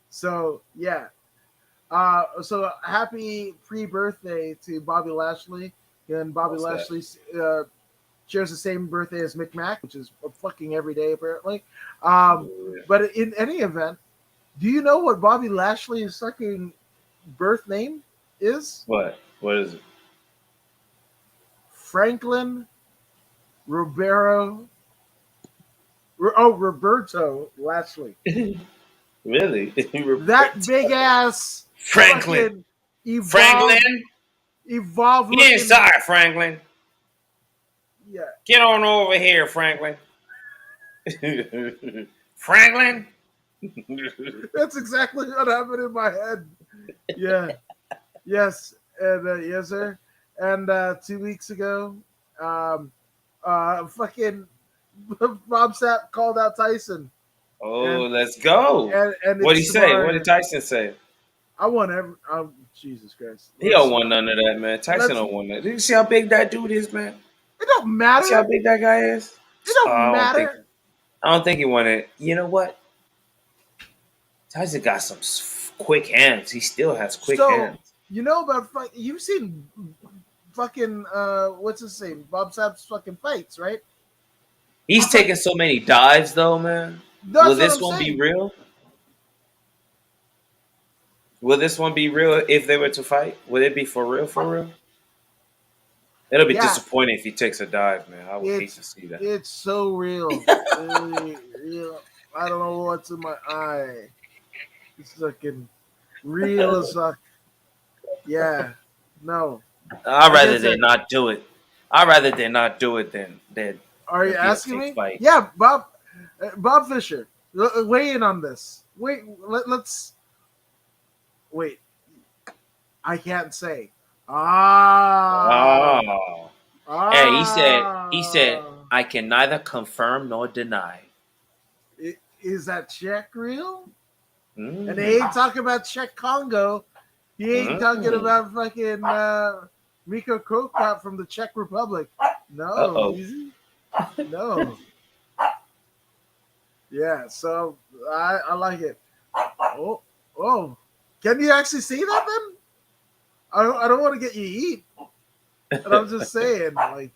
So yeah. So happy pre-birthday to Bobby Lashley. And Bobby What's Lashley shares the same birthday as Mick Mac, which is fucking every day apparently. But in any event, do you know what Bobby Lashley's fucking birth name is? What? What is it? Franklin Roberto Lashley. Really? That big ass Franklin. fucking Franklin? evolved Get looking- inside, Franklin. Yeah. Get on over here, Franklin. Franklin? That's exactly what happened in my head. Yeah. Yes. And yes, sir. And 2 weeks ago, fucking Bob Sapp called out Tyson. Oh, let's go. And What'd he it's say? tomorrow. What did Tyson say? I want every. Jesus Christ. He don't want none of that, man. Tyson let's- don't want that. Did you see how big that dude is, man? It don't matter. See how big that guy is? It don't I matter. don't think he wanted. You know what? Tyson got some quick hands. He still has quick So, hands. You know about you've seen fucking what's his name? Bob Sapp's fucking fights, right? He's taking so many dives, though, man. That's Will what this I'm one saying. be real? Will this one be real if they were to fight? Would it be for real? For real? It'll be Yeah. disappointing if he takes a dive, man. I would hate It's- to see that. It's so real. Really real. I don't know what's in my eye. It's fucking real as fuck. Yeah. No. I'd rather guess they that- not do it. I'd rather they not do it than Are you It'd be a asking big me? fight. Yeah, Bob Fisher. Weigh in on this. Wait, let's. Wait, I can't say. Ah, Oh. Hey, he said, ah. I can neither confirm nor deny. Is that Czech real? And he Mm. ain't talking about Czech Congo. He ain't talking Mm. about fucking Miko Krokop from the Czech Republic. No, Uh-oh. no. Yeah, so I like it. Oh, oh. Can you actually see that then? I don't want to get you eat. And I'm just saying, like,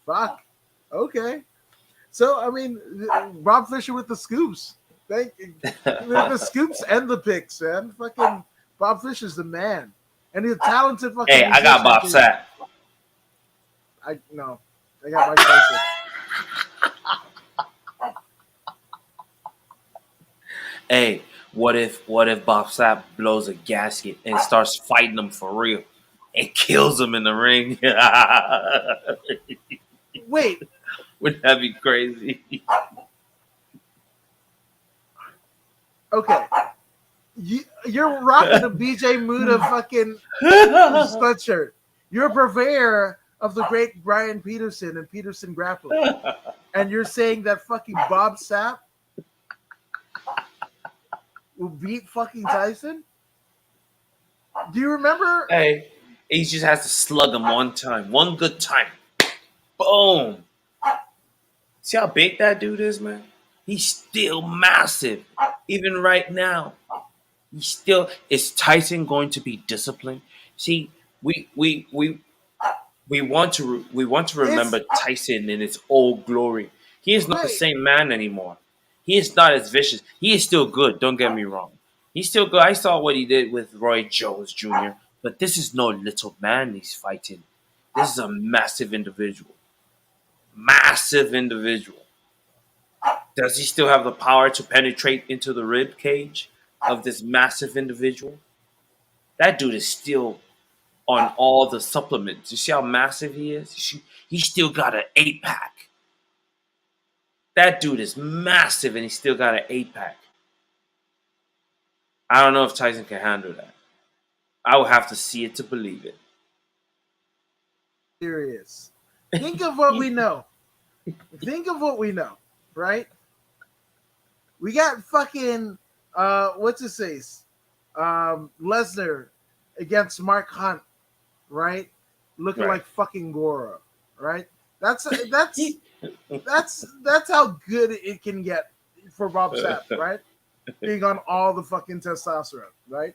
fuck. Okay. So, I mean, Bob Fisher with the scoops. Thank you. The scoops and the picks, man. Fucking Bob Fisher's the man. And he's a talented fucking Hey, I got musician, Bob too. Sapp. No. I got Mike Tyson. Hey, what if Bob Sapp blows a gasket and starts fighting him for real and kills him in the ring? Wait, Wouldn't that be crazy? okay. You're rocking a BJ Muda fucking sweatshirt. You're a purveyor of the great Brian Peterson and Peterson Grappling. And you're saying that fucking Bob Sapp will beat fucking Tyson? Do you remember? Hey, he just has to slug him one time, one good time. Boom. See how big that dude is, man? He's still massive, even right now. He's still. Is Tyson going to be disciplined? See, we want to It's remember Tyson in his old glory. He is not the wait, same man anymore. He is not as vicious. He is still good. Don't get me wrong. He's still good. I saw what he did with Roy Jones Jr. But this is no little man he's fighting. This is a massive individual. Massive individual. Does he still have the power to penetrate into the rib cage of this massive individual? That dude is still on all the supplements. You see how massive he is? He still got an 8 pack. That dude is massive and he still got an 8 pack. I don't know if Tyson can handle that. I would have to see it to believe it. serious. Think of what we know. Think of what we know, right? We got fucking what's his face? Lesnar against Mark Hunt, right? Looking Right. like fucking Goro, right? That's how good it can get for Bob Sapp, right? Being on all the fucking testosterone, right?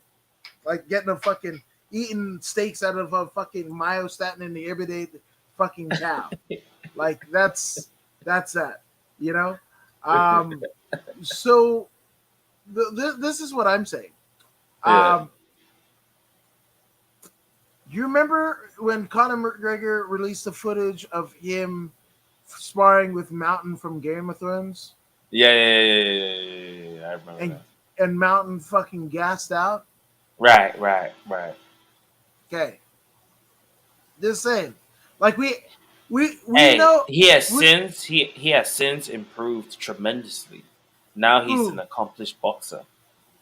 Like getting a fucking eating steaks out of a fucking myostatin in the everyday fucking cow. Like that's you know. Um, so this is what I'm saying. Yeah. Um, you remember when Conor McGregor released the footage of him sparring with Mountain from Game of Thrones, Yeah, yeah, yeah, yeah, yeah, yeah, yeah, yeah. I remember and that. Mountain fucking gassed out? Right, right, right. Okay, just saying. Like we Hey, know we he has since improved tremendously. Now he's an who accomplished boxer.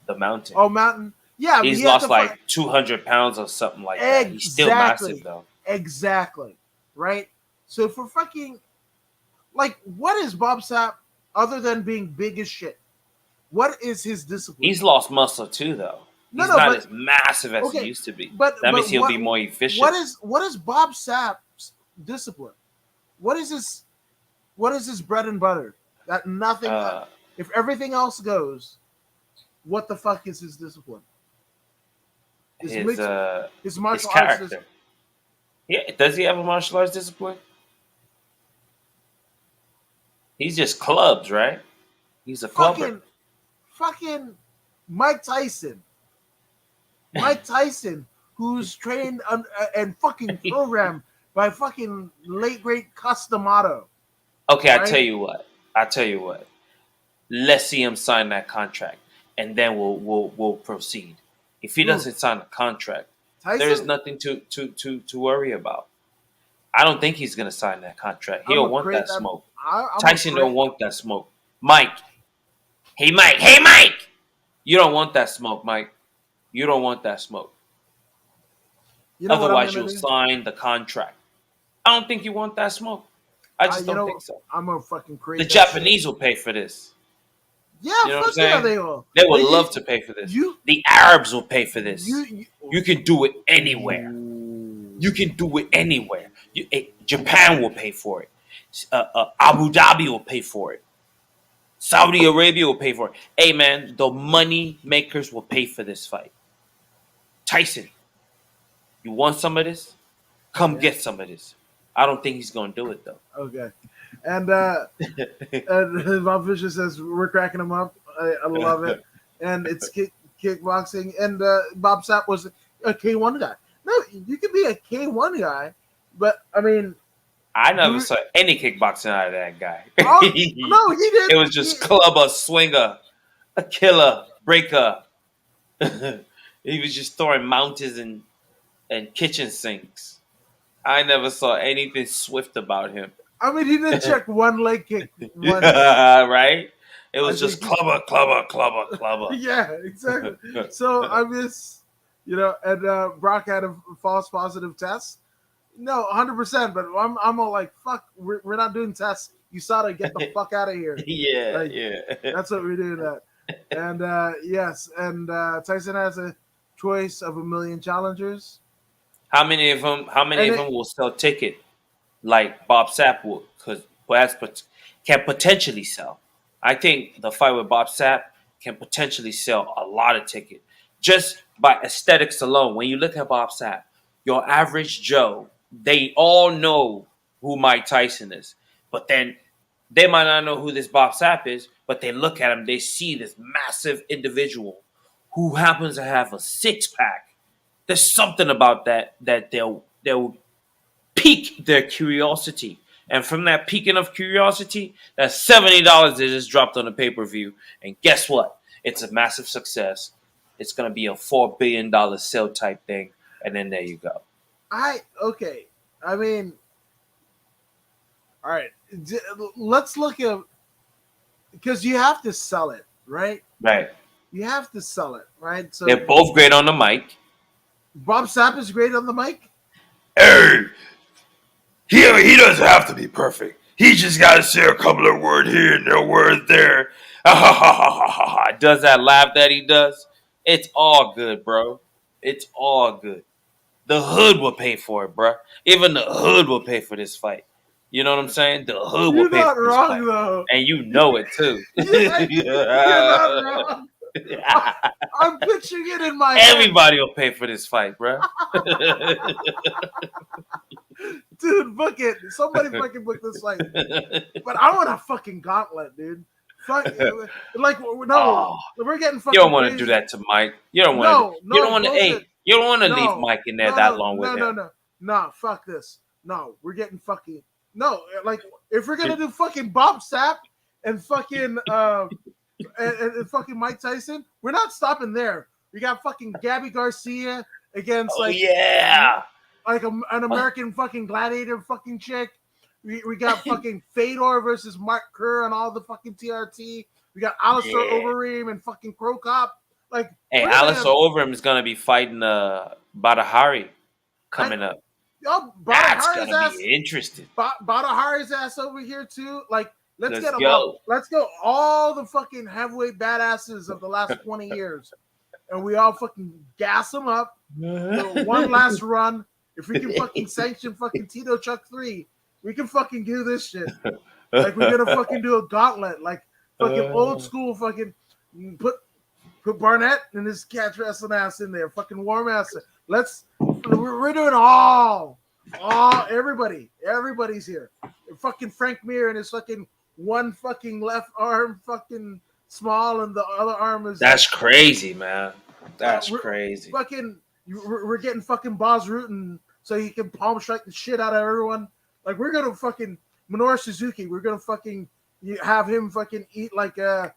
The Mountain. oh Mountain, yeah, but He's he had lost to fight like 200 pounds or something like that. He's still massive exactly, though. exactly, right. So for fucking like, what is Bob Sapp other than being big as shit? What is his discipline? He's lost muscle too though. No, He's no, not but as massive as he okay, used to be. but That means he'll be more efficient. what is Bob Sapp's discipline? What is his bread and butter? That nothing. Uh, If everything else goes, what the fuck is his discipline? His his mixed uh his his martial arts character. Yeah, does he have a martial arts discipline? He's just clubs, right? He's a clubber. fucking fucking Mike Tyson. Mike Tyson, who's trained and fucking programmed by fucking late great Customato, Okay, I tell right? you what. I tell you what. Let's see him sign that contract, and then we'll proceed. If he Who? doesn't sign a contract, there is Tyson? nothing to worry about. I don't think he's gonna sign that contract. I'm He'll a want create that that. smoke. I'm a Tyson don't create. want that smoke. Mike, hey Mike, you don't want that smoke, Mike. You don't want that smoke. You know what I'm Otherwise, gonna you'll do? sign the contract. I don't think you want that smoke. I just You don't know, think so. I'm gonna fucking The create that shit. Japanese will pay for this. Yeah, You know what I'm fuck yeah, saying? they will. They would They love to pay for this. you The Arabs will pay for you, this. you You can do it anywhere. Ooh. You can do it anywhere. Japan will pay for it. Abu Dhabi will pay for it. Saudi Arabia will pay for it. Hey man, the money makers will pay for this fight. Tyson, you want some of this? Come Yeah. get some of this. I don't think he's gonna do it though. Okay. And Bob Fisher says we're cracking him up. I love it. And it's kickboxing. And Bob Sapp was a K1 guy. No, you could be a K1 guy, but I mean, I never do saw any kickboxing out of that guy. oh no, he It did. was just clubber, swinger, a killer, breaker. He was just throwing mountains and kitchen sinks. I never saw anything swift about him. I mean, he did check one leg kick once. Yeah, right? It I was think just clubber, clubber, clubber, clubber. yeah, exactly. So I miss, and Brock had a false positive test. No, 100%. But I'm all like, fuck, we're not doing tests. You saw to get the fuck out of here. Yeah, Like yeah. that's what we're doing. That and yes, and Tyson has a choice of a million challengers, How many of them? How many and of them will sell ticket like Bob Sapp would? Because can potentially sell. I think the fight with Bob Sapp can potentially sell a lot of ticket just by aesthetics alone. When you look at Bob Sapp, your average Joe, they all know who Mike Tyson is, but then they might not know who this Bob Sapp is. But they look at him, they see this massive individual who happens to have a six pack. There's something about that they'll pique their curiosity. And from that piquing of curiosity, that $70 they just dropped on the pay per view. And guess what? It's a massive success. It's gonna be a $4 billion sale type thing. And then there you go. okay. I mean, all right. Let's look at because you have to sell it, right? Right. You have to sell it, right? So They're both great on the mic. Bob Sapp is great on the mic. Hey, he doesn't have to be perfect. He just got to say a couple of words here and a word there. Does that laugh that he does? It's all good, bro. It's all good. The hood will pay for it, bro. Even the hood will pay for this fight. You know what I'm saying? The hood will You're pay not for this wrong fight. though. And you know it too. You're not wrong. I'm picturing it in my head. Everybody will pay for this fight, bro. Dude, book it. Somebody fucking book this fight. But I want a fucking gauntlet, dude. Fuck, like no, Oh, we're getting fucking. you don't want to crazy. do that to Mike. You don't want No, to. no, You don't want to. bullshit. Hey, you don't want to leave No, Mike in there no, that no, long with no, him. no, no, no. Fuck this. No, we're getting fucking. No, like if we're gonna do fucking Bob Sapp and fucking and fucking Mike Tyson, we're not stopping there. We got fucking Gabby Garcia against Oh yeah. an American fucking gladiator fucking chick. We got fucking Fedor versus Mark Kerr and all the fucking TRT. We got Alistair Yeah. Overeem and fucking Crow Cop. Like, Hey, we're gonna Alistair Overeem is gonna be fighting Badahari coming up. That's Badahari's gonna ass, be interesting. Badahari's ass over here too. Like, let's Let's get them go. all. Let's go all the fucking heavyweight badasses of the last 20 years, and we all fucking gas them up. One last run. If we can fucking sanction fucking Tito Chuck 3, we can fucking do this shit. Like, we're gonna fucking do a gauntlet, like fucking old school fucking put Barnett and his catch wrestling ass in there, fucking warm ass. We're doing all everybody's here. Fucking Frank Mir and his fucking one fucking left arm fucking small and the other arm is. That's crazy, man. That's crazy. Fucking, we're getting fucking Boz Rutan so he can palm strike the shit out of everyone. Like, we're gonna fucking Minoru Suzuki. We're gonna fucking have him fucking eat like the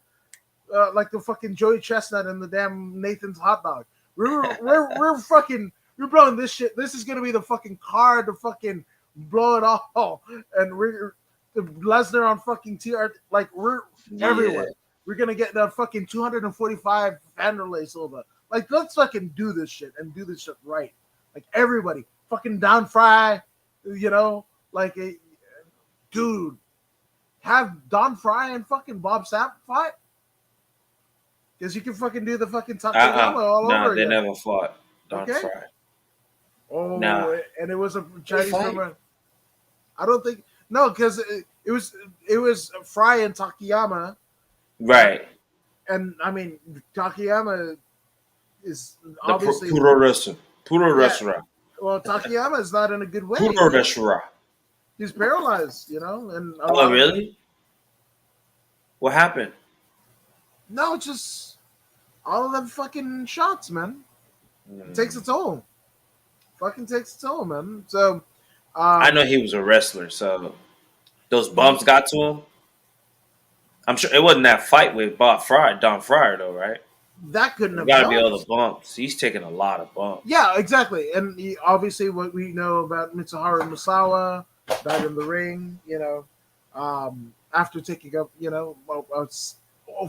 fucking Joey Chestnut and the damn Nathan's hot dog. We're fucking blowing this shit. This is gonna be the fucking card to fucking blow it all. And we're Lesnar on fucking TR. Like, we're everywhere. We're gonna get the fucking 245 Vanderlei Silva. Like, let's fucking do this shit and do this shit right. Like, everybody, fucking Don Fry, you know, like, dude, have Don Fry and fucking Bob Sapp fight because you can fucking do the fucking Takayama all Nah, over they again. never fought Don Okay. Fry. Nah. Oh, and it was a They Chinese fight. film. I don't think no, because it was Fry and Takayama, and Right. I mean Takayama is obviously Puro wrestler. Puro yeah. wrestler. Well, Takayama is not in a good way. Puro wrestler. He's paralyzed, and a Oh, lot of really? What happened? no, just all of them fucking shots, man. It takes a Hmm. toll. Fucking takes a toll, man. So, I um, know he was a wrestler, so those bumps got to him. I'm sure it wasn't that fight with Bob Fryer, Don Fryer, though, right? that couldn't It have got to be all the helped. bumps. He's taking a lot of bumps. Yeah, exactly. And obviously, what we know about Mitsuharu Musawa back in the ring, after taking up,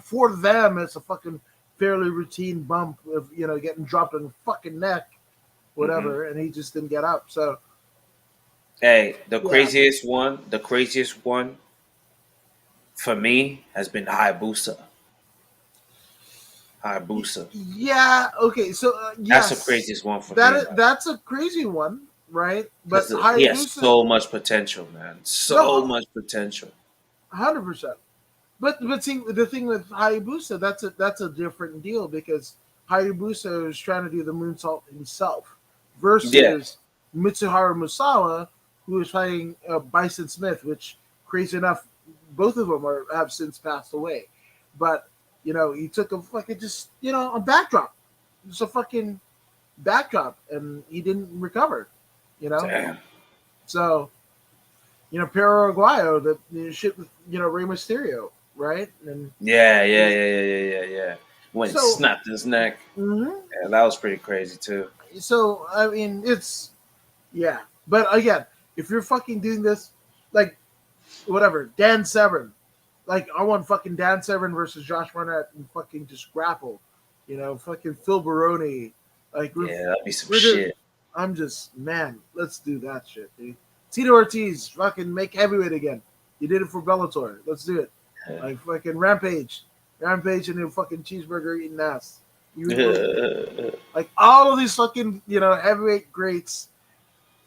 for them, it's a fucking fairly routine bump of, getting dropped on the fucking neck, Hmm. whatever, and he just didn't get up. So, Hey, yeah. the craziest one for me has been Hayabusa. Hayabusa. Yeah, okay, so, That's the yes, craziest one for me, man. that's a crazy one, right? But Because he has Hayabusa, so much potential, man. So no, much potential. 100%. But see, the thing with Hayabusa, that's a different deal because Hayabusa is trying to do the moonsault himself Yeah. versus Mitsuharu Musawa, who is fighting Bison Smith, which crazy enough, both of them have since passed away. But he took a fucking just a backdrop, just a fucking backdrop, and he didn't recover. You know, Damn. so Perro Aguayo, shit with Rey Mysterio, right? And Yeah, yeah, yeah, yeah, yeah, yeah, yeah. When he so, snapped his neck. mhm. Yeah, that was pretty crazy too. So I mean, it's yeah. But again, if you're fucking doing this, like whatever, Dan Severn, like I want fucking Dan Severn versus Josh Barnett and fucking just grapple, fucking Phil Baroni, like Yeah, that'd be some we're just, shit. I'm just man, let's do that shit, dude. Tito Ortiz, fucking make heavyweight again. You did it for Bellator. Let's do it. Like fucking Rampage and your fucking cheeseburger eating ass. Like all of these fucking heavyweight greats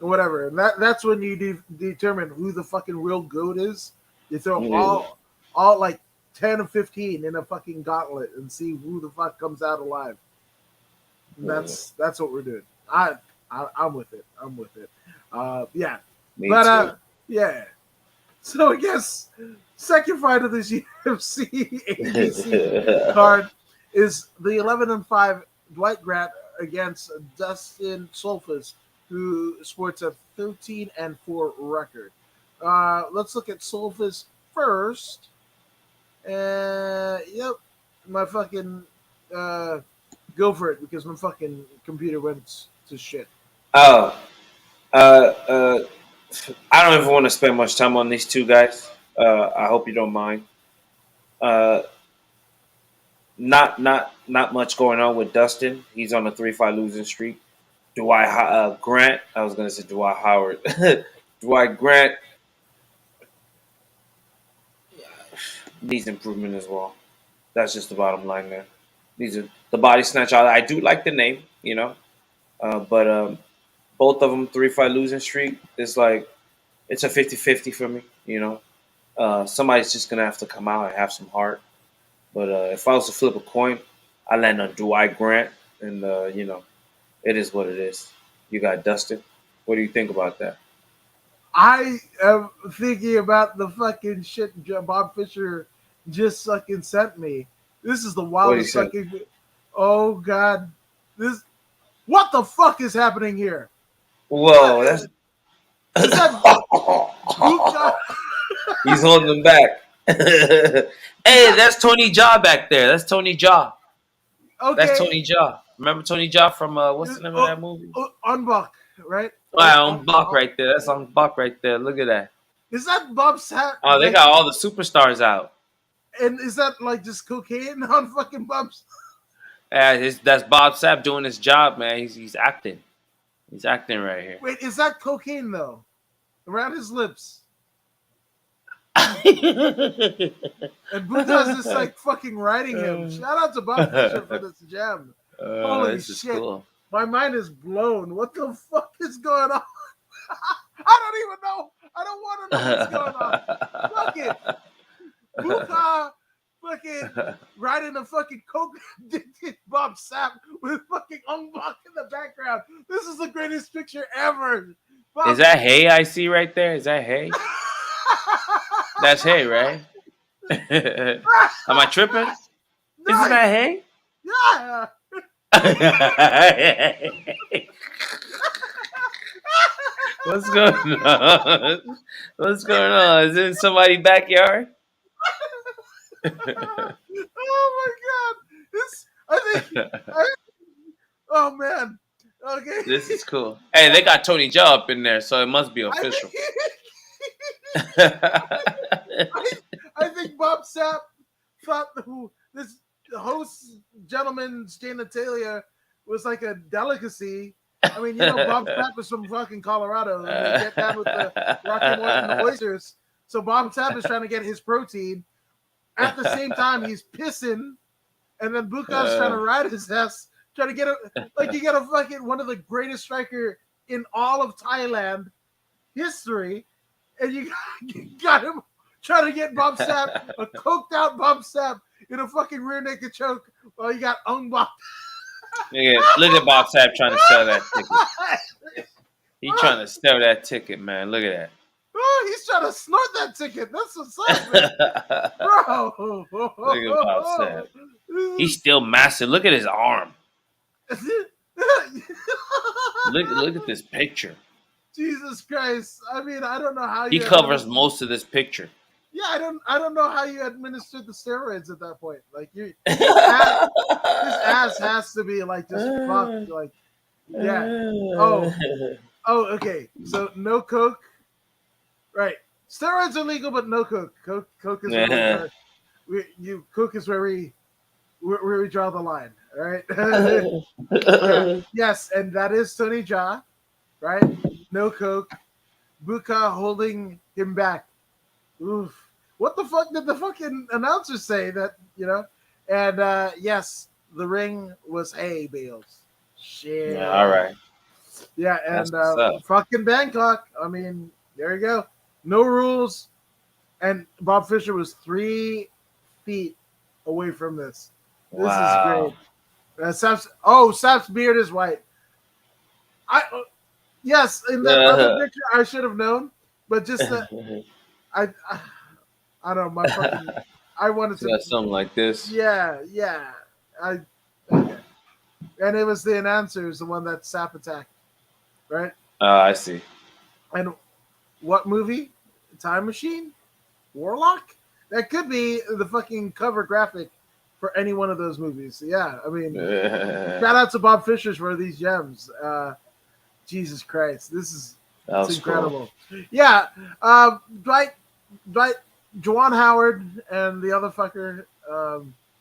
and whatever, and that's when you determine who the fucking real goat is. You throw all like 10 or 15 in a fucking gauntlet and see who the fuck comes out alive. And that's what we're doing. I'm with it. I'm with it. Yeah, Me but too. yeah. So I guess second fight of this UFC ABC card is the 11-5 Dwight Grant against Dustin Solfus, who sports a 13-4 record. Let's look at Solfus first. Yep, my fucking go for it because my fucking computer went to shit. Oh, uh, uh, I don't even want to spend much time on these two guys. I hope you don't mind. Uh, not much going on with Dustin. He's on a 3-5 losing streak. Dwight Grant. I was gonna say Dwight Howard. Dwight Grant needs improvement as well. That's just the bottom line there. These are the body snatch. I do like the name, but both of them 3-5 losing streak. It's like it's a 50-50 for me. Somebody's just gonna have to come out and have some heart. But if I was to flip a coin, I land on Dwight Grant, and it is what it is. You got Dustin. What do you think about that? I am thinking about the fucking shit Bob Fisher just fucking sent me. This is the What do you wildest say? fucking. Oh god, this. What the fuck is happening here? What Whoa, that's is that? Guga? he's holding them back. Is Hey, that that's Tony Jaa back there. That's Tony Jaa. That's okay? Tony Jaa. Remember Tony Jaa from what's the name of that movie? Unbuck, right? Wow, on Bach right there. That's on Bach right there. Look at that. Is that Bob's hat? Oh, they Like, got all the superstars out. and is that like just cocaine on fucking Bob's? That's Bob Sapp doing his job, man. He's acting. He's acting right here. Wait, is that cocaine though? Around his lips. And Buddha's just like fucking riding him. Shout out to Bob Fisher for this gem. Holy This is shit. cool. My mind is blown. What the fuck is going on? I don't even know. I don't want to know what's going on. Fuck it. Buka fucking riding a fucking coke addicted Bob Sapp with fucking Ong Bak in the background. This is the greatest picture ever. Bob Is that hay I see right there? Is that hay? That's hay, right? Am I tripping? Isn't that hay? Yeah. What's going on? What's going on? Is it in somebody's backyard? Oh my god! This, I think. Oh man. Okay. This is cool. Hey, they got Tony Jaa up in there, so it must be official. I think Bob Sapp thought this host gentleman, Stan Natalia, was like a delicacy. I mean, Bob Sapp is from fucking Colorado. And they get down with the Rocky Mountain oysters. So Bob Sapp is trying to get his protein. At the same time, he's pissing. And then Buka's trying to ride his ass. Trying to get you get a fucking one of the greatest striker in all of Thailand history. And you got him trying to get Bob Sapp, a coked out Bob Sapp in a fucking rear naked choke while you got Ong Bak. Look at Bob Sapp trying to sell that ticket. He's trying to sell that ticket, man. Look at that. Oh, he's trying to snort that ticket. That's what's up, man. Bro. Look at Bob Sapp. He's still massive. Look at his arm. Look at this picture. Jesus Christ! I mean, I don't know how he covers most of this picture. Yeah, I don't know how you administered the steroids at that point. Like his ass has to be like just fucked. Like, yeah. Oh, okay. So no coke, right? Steroids are legal, but no coke. Coke is coke is where we draw the line. All right. Yeah. Yes, and that is Tony Jaa, right? No coke. Buka holding him back. Oof. What the fuck did the fucking announcer say that, And yes, the ring was hay bales. Shit. Yeah, all right. Yeah, and fucking Bangkok. I mean, there you go. No rules. And Bob Fisher was 3 feet away from this. This is great. Sapp's beard is white. Yes, in that other picture, I should have known, but just I don't know. My fucking, I wanted to something like this. Yeah. Okay. And it was the announcers, the one that Sapp attacked, right? I see. And what movie? Time Machine? Warlock? That could be the fucking cover graphic for any one of those movies. Yeah, I mean, shout out to Bob Fisher for these gems. Jesus Christ, this is incredible. Cool. Yeah, Dwight, Juwan Howard, and the other fucker.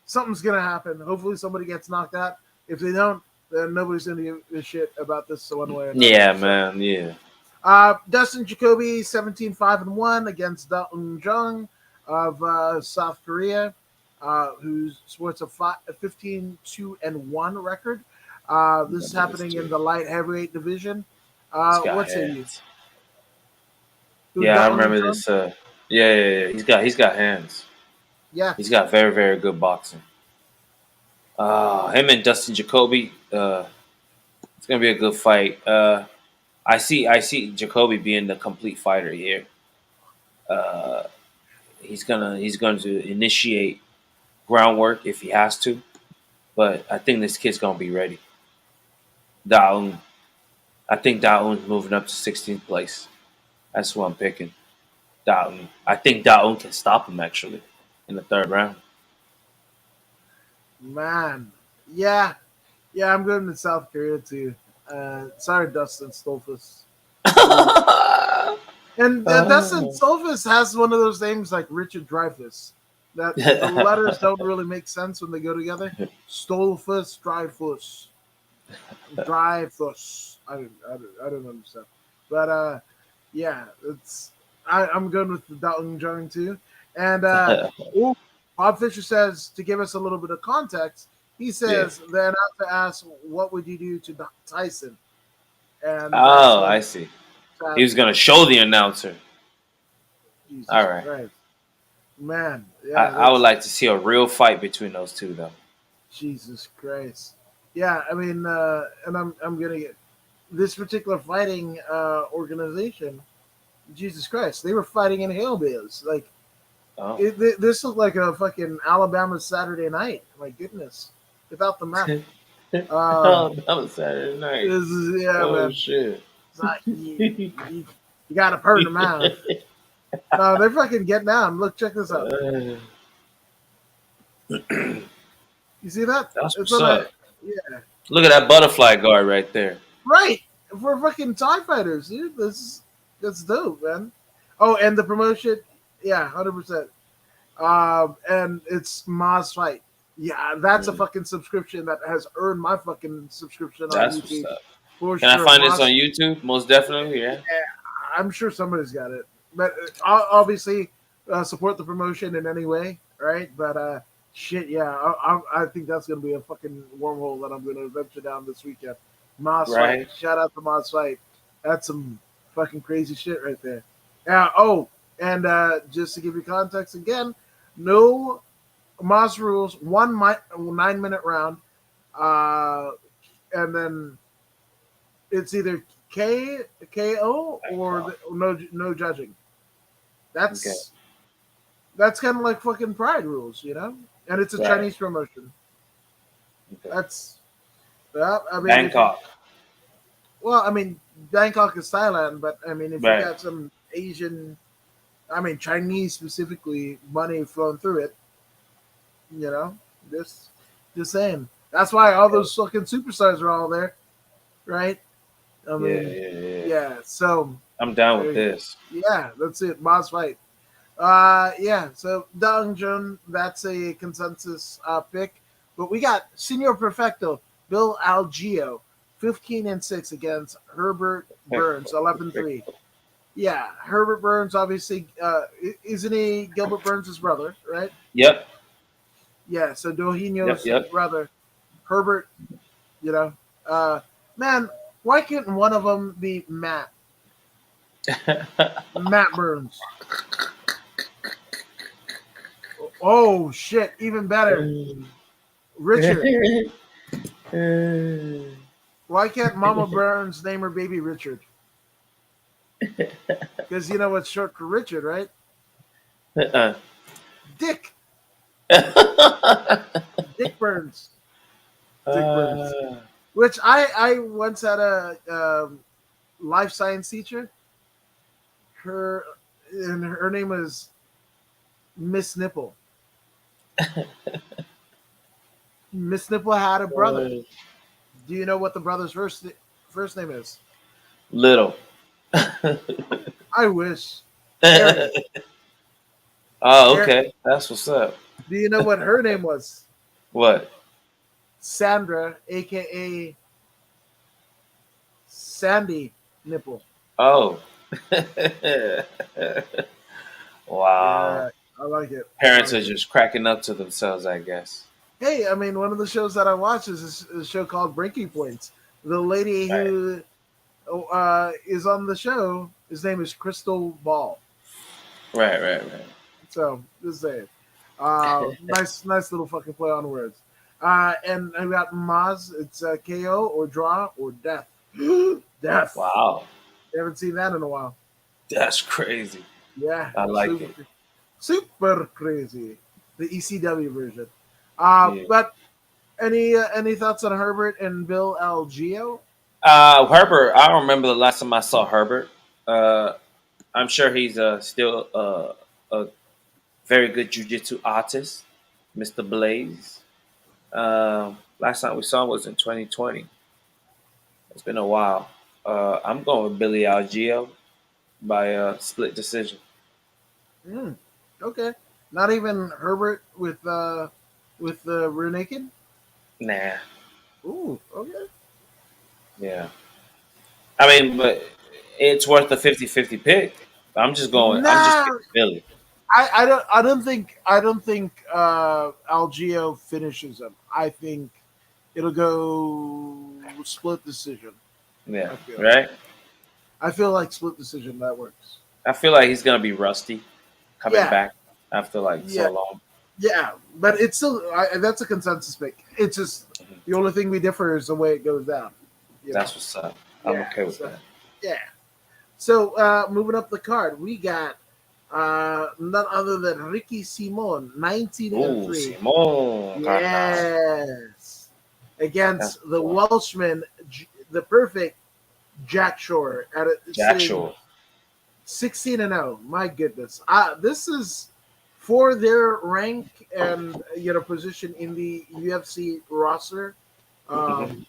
Something's gonna happen. Hopefully, somebody gets knocked out. If they don't, then nobody's gonna give a shit about this one way or another. Yeah, man. Yeah. Dustin Jacoby, 17-5-1 against Dalton Jung of South Korea, who sports a 15-2-1 record. This is happening in the light heavyweight division. What say you? Yeah, I remember this. Yeah. He's got hands. Yeah, he's got very, very good boxing. Him and Dustin Jacoby. It's gonna be a good fight. I see Jacoby being the complete fighter here. He's going to initiate groundwork if he has to, but I think this kid's gonna be ready. I think Daun's moving up to 16th place. That's who I'm picking. Daun. I think Daun can stop him actually in the 3rd round. Man, yeah, I'm going to South Korea too. Sorry, Dustin Stolfus. And Dustin Stolfus has one of those names like Richard Dreyfuss. That the letters don't really make sense when they go together. Stolfus, I don't understand, but yeah, it's I'm good with the Dalton Jung too, and ooh, Bob Fisher says to give us a little bit of context. He Yeah. says the announcer asks, "What would you do to Tyson?" And that's Oh, I when see. He Chad, was gonna show the announcer. All Jesus right. Christ, man, yeah, I would that's like to see a real fight between those two, though. Jesus Christ. Yeah, I mean, and I'm gonna get this particular fighting organization. Jesus Christ, they were fighting in hillbillies. Like Oh. this looked like a fucking Alabama Saturday night. My goodness, without the meth. Uh, Oh, that was Saturday night. this is yeah, Oh man. shit. It's like you, you got to purge them out. No, they're fucking getting down. Look, check this out. You see that? That's It's what's on a up. yeah, Look at that butterfly guard right there. right for fucking Tie Fighters, dude. That's dope, man. Oh, and the promotion, yeah, 100%. And it's Ma's fight. Yeah, that's a Mm, fucking subscription that has earned my fucking subscription on that's what's YouTube up. for Can I sure. find this on Mas, YouTube? Most definitely, yeah. I'm sure somebody's got it, but obviously support the promotion in any way, right? But shit, yeah, I think that's gonna be a fucking wormhole that I'm gonna venture down this weekend. Mas fight, Right. shout out to Mas fight. That's some fucking crazy shit right there. Yeah. Oh, and just to give you context again, no Moss rules, 9-minute round, uh, and then it's either KO or Bangkok. no judging. Okay. That's that's kind of like fucking Pride rules, you know. And it's a Right. Chinese promotion. Okay. That's well, I mean, if you Bangkok. well, I mean, Bangkok is Thailand, but I mean, if you Right. got some Asian, I mean, Chinese specifically, money flowing through it, you know, just just saying. That's why all those fucking superstars are all there, right? I Yeah, mean, yeah, yeah. yeah. So I'm down there with you go. this. Yeah, that's it. Boss fight. Yeah. So Dong Jun, that's a consensus pick. But we got Senor Perfecto, Bill Algeo, 15-6 against Herbert Burns, 11-3. Yeah, Herbert Burns, obviously, isn't he Gilbert Burns' brother, right? Yep. Yeah. So Yep. Dohino's Yep. brother, Herbert. You know, uh, man, why couldn't one of them be Matt Burns? Oh shit, even better. Richard. Why can't Mama Burns name her baby Richard? Because you know what's short for Richard, right? Uh-uh. Dick. Dick Burns. Dick Burns. uh, Which I once had a life science teacher. Her and her name was Miss Nipple. Miss Nipple had a brother. Do you know what the brother's first name is? little. I wish. Eric. Oh, Eric. okay. That's what's up. Do you know what her name was? What? Sandra, aka Sandy Nipple. Oh. Wow. Yeah, I like it. I Parents like are it. just cracking up to themselves, I guess. Hey, I mean, one of the shows that I watch is a show called Breaking Points. The lady Right. who is on the show, his name is Crystal Ball. Right, right, right. So just saying, nice little fucking play on words. And I got Maz. It's KO or draw or death. Death. Wow. Haven't seen that in a while. That's crazy. Yeah, I like it. super crazy. The ECW version. Yeah. But any thoughts on Herbert and Bill Algeo? Herbert, I don't remember the last time I saw Herbert. Uh, I'm sure he's still a very good jujitsu artist, Mr. Blaze. Last time we saw him was in 2020. It's been a while. I'm going with Billy Algeo by split decision. Mm, okay. Not even Herbert with the rear naked. Nah. Ooh, okay. Yeah. I mean, but it's worth a 50-50 pick. I'm just Nah, picking Philly. I don't think Algeo finishes him. I think it'll go split decision. Yeah. I feel. Right? I feel like split decision that works. I feel like he's gonna be rusty coming Yeah, back after like yeah, so long. yeah. But it's still that's a consensus pick. It's just Mhm. the only thing we differ is the way it goes down. You know. That's what's up. I'm Yeah. okay with So that. yeah. So moving up the card, we got none other than Ricky Simon, 19 and Ooh, 3. Simon Carnal. Yes. That's Against the what's up. Welshman, the perfect Jack Shore at Jack sitting Shore. 16-0. My goodness. This is for their rank and position in the UFC roster. Um,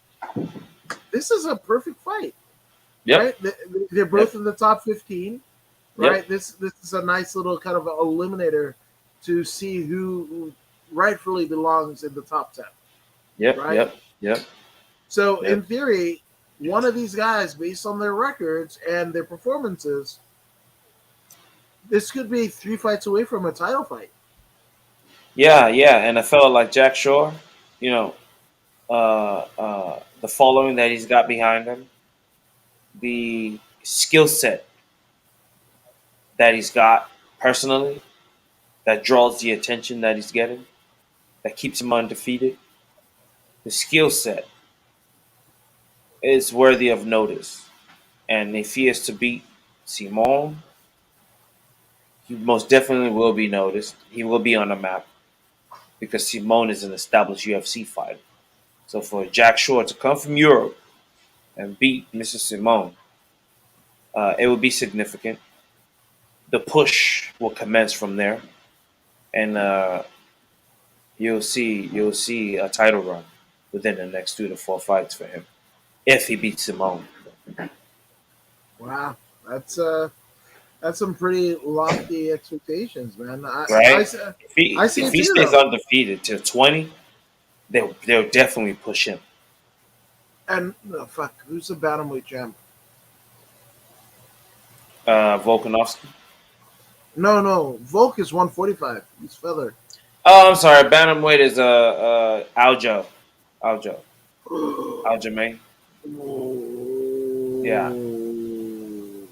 this is a perfect fight, Yep. right? They're both Yep. in the top 15, right? Yep. This is a nice little kind of eliminator to see who rightfully belongs in the top 10, Yep. right? Yep. Yep. So in Yep. theory, one of these guys, based on their records and their performances, this could be 3 fights away from a title fight. Yeah. Yeah. And a fellow like Jack Shore, you know, the following that he's got behind him, the skill set that he's got personally, that draws the attention that he's getting, that keeps him undefeated. The skill set is worthy of notice. And if he is to beat Simone, he most definitely will be noticed. He will be on the map because Simone is an established UFC fighter. So for Jack Shore to come from Europe and beat Mr. Simone, it will be significant. The push will commence from there, and you'll see a title run within the next 2 to 4 fights for him if he beats Simone. Wow, that's uh, that's some pretty lofty expectations, man. Right? If I he see if it he too, stays though. undefeated till 20, they'll definitely push him. And no, fuck, who's the bantamweight champ? Volkanovski. No, no, Volk is 145. He's feather. Oh, I'm sorry. Bantamweight is Aljo, Aljo, Aljamain. Yeah, Ooh.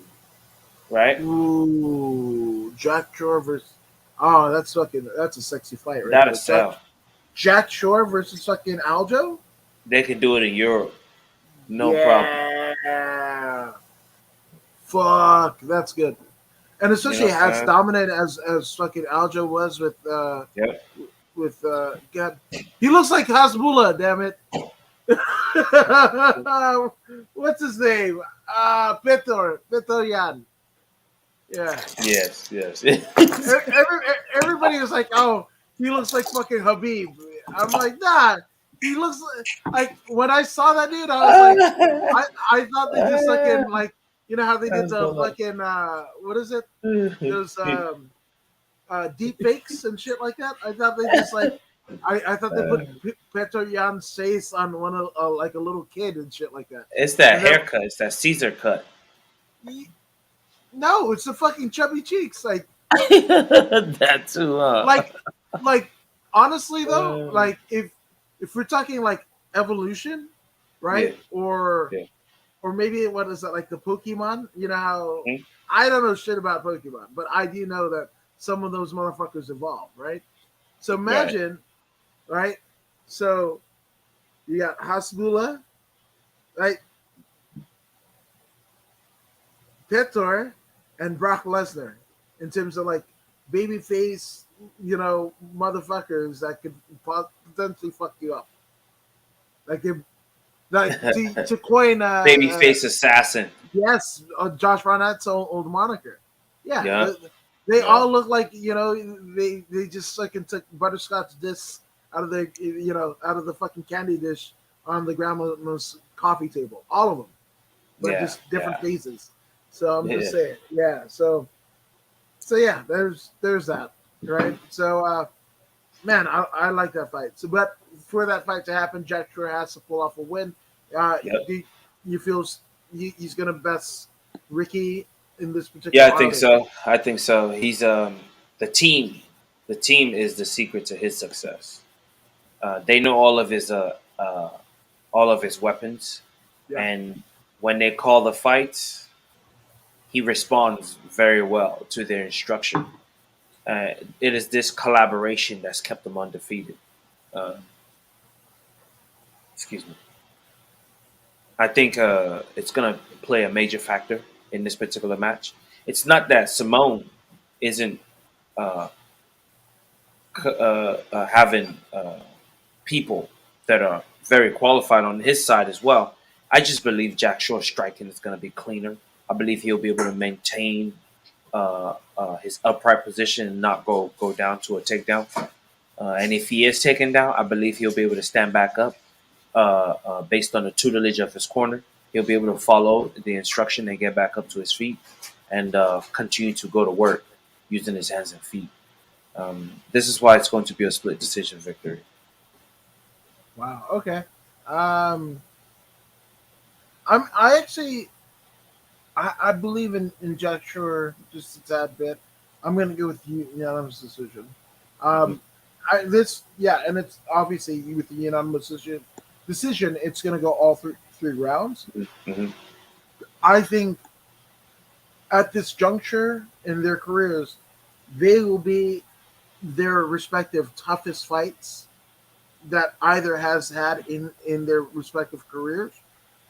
right. Ooh, Jack Shore versus. Oh, that's fucking. That's a sexy fight right That'll there. sell. Jack Shore versus fucking Aljo. They can do it in Europe, no problem. Yeah. Fuck, that's good. And You know especially what I'm as saying? dominant as fucking Aljo was Yep. with God. He looks like Hasbullah. Damn it. What's his name? Petor Yan. Yeah. Yes. Yes. Everybody was like, "Oh, he looks like fucking Habib." I'm like, "Nah." He looks like when I saw that dude, I was like, I thought they just fucking like how they did That's the good. fucking what is it, those deep fakes and shit like that. I thought they just like I thought they put Petro Yan's face on one of like a little kid and shit like that. It's that And then haircut. It's that Caesar cut. no, it's the fucking chubby cheeks. That too. Like like honestly though, like if we're talking like evolution, Yeah. right? Or Yeah. maybe what is that like the Pokemon? You know how Mhm. I don't know shit about Pokemon, but I do know that some of those motherfuckers evolve, right? So Right. imagine, right? So you got Hasbula, right? Petor, and Brock Lesnar in terms of like baby face, motherfuckers that could potentially fuck you up. Like if like to coin Babyface assassin. yes, Josh Barnett's old moniker. Yeah, Yeah. they Yeah. all look like they just fucking took butterscotch discs out of the out of the fucking candy dish on the grandma's coffee table. All of them, but Yeah. just different Yeah. faces. So I'm just Yeah. saying, yeah. So yeah, there's that. right? So, man, I like that fight. So, but for that fight to happen, Jack Shore has to pull off a win. Yep. Do you feel he's going to best Ricky in this Yeah, particular I think outing? so. I think so. He's the team. The team is the secret to his success. They know all of his weapons, Yeah. and when they call the fights, he responds very well to their instruction. It is this collaboration that's kept them undefeated. Uh, excuse me. I think it's going to play a major factor in this particular match. It's not that Simone isn't uh, having people that are very qualified on his side as well. I just believe Jack Shore's striking is going to be cleaner. I believe he'll be able to maintain his upright position and not go down to a takedown. And if he is taken down, I believe he'll be able to stand back up based on the tutelage of his corner. He'll be able to follow the instruction and get back up to his feet and continue to go to work using his hands and feet. This is why it's going to be a split decision victory. Wow. Okay. Um, I actually I believe in Jack Shore just a tad bit. I'm going to go with unanimous decision. Hmm. Um, this yeah, and it's obviously with the unanimous decision, it's going to go all three rounds. Hmm. I think at this juncture in their careers, they will be their respective toughest fights that either has had in their respective careers.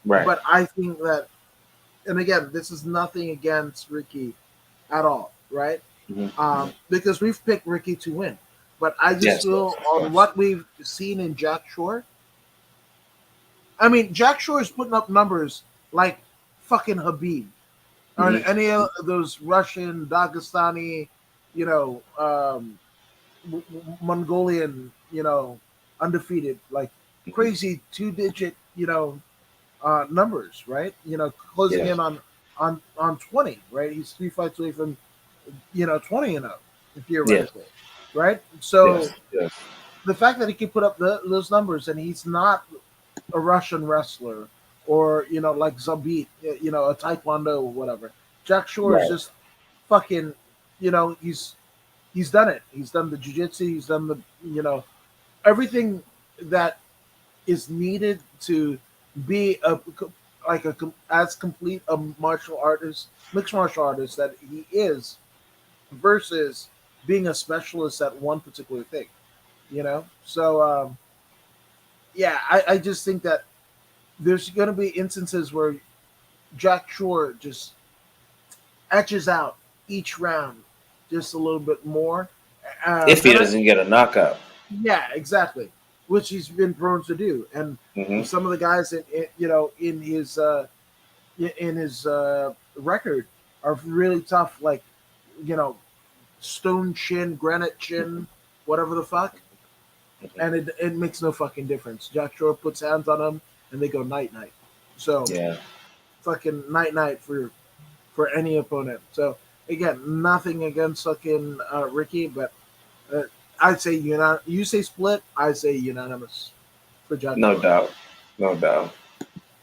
Right. But I think that, and again, this is nothing against Ricky at all, right? Hmm. Hmm. Because we've picked Ricky to win. But I just Yes, feel yes, of on course. what we've seen in Jack Shore. I mean, Jack Shore is putting up numbers like fucking Habib or Hmm. any of those Russian, Dagestani, you know, Mongolian, undefeated, like Hmm. crazy two-digit, numbers, right? Closing Yeah. in on 20, right? He's three fights away from 20 and up, Yes. theoretically, right? Yes. So Yes. the fact that he can put up those numbers and he's not a Russian wrestler or like Zabit, a Taekwondo or whatever. Jack Shore is Right. just fucking, he's done it. He's done the jiu-jitsu. He's done the everything that is needed to be as complete a martial artist, mixed martial artist that he is, versus being a specialist at one particular thing. So yeah, I just think that there's going to be instances where Jack Shore just etches out each round just a little bit more. If he And doesn't get a knockout. yeah, exactly, which he's been prone to do. And Hmm. some of the guys in his record are really tough, like you know stone chin, granite chin, whatever the fuck, and Hmm. it makes no fucking difference. Jack Shore puts hands on him, and they go night night. So Yeah. fucking night night for any opponent. So again, nothing against fucking Ricky, but uh, I'd say you say split, I say unanimous for Jack No Shore. doubt. No doubt.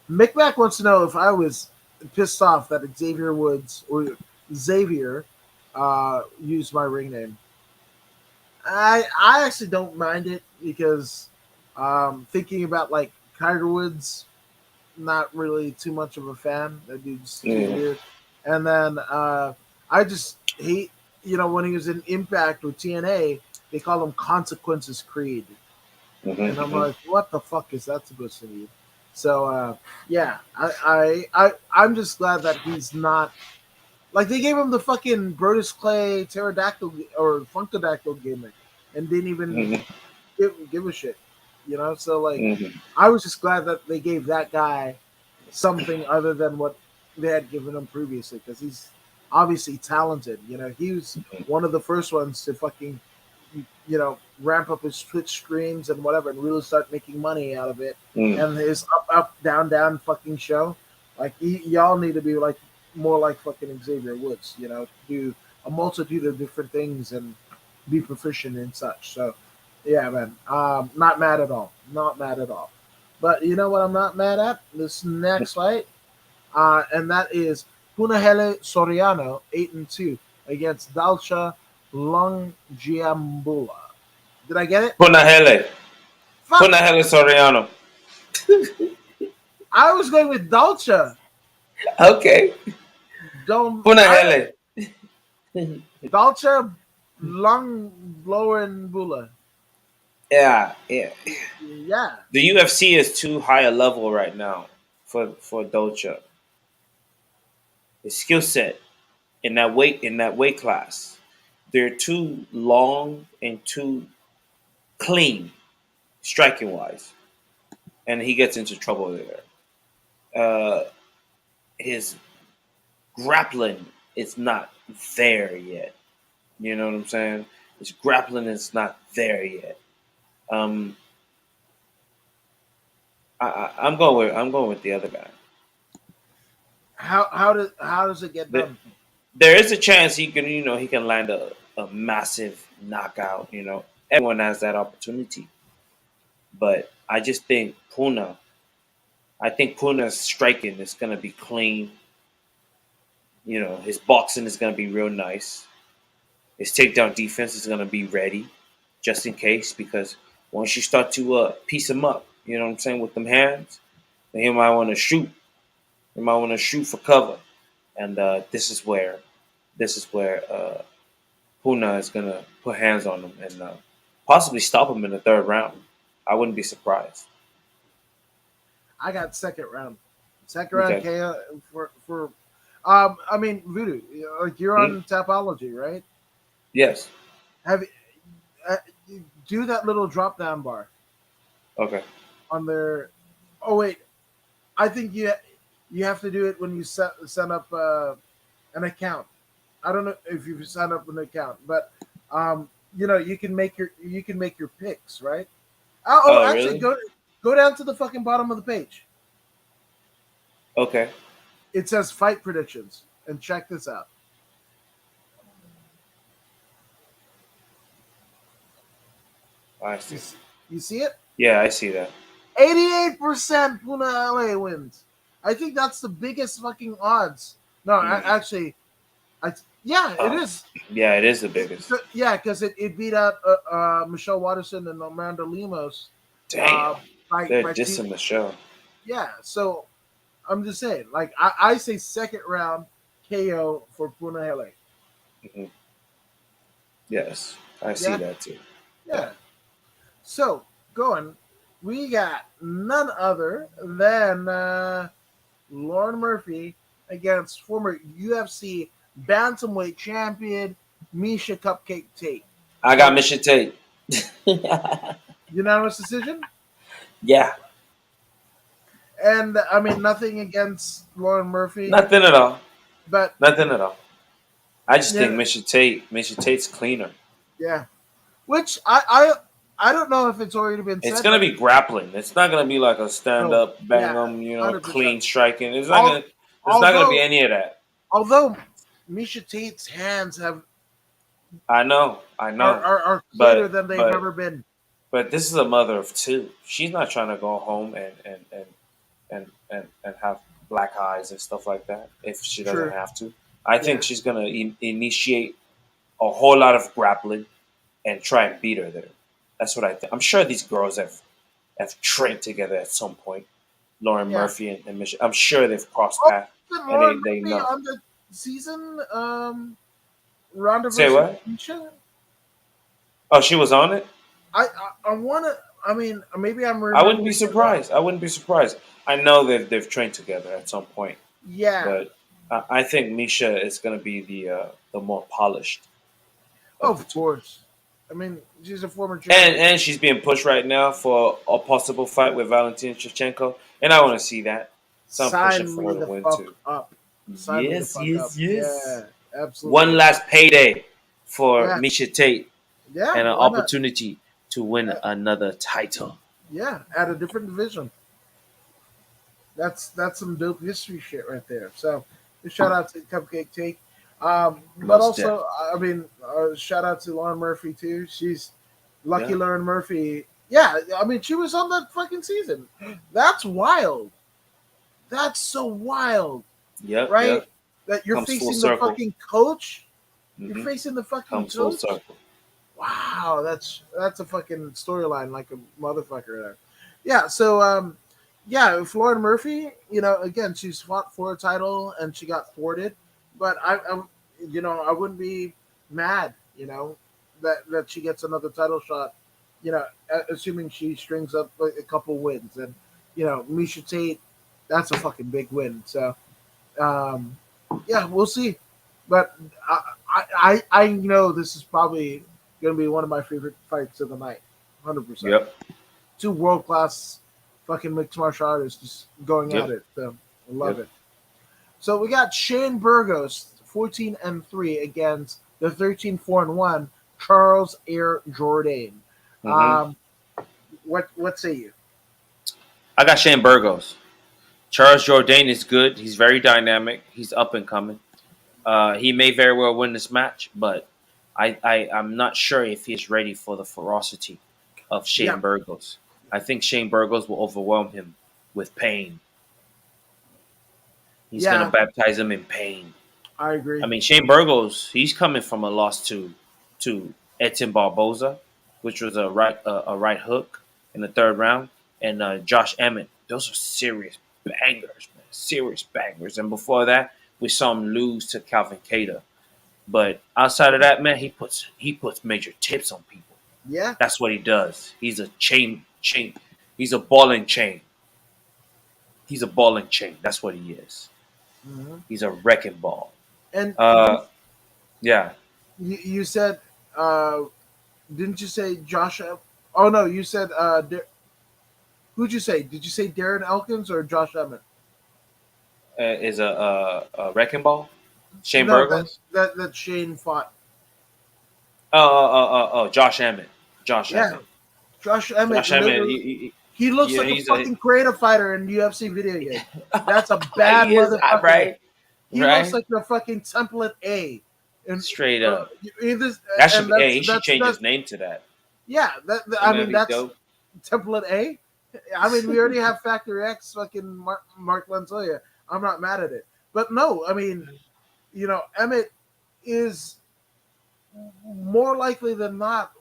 Mick Mac wants to know if I was pissed off that Xavier Woods or Xavier used my ring name. I actually don't mind it because thinking about like Tiger Woods, not really too much of a fan. That dude's too Mm-hmm. weird. And then I just hate, when he was in Impact with TNA, they call him Consequences Creed, and I'm Hmm. like, what the fuck is that supposed to mean? So yeah, I'm just glad that he's not like they gave him the fucking Brodus Clay pterodactyl or funkadactyl gimmick, and didn't even Hmm. give a shit. So like, Hmm. I was just glad that they gave that guy something other than what they had given him previously because he's obviously talented. He was one of the first ones to fucking ramp up his Twitch streams and whatever and really start making money out of it. Hmm. And his up down down fucking show, like y'all need to be like more like fucking Xavier Woods. Do a multitude of different things and be proficient in such. So, yeah, man, not mad at all. Not mad at all. But you know what I'm not mad at? This next fight, and that is Punahele Soriano 8-2 against Dalcha Longjiambula. Did I get it? Punahele. Fuck! Punahele Soriano. I was going with Dalcha. Okay. Don't I? Punahele. Dalcha Longblowenbula. Yeah, yeah. Yeah, The UFC is too high a level right now for Dolce. His skill set in that weight class, they're too long and too clean striking wise, and he gets into trouble there. Uh, his grappling is not there yet. You know what I'm saying? His grappling is not there yet. Um, I'm going with the other guy. how does it get But done? there is a chance he can land a massive knockout. Everyone has that opportunity, but I think Puna's striking is gonna be clean. His boxing is gonna be real nice. His takedown defense is gonna be ready, just in case. Because once you start to piece him up, you know what I'm saying, with them hands, then he might want to shoot. He might want to shoot for cover, and this is where Puna is gonna put hands on him and possibly stop him in the third round. I wouldn't be surprised. I got second round. Second round Okay. KO for. I mean, Voodoo, like you're Hmm? on Tapology, right? Yes. Have uh, do that little drop down bar Okay. on their. Oh wait, I think you have to do it when you set up an account. I don't know if you've signed up an account, but you can make your picks, right? Oh, Actually, really? go down to the fucking bottom of the page. Okay. It says fight predictions, and check this out. I You see. see, you see it? Yeah, I see that. 88% Puna LA wins. I think that's the biggest fucking odds. No, Mm. actually, yeah, it Oh, is. yeah, it is the biggest. Yeah, because it beat out Michelle Watterson and Amanda Lemos Damn. uh, by They're by two. dissing the show. Yeah, so I'm just saying, like I say second round KO for Punahele. Hmm. Yes, I see Yeah, that too. Yeah. yeah. So going, we got none other than Lauren Murphy against former UFC bantamweight champion Misha Cupcake Tate. I got So Mission Tate. unanimous decision, Yeah. and I mean nothing against Lauren Murphy, Nothing at all. but Nothing at all. I just think yeah, Mission Tate's cleaner. yeah. Which I don't know if it's already been It's said, gonna but be grappling. It's not gonna be like a stand no, up, bang yeah, 'em, 100%. clean striking. It's not Al- gonna. There's not gonna be although any of that. although Misha Tate's hands I know, I are, know, are, are cleaner but than they've but ever been. but this is a mother of two. She's not trying to go home and have black eyes and stuff like that if she doesn't True. have to. I think Yeah. she's gonna initiate a whole lot of grappling and try and beat her there. That's what I think. I'm sure these girls have trained together at some point. Lauren Yeah. Murphy and Michelle. I'm sure they've crossed Oh, paths isn't and Lauren they Murphy know. on the season? Ronda Say versus what? Misha? Oh, she was on it. I want to. I mean, maybe I'm I wouldn't remembering be it wrong. surprised. I wouldn't be surprised. I know they've trained together at some point, Yeah. but I think Misha is going to be the more polished of the Of two. course. I mean, she's a former And champion. and she's being pushed right now for a possible fight with Valentina Shevchenko, and I want to see that. So I'm pushing Sign for me her to the win fuck too. up. Sign me the Yes, fuck up. yes, yes. Yeah. One Absolutely. last payday for Yeah. Misha Tate Yeah. and an Why not? opportunity to win Uh, another title. yeah. At a different division. That's some dope history shit right there. So, shout out to Cupcake Take. But Most also, definitely. I mean, shout out to Lauren Murphy too. She's lucky. Yeah. Lauren Murphy. Yeah, I mean, she was on that fucking season. That's wild. That's so wild, Yep. right? Yep. That you're Comes full facing the circle. fucking coach. You're Hmm. facing the fucking Comes full coach. circle. Wow, that's a fucking storyline like a motherfucker there. Yeah, so yeah, Lauren Murphy, again, she's fought for a title and she got thwarted, but I wouldn't be mad, that she gets another title shot, assuming she strings up like a couple wins, and Misha Tate, that's a fucking big win. So um, yeah, we'll see. But I know this is probably going to be one of my favorite fights of the night, 100%. Yep. Two world class fucking mixed martial artists just going at Yep. it. So I love Yep. it. So we got Shane Burgos, 14-3 against the 13-4-1 Charles Air Jourdain. Hmm. Um, what say you? I got Shane Burgos. Charles Jourdain is good. He's very dynamic. He's up and coming. He may very well win this match, but I'm not sure if he's ready for the ferocity of Yeah, Shane Burgos. I think Shane Burgos will overwhelm him with pain. He's gonna yeah, baptize him in pain. I I agree. mean, Shane Burgos, he's coming from a loss to Edson Barboza, which was a right hook in the third round, and Josh Emmett. Those are serious bangers, man, serious bangers. And before that, we saw him lose to Calvin Cater. But outside of that, man, he puts major tips on people. Yeah. That's what he does. He's a chain. He's a balling chain. He's a balling chain. That's what he is. Hmm. He's a wrecking ball. And Uh, yeah. you said, uh, didn't you say Josh? Oh no, you said who'd you say? Did you say Darren Elkins or Josh Emmett? Is a wrecking ball. Shane No, that Burgos. that Shane fought. Oh, Josh Emmett. Josh Yeah, Emmett. Josh Emmett. Josh Emmett. Literally, he looks like a He's a fucking creative fighter in UFC video game. That's a bad he is motherfucker. right, He looks right. like the fucking template A, and Straight up. this, That should and be. Hey, he should that's change that's his name to that. yeah. I I mean, mean, that'd be that's dope. template A. I mean, we already have Factor X, fucking Mark Lanzoya. I'm not mad at it, but no, I mean, Emmett is more likely than not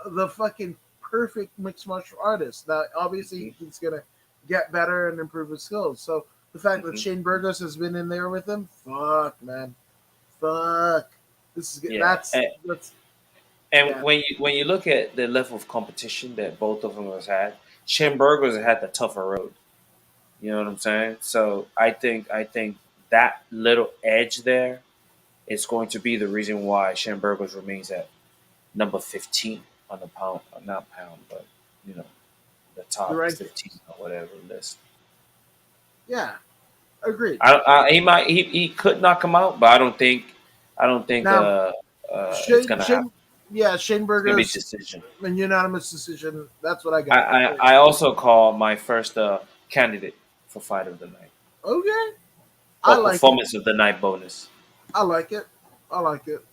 the fucking perfect mixed martial artist. Now, obviously, Hmm. he's gonna get better and improve his skills. So the fact that Hmm. Shane Burgos has been in there with him, fuck, man, fuck. This is good. Yeah. That's And yeah, when you look at the level of competition that both of them has had, Shane Burgos has had the tougher road. You know what I'm saying? So I think that little edge there is going to be the reason why Shane Burgos remains at number 15 on the pound, not pound, but you know the the top rankings. 15 or whatever list. Yeah, agreed. He could knock him out, but I don't think Now it's Shane gonna happen. Shane yeah, Shane It's gonna be a Burgos, decision. an unanimous decision. That's what I I, got. I, I also call my first candidate for fight of the night Okay, I or like it. performance of the night bonus. I like it. I like it.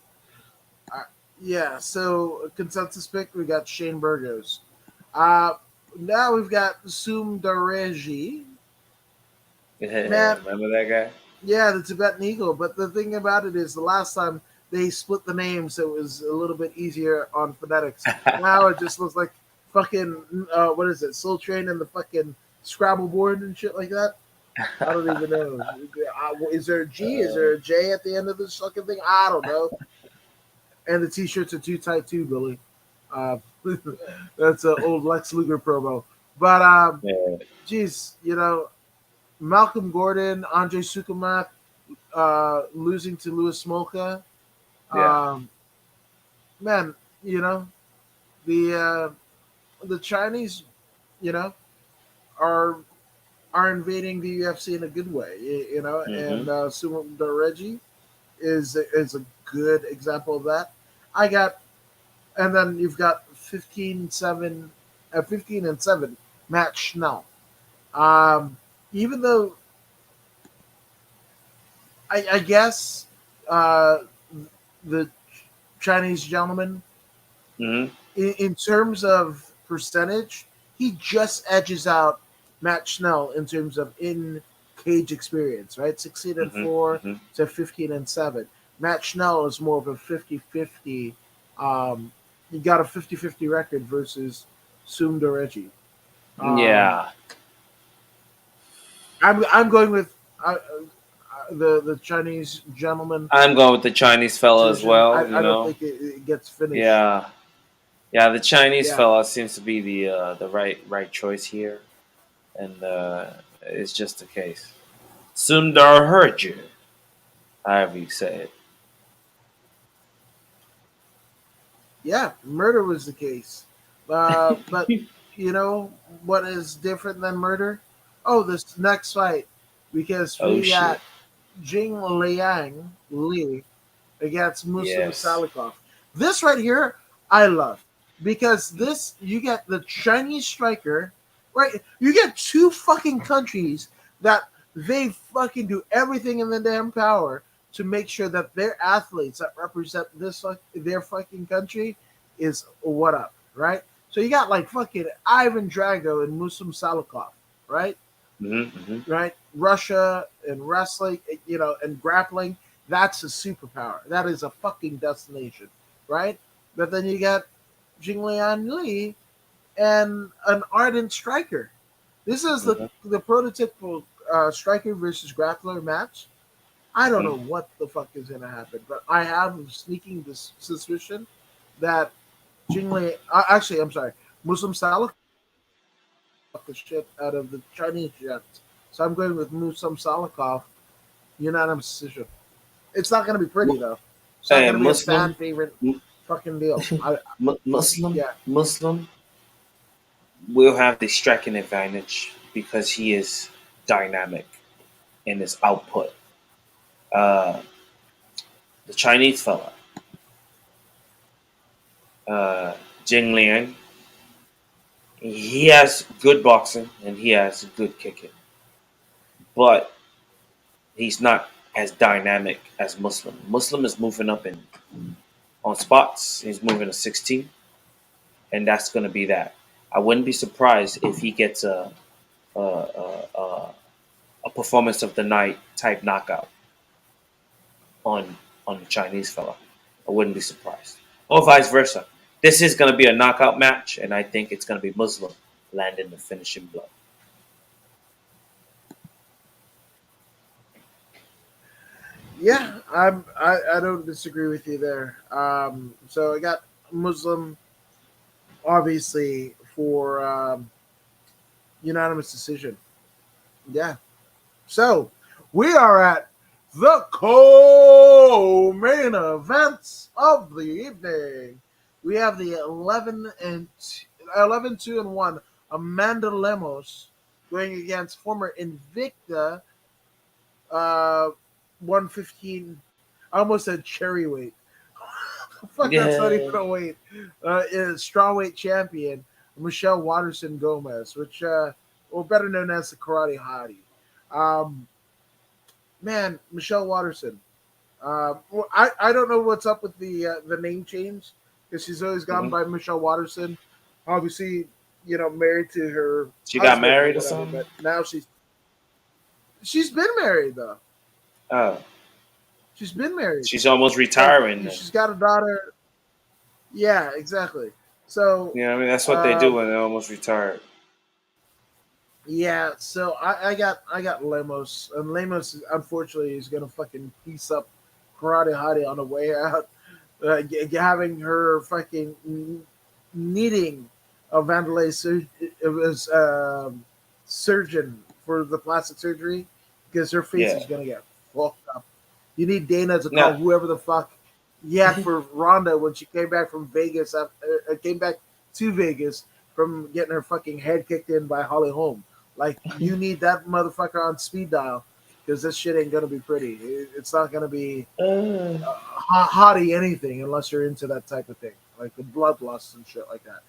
Uh, yeah, so consensus pick, we got Shane Burgos. Uh, now we've got Sumdareji. Man, Remember that guy? yeah, the Tibetan Eagle. But the thing about it is, the last time they split the names, so it was a little bit easier on phonetics. Now it just looks like fucking, what is it, Soul Train and the fucking Scrabble board and shit like that. I don't even know. Is there a G? Is there a J at the end of this fucking thing? I don't know. And the t-shirts are too tight too, Billy. Uh, that's an old Lex Luger promo. But Yeah, geez, Malcolm Gordon, Andre Sukumath, losing to Louis Smolka. yeah. Um, man, you know the Chinese, you know, are are invading the UFC in a good way. And Hmm. Sumo Reggie is a good example of that. I got and then you've got 15-7 match now. Even though I guess the Chinese gentleman, Hmm. in terms of percentage, he just edges out Matt Schnell in terms of in cage experience, right? 16 and Hmm. 4 Hmm. to 15 and 7. Matt Schnell is more of a 50-50. He got a 50-50 record versus Sundareji. Um, Yeah, I'm going with the Chinese gentleman I'm going with the Chinese fella as decision. well. You I don't know, think it gets finished. yeah, yeah. The Chinese Yeah. fella seems to be the right choice here, and it's just the case. Sundar Hurju, however you say Yeah, murder was the case. But it. you know what is different than murder? Oh, this next fight, because Oh we got shit! Jing Liang Li against Muslim Yes. Salikov. This right here, I love because this you get the Chinese striker, right? You get two fucking countries that they fucking do everything in the damn power to make sure that their athletes that represent their fucking country is what up, right? So you got like fucking Ivan Drago and Muslim Salikov, right? Hmm. Hmm. Right? Russia and wrestling, and grappling, that's a superpower. That is a fucking destination, right? But then you got Jinglian Li and an ardent striker. This is Hmm. the prototypical striker versus grappler match. I don't Hmm. know what the fuck is gonna happen, but I have a sneaking suspicion that Jingli, actually, I'm sorry, Muslim Salikov the shit out of the Chinese Jets. So I'm going with Muslim Salikov, unanimous decision. It's not going to be pretty though. It's not Hey, going to be a fan Muslim, favorite M- fucking deal. Muslim, Yeah, Muslim will have the striking advantage because he is dynamic in his output. Uh, the Chinese fella, uh, Jing Liang, he has good boxing and he has good kicking, but he's not as dynamic as Muslim. Muslim is moving up in on spots. He's moving to 16, and that's going to be that. I wouldn't be surprised if he gets a a performance of the night type knockout on the Chinese fella. I wouldn't be surprised, or vice versa. This is going to be a knockout match, and I think it's going to be Muslim landing the finishing blow. yeah. I don't disagree with you there. So I got Muslim obviously for unanimous decision. Yeah. So we are at the co-main events of the evening. We have the 11 2 and 1 Amanda Lemos going against former Invicta 115. I almost said cherry weight. Fuck, that's not even Yeah, a weight. Is strawweight champion Michelle Watterson Gomez, which or better known as the Karate Hottie. Um, Man, Michelle Watterson. Well, I don't know what's up with the name change because she's always gone hmm. by Michelle Watterson. Obviously, married to her She got husband or married or whatever. something. But now she's been married though. Oh, She's been married. she's almost Like retiring then. she's got a daughter. Yeah, exactly. So, You know what I mean? That's what they do um, when they're almost retired. yeah. So I got Lemos, and Lemos unfortunately is gonna fucking piece up Karate Hottie on the way out, having her fucking needing a Vandalay it was surgeon for the plastic surgery because her face Yeah. is gonna get fucked up. You need Dana to call Now, whoever the fuck he had for Ronda when she came back from Vegas. Came back to Vegas from getting her fucking head kicked in by Holly Holm. Like you need that motherfucker on speed dial because this shit ain't gonna be pretty. It's not gonna be uh, hottie anything unless you're into that type of thing, like the bloodlust and shit like that.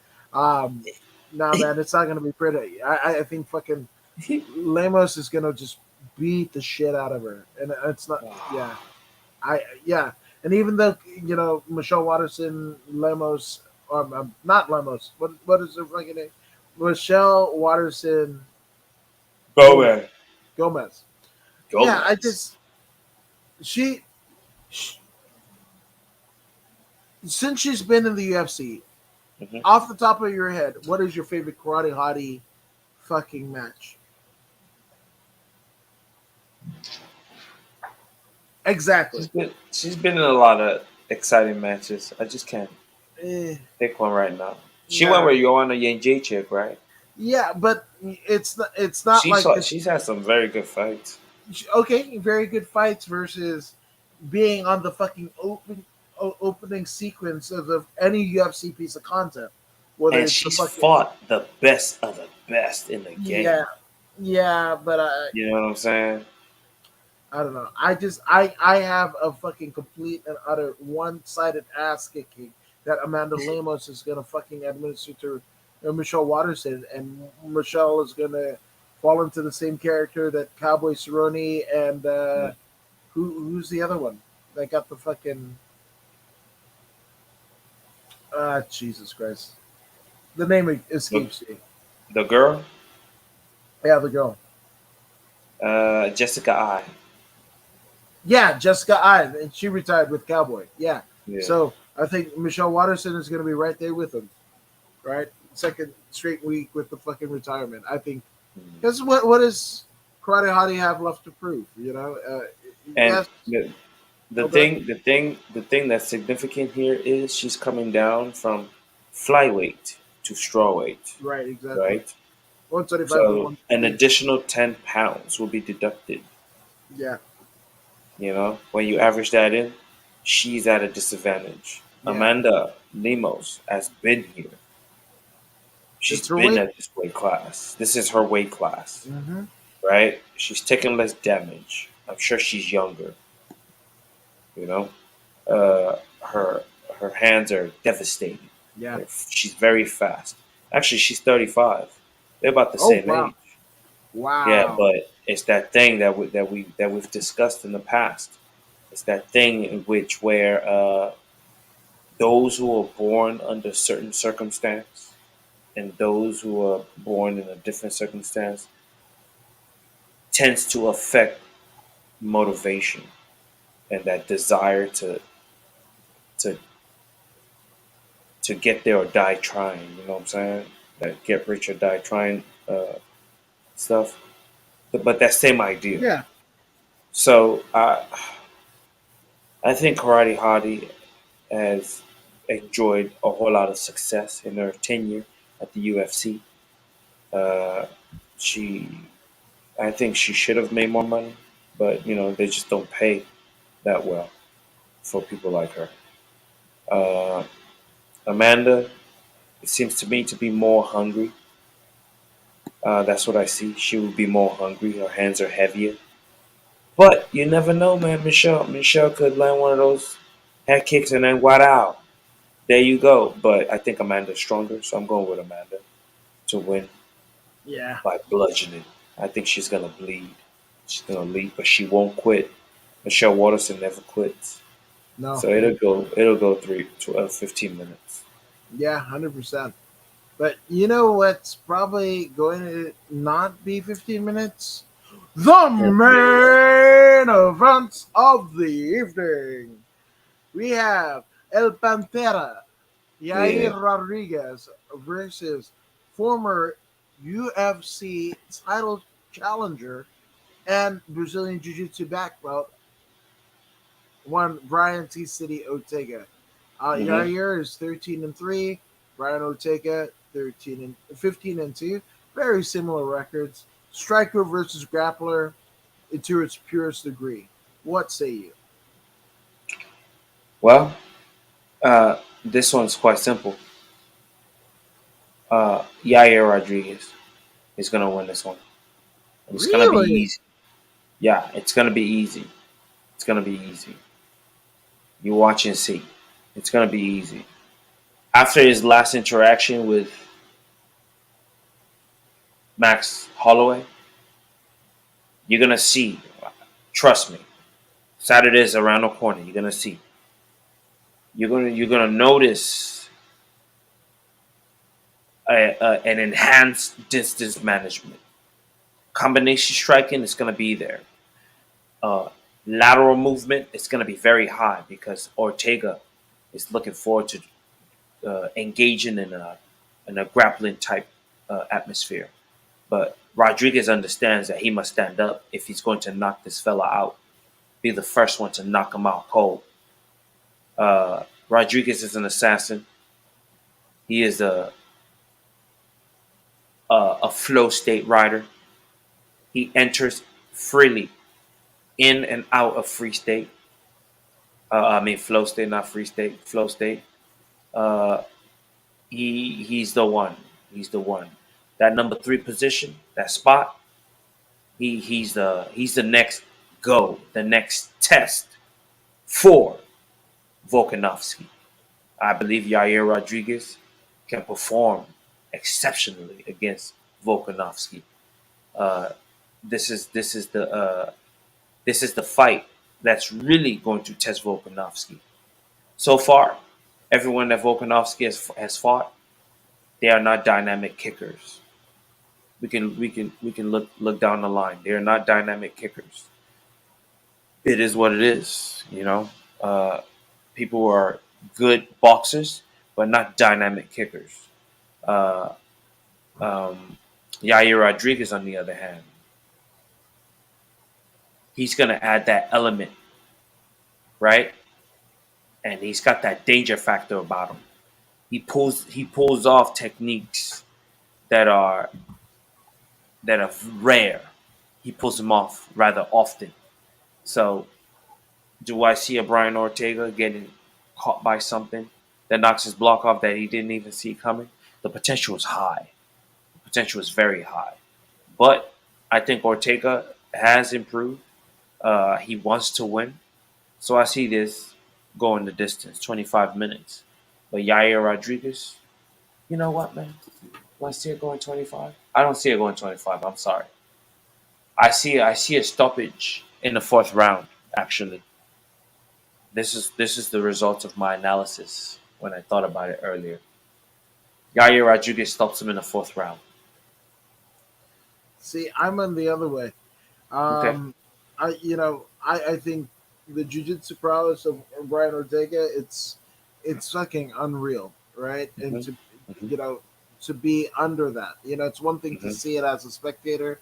Nah, man, it's not gonna be pretty. I think fucking Lemos is gonna just beat the shit out of her, and it's not. Yeah, yeah. And even though Michelle Watterson, Lemos, not Lemos, what is her fucking name? Michelle Watterson Gomez. Gomez. Gomez. Yeah, I Gomez. just she, she since she's been in the UFC. Hmm. Off the top of your head, what is your favorite karate hottie fucking match? Exactly. She's been in a lot of exciting matches. I just can't Eh, pick one right now. She went nah. with Joanna Jędrzejczyk, right? Yeah, but it's not like this. She's had some very good fights, Okay, very good fights versus being on the fucking opening sequence of any UFC piece of content, whether and it's the she's fucking fought the best of the best in the game. yeah, yeah, but You know what I'm saying? I don't know. I have a fucking complete and utter one sided ass kicking that Amanda Lemos is gonna fucking administer to Michelle Watterson, and Michelle is gonna fall into the same character that Cowboy Cerrone and who's the other one that got the fucking Jesus Christ, the name The, escapes me. the girl, Yeah, the girl. Jessica I. Yeah, Jessica I, and she retired with Cowboy. Yeah, Yeah. so I think Michelle Watterson is gonna be right there with him. Right? Second straight week with the fucking retirement. I think Mhm. because what does Karate Hottie have left to prove? And Yes. the Oh, God. thing that's significant here is she's coming down from flyweight to strawweight, Right, exactly. right? 125 to So an 150. additional 10 pounds will be deducted. Yeah, You know, when you average that in, she's at a disadvantage. yeah. Amanda Lemos has been here. She's It's her been weight. at this weight class. This is her weight class, Mm-hmm. right? She's taken less damage. I'm sure she's younger. You know, her hands are devastating. Yeah. She's very fast. Actually, she's 35. They're about the Oh, same wow. age. Yeah, Wow. but it's that thing that we've discussed in the past. It's that thing in which where those who are born under certain circumstance and those who are born in a different circumstance tends to affect motivation and that desire to to get there or die trying. You know what I'm saying? That get rich or die trying stuff. But that same idea. Yeah. So I think Karate Hottie has enjoyed a whole lot of success in her tenure at the UFC. Uh, she, I think she should have made more money, but you know they just don't pay that well for people like her. Uh, Amanda, it seems to me to be more hungry. That's what I see. She would be more hungry. Her hands are heavier. But you never know, man. Michelle could land one of those head kicks and then wow, there you go. But I think Amanda's stronger, so I'm going with Amanda to win Yeah. by bludgeoning. I think she's gonna bleed. She's gonna leave, but she won't quit. Michelle Watterson never quits, No. so it'll go 15 minutes. Yeah, 100%. But you know what's probably going to not be 15 minutes? The main event of the evening. We have El Pantera, Yeah. Yair Rodriguez versus former UFC title challenger and Brazilian Jiu Jitsu black belt, one Brian T. City Ortega. Hmm. Yair is 13-3. Brian Ortega 15-2. Very similar records. Striker versus grappler to its purest degree. What say you? Well, this one's quite simple. Yair Rodriguez is gonna win this one. It's gonna be Really? easy. Yeah, it's gonna be easy. It's gonna be easy. You watch and see. It's gonna be easy. After his last interaction with Max Holloway, you're gonna see. Trust me. Saturday's around the corner. You're gonna see. you're gonna notice an enhanced distance management. Combination striking is gonna be there. Uh, Lateral movement is gonna be very high because Ortega is looking forward to engaging in a grappling type atmosphere. But Rodriguez understands that he must stand up if he's going to knock this fella out. Be the first one to knock him out cold. Rodriguez is an assassin. He is a flow state rider. He enters freely in and out of free state. I mean flow state, not free state. Flow state. Uh, he's the one. He's the one. That number three position, that spot. He's the next go, the next test for Volkanovski. I believe Yair Rodriguez can perform exceptionally against Volkanovski. Uh, this is the fight that's really going to test Volkanovski. So far, everyone that Volkanovski has fought, they are not dynamic kickers. We can look down the line. They are not dynamic kickers. It is what it is. Uh, people are good boxers, but not dynamic kickers. Uh, um, Yair Rodriguez, on the other hand, he's going to add that element, right? And he's got that danger factor about him. He pulls off techniques that are rare. He pulls them off rather often. So, do I see a Brian Ortega getting caught by something that knocks his block off that he didn't even see coming? The potential is high. The potential is very high. But I think Ortega has improved. He wants to win. So I see this going the distance, 25 minutes. But Yair Rodriguez, you know what, man? Do I see it going 25? I don't see it going 25. I'm sorry. I see a stoppage in the fourth round. Actually, this is the result of my analysis when I thought about it earlier. Yair Rodriguez stops him in the fourth round. See, I'm on the other way. Okay. Um, I think the jiu-jitsu prowess of Brian Ortega, it's fucking unreal, right? And Hmm. Hmm. you know to be under that, it's one thing to Hmm. see it as a spectator,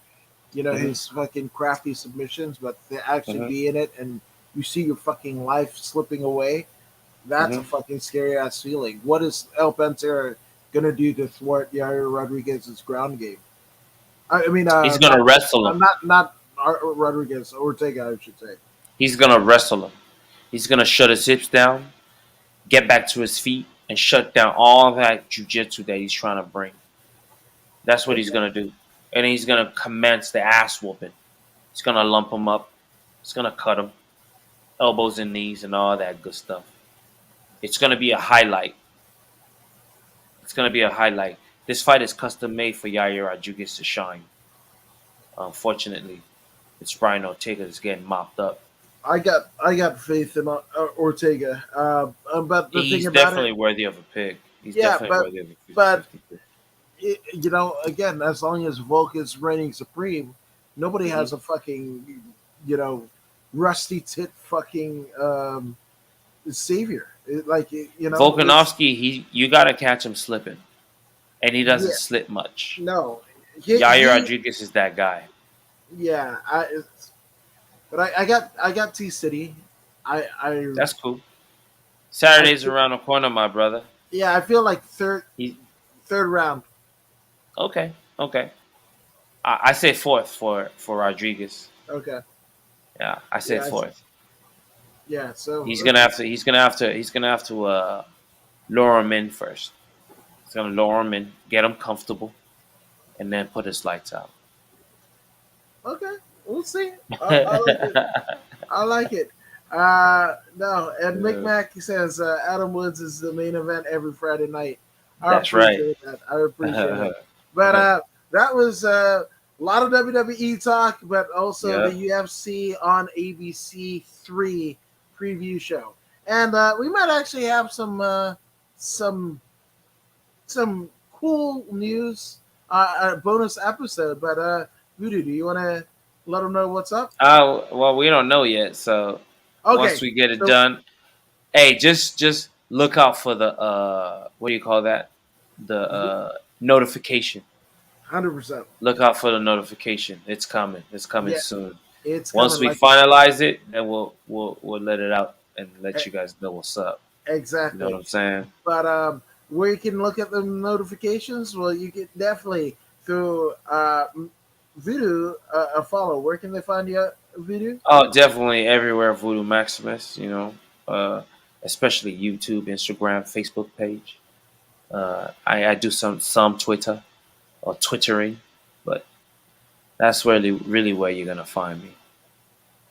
Hmm. his fucking crafty submissions, but to actually Hmm. be in it and you see your fucking life slipping away, that's a Hmm. fucking scary ass feeling. What is El Pantera gonna do to thwart Yair Rodriguez's ground game? I mean, He's gonna wrestle him. not Rodriguez, Ortega, I should say. He's gonna wrestle him. He's gonna shut his hips down, get back to his feet, and shut down all that jujitsu that he's trying to bring. That's what he's Okay. gonna do, and he's gonna commence the ass whooping. He's gonna lump him up. He's gonna cut him, elbows and knees, and all that good stuff. It's gonna be a highlight. It's gonna be a highlight. This fight is custom made for Yair Rodriguez to shine. Unfortunately, it's Brian Ortega that's getting mopped up. I got faith in Ortega. But the thing He's about it, definitely worthy of a pick. He's yeah, definitely but worthy of a 50 but pick. again, as long as Volk is reigning supreme, nobody Hmm. has a fucking rusty tit fucking savior. It's Volkanovski, you gotta catch him slipping, and he doesn't yeah, slip much. no, Yair he Rodriguez is that guy. yeah. But I got T City. I That's cool. I Saturday's around the corner, my brother. yeah. I feel like He third round. okay, okay. I say fourth for Rodriguez. Okay. Yeah, I say Yeah. fourth. Yeah. So He's gonna have to lure him in first. He's gonna lure him in, get him comfortable, and then put his lights out. okay. We'll see. I like it. I like it. No, and Mick Yeah, Mac says Adam Woods is the main event every Friday night. I that's right. appreciate that. I appreciate it. But that was a lot of WWE talk, but also the Yeah. UFC on ABC 3 preview show. and we might actually have some some cool news, a bonus episode. But Voodoo, do you want to let them know what's up? Well, we don't know yet. So once Okay, we get it so done, hey, just look out for the what do you call that? The notification. 100%. Look out for the notification. It's coming. It's coming Yeah, soon. it's Once coming we like you said. finalize it, then we'll let it out and let E- you guys know what's up. You know what Exactly. I'm saying? But where you can look at the notifications, well, you can definitely through Voodoo a follow. Where can they find you, Voodoo? Oh, definitely everywhere Voodoo Maximus. Uh, especially YouTube, Instagram, Facebook page. I do some Twitter or Twittering, but that's really where you're gonna find me.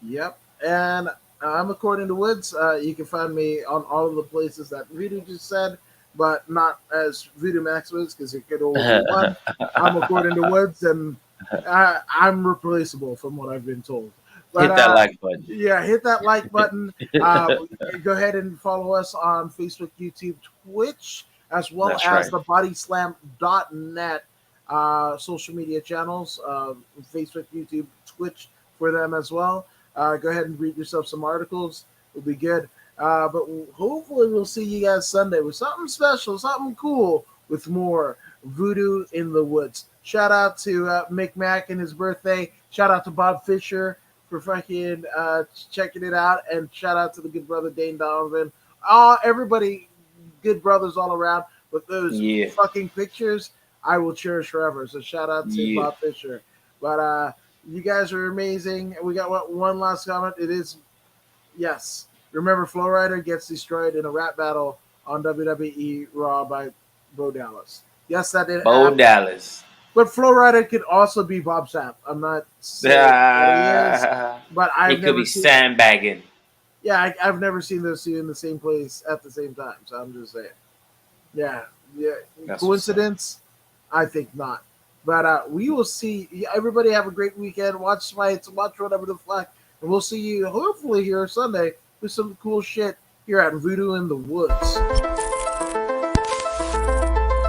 Yep. And I'm according to Woods. You can find me on all of the places that Voodoo just said, but not as Voodoo Maximus because it could only be one. I'm according to Woods, and I'm replaceable from what I've been told. But Hit that like button. yeah, hit that like button. Go ahead and follow us on Facebook, YouTube, Twitch, as well That's as right. the bodyslam.net social media channels, Facebook, YouTube, Twitch for them as well. Go ahead and read yourself some articles. It'll be good. But hopefully we'll see you guys Sunday with something special, something cool with more Voodoo in the Woods. Shout out to Mick Mack and his birthday. Shout out to Bob Fisher for fucking checking it out. And shout out to the good brother Dane Donovan. Everybody, good brothers all around. But those Yeah, fucking pictures, I will cherish forever. So shout out to yeah. Bob Fisher. But you guys are amazing. We got one last comment. It is yes. Remember, Flow Rider gets destroyed in a rap battle on WWE Raw by Bo Dallas. Yes, that did Bo happen. Dallas. But Flow Rider could also be Bob Sapp. I'm not saying that he is, but He I've could never be seen. sandbagging. Yeah, I've never seen those two in the same place at the same time. So I'm just saying. Yeah, yeah. That's what's up. Coincidence? I think not. But we will see. Everybody have a great weekend. Watch fights. Watch whatever the fuck. And we'll see you hopefully here Sunday with some cool shit here at Voodoo in the Woods.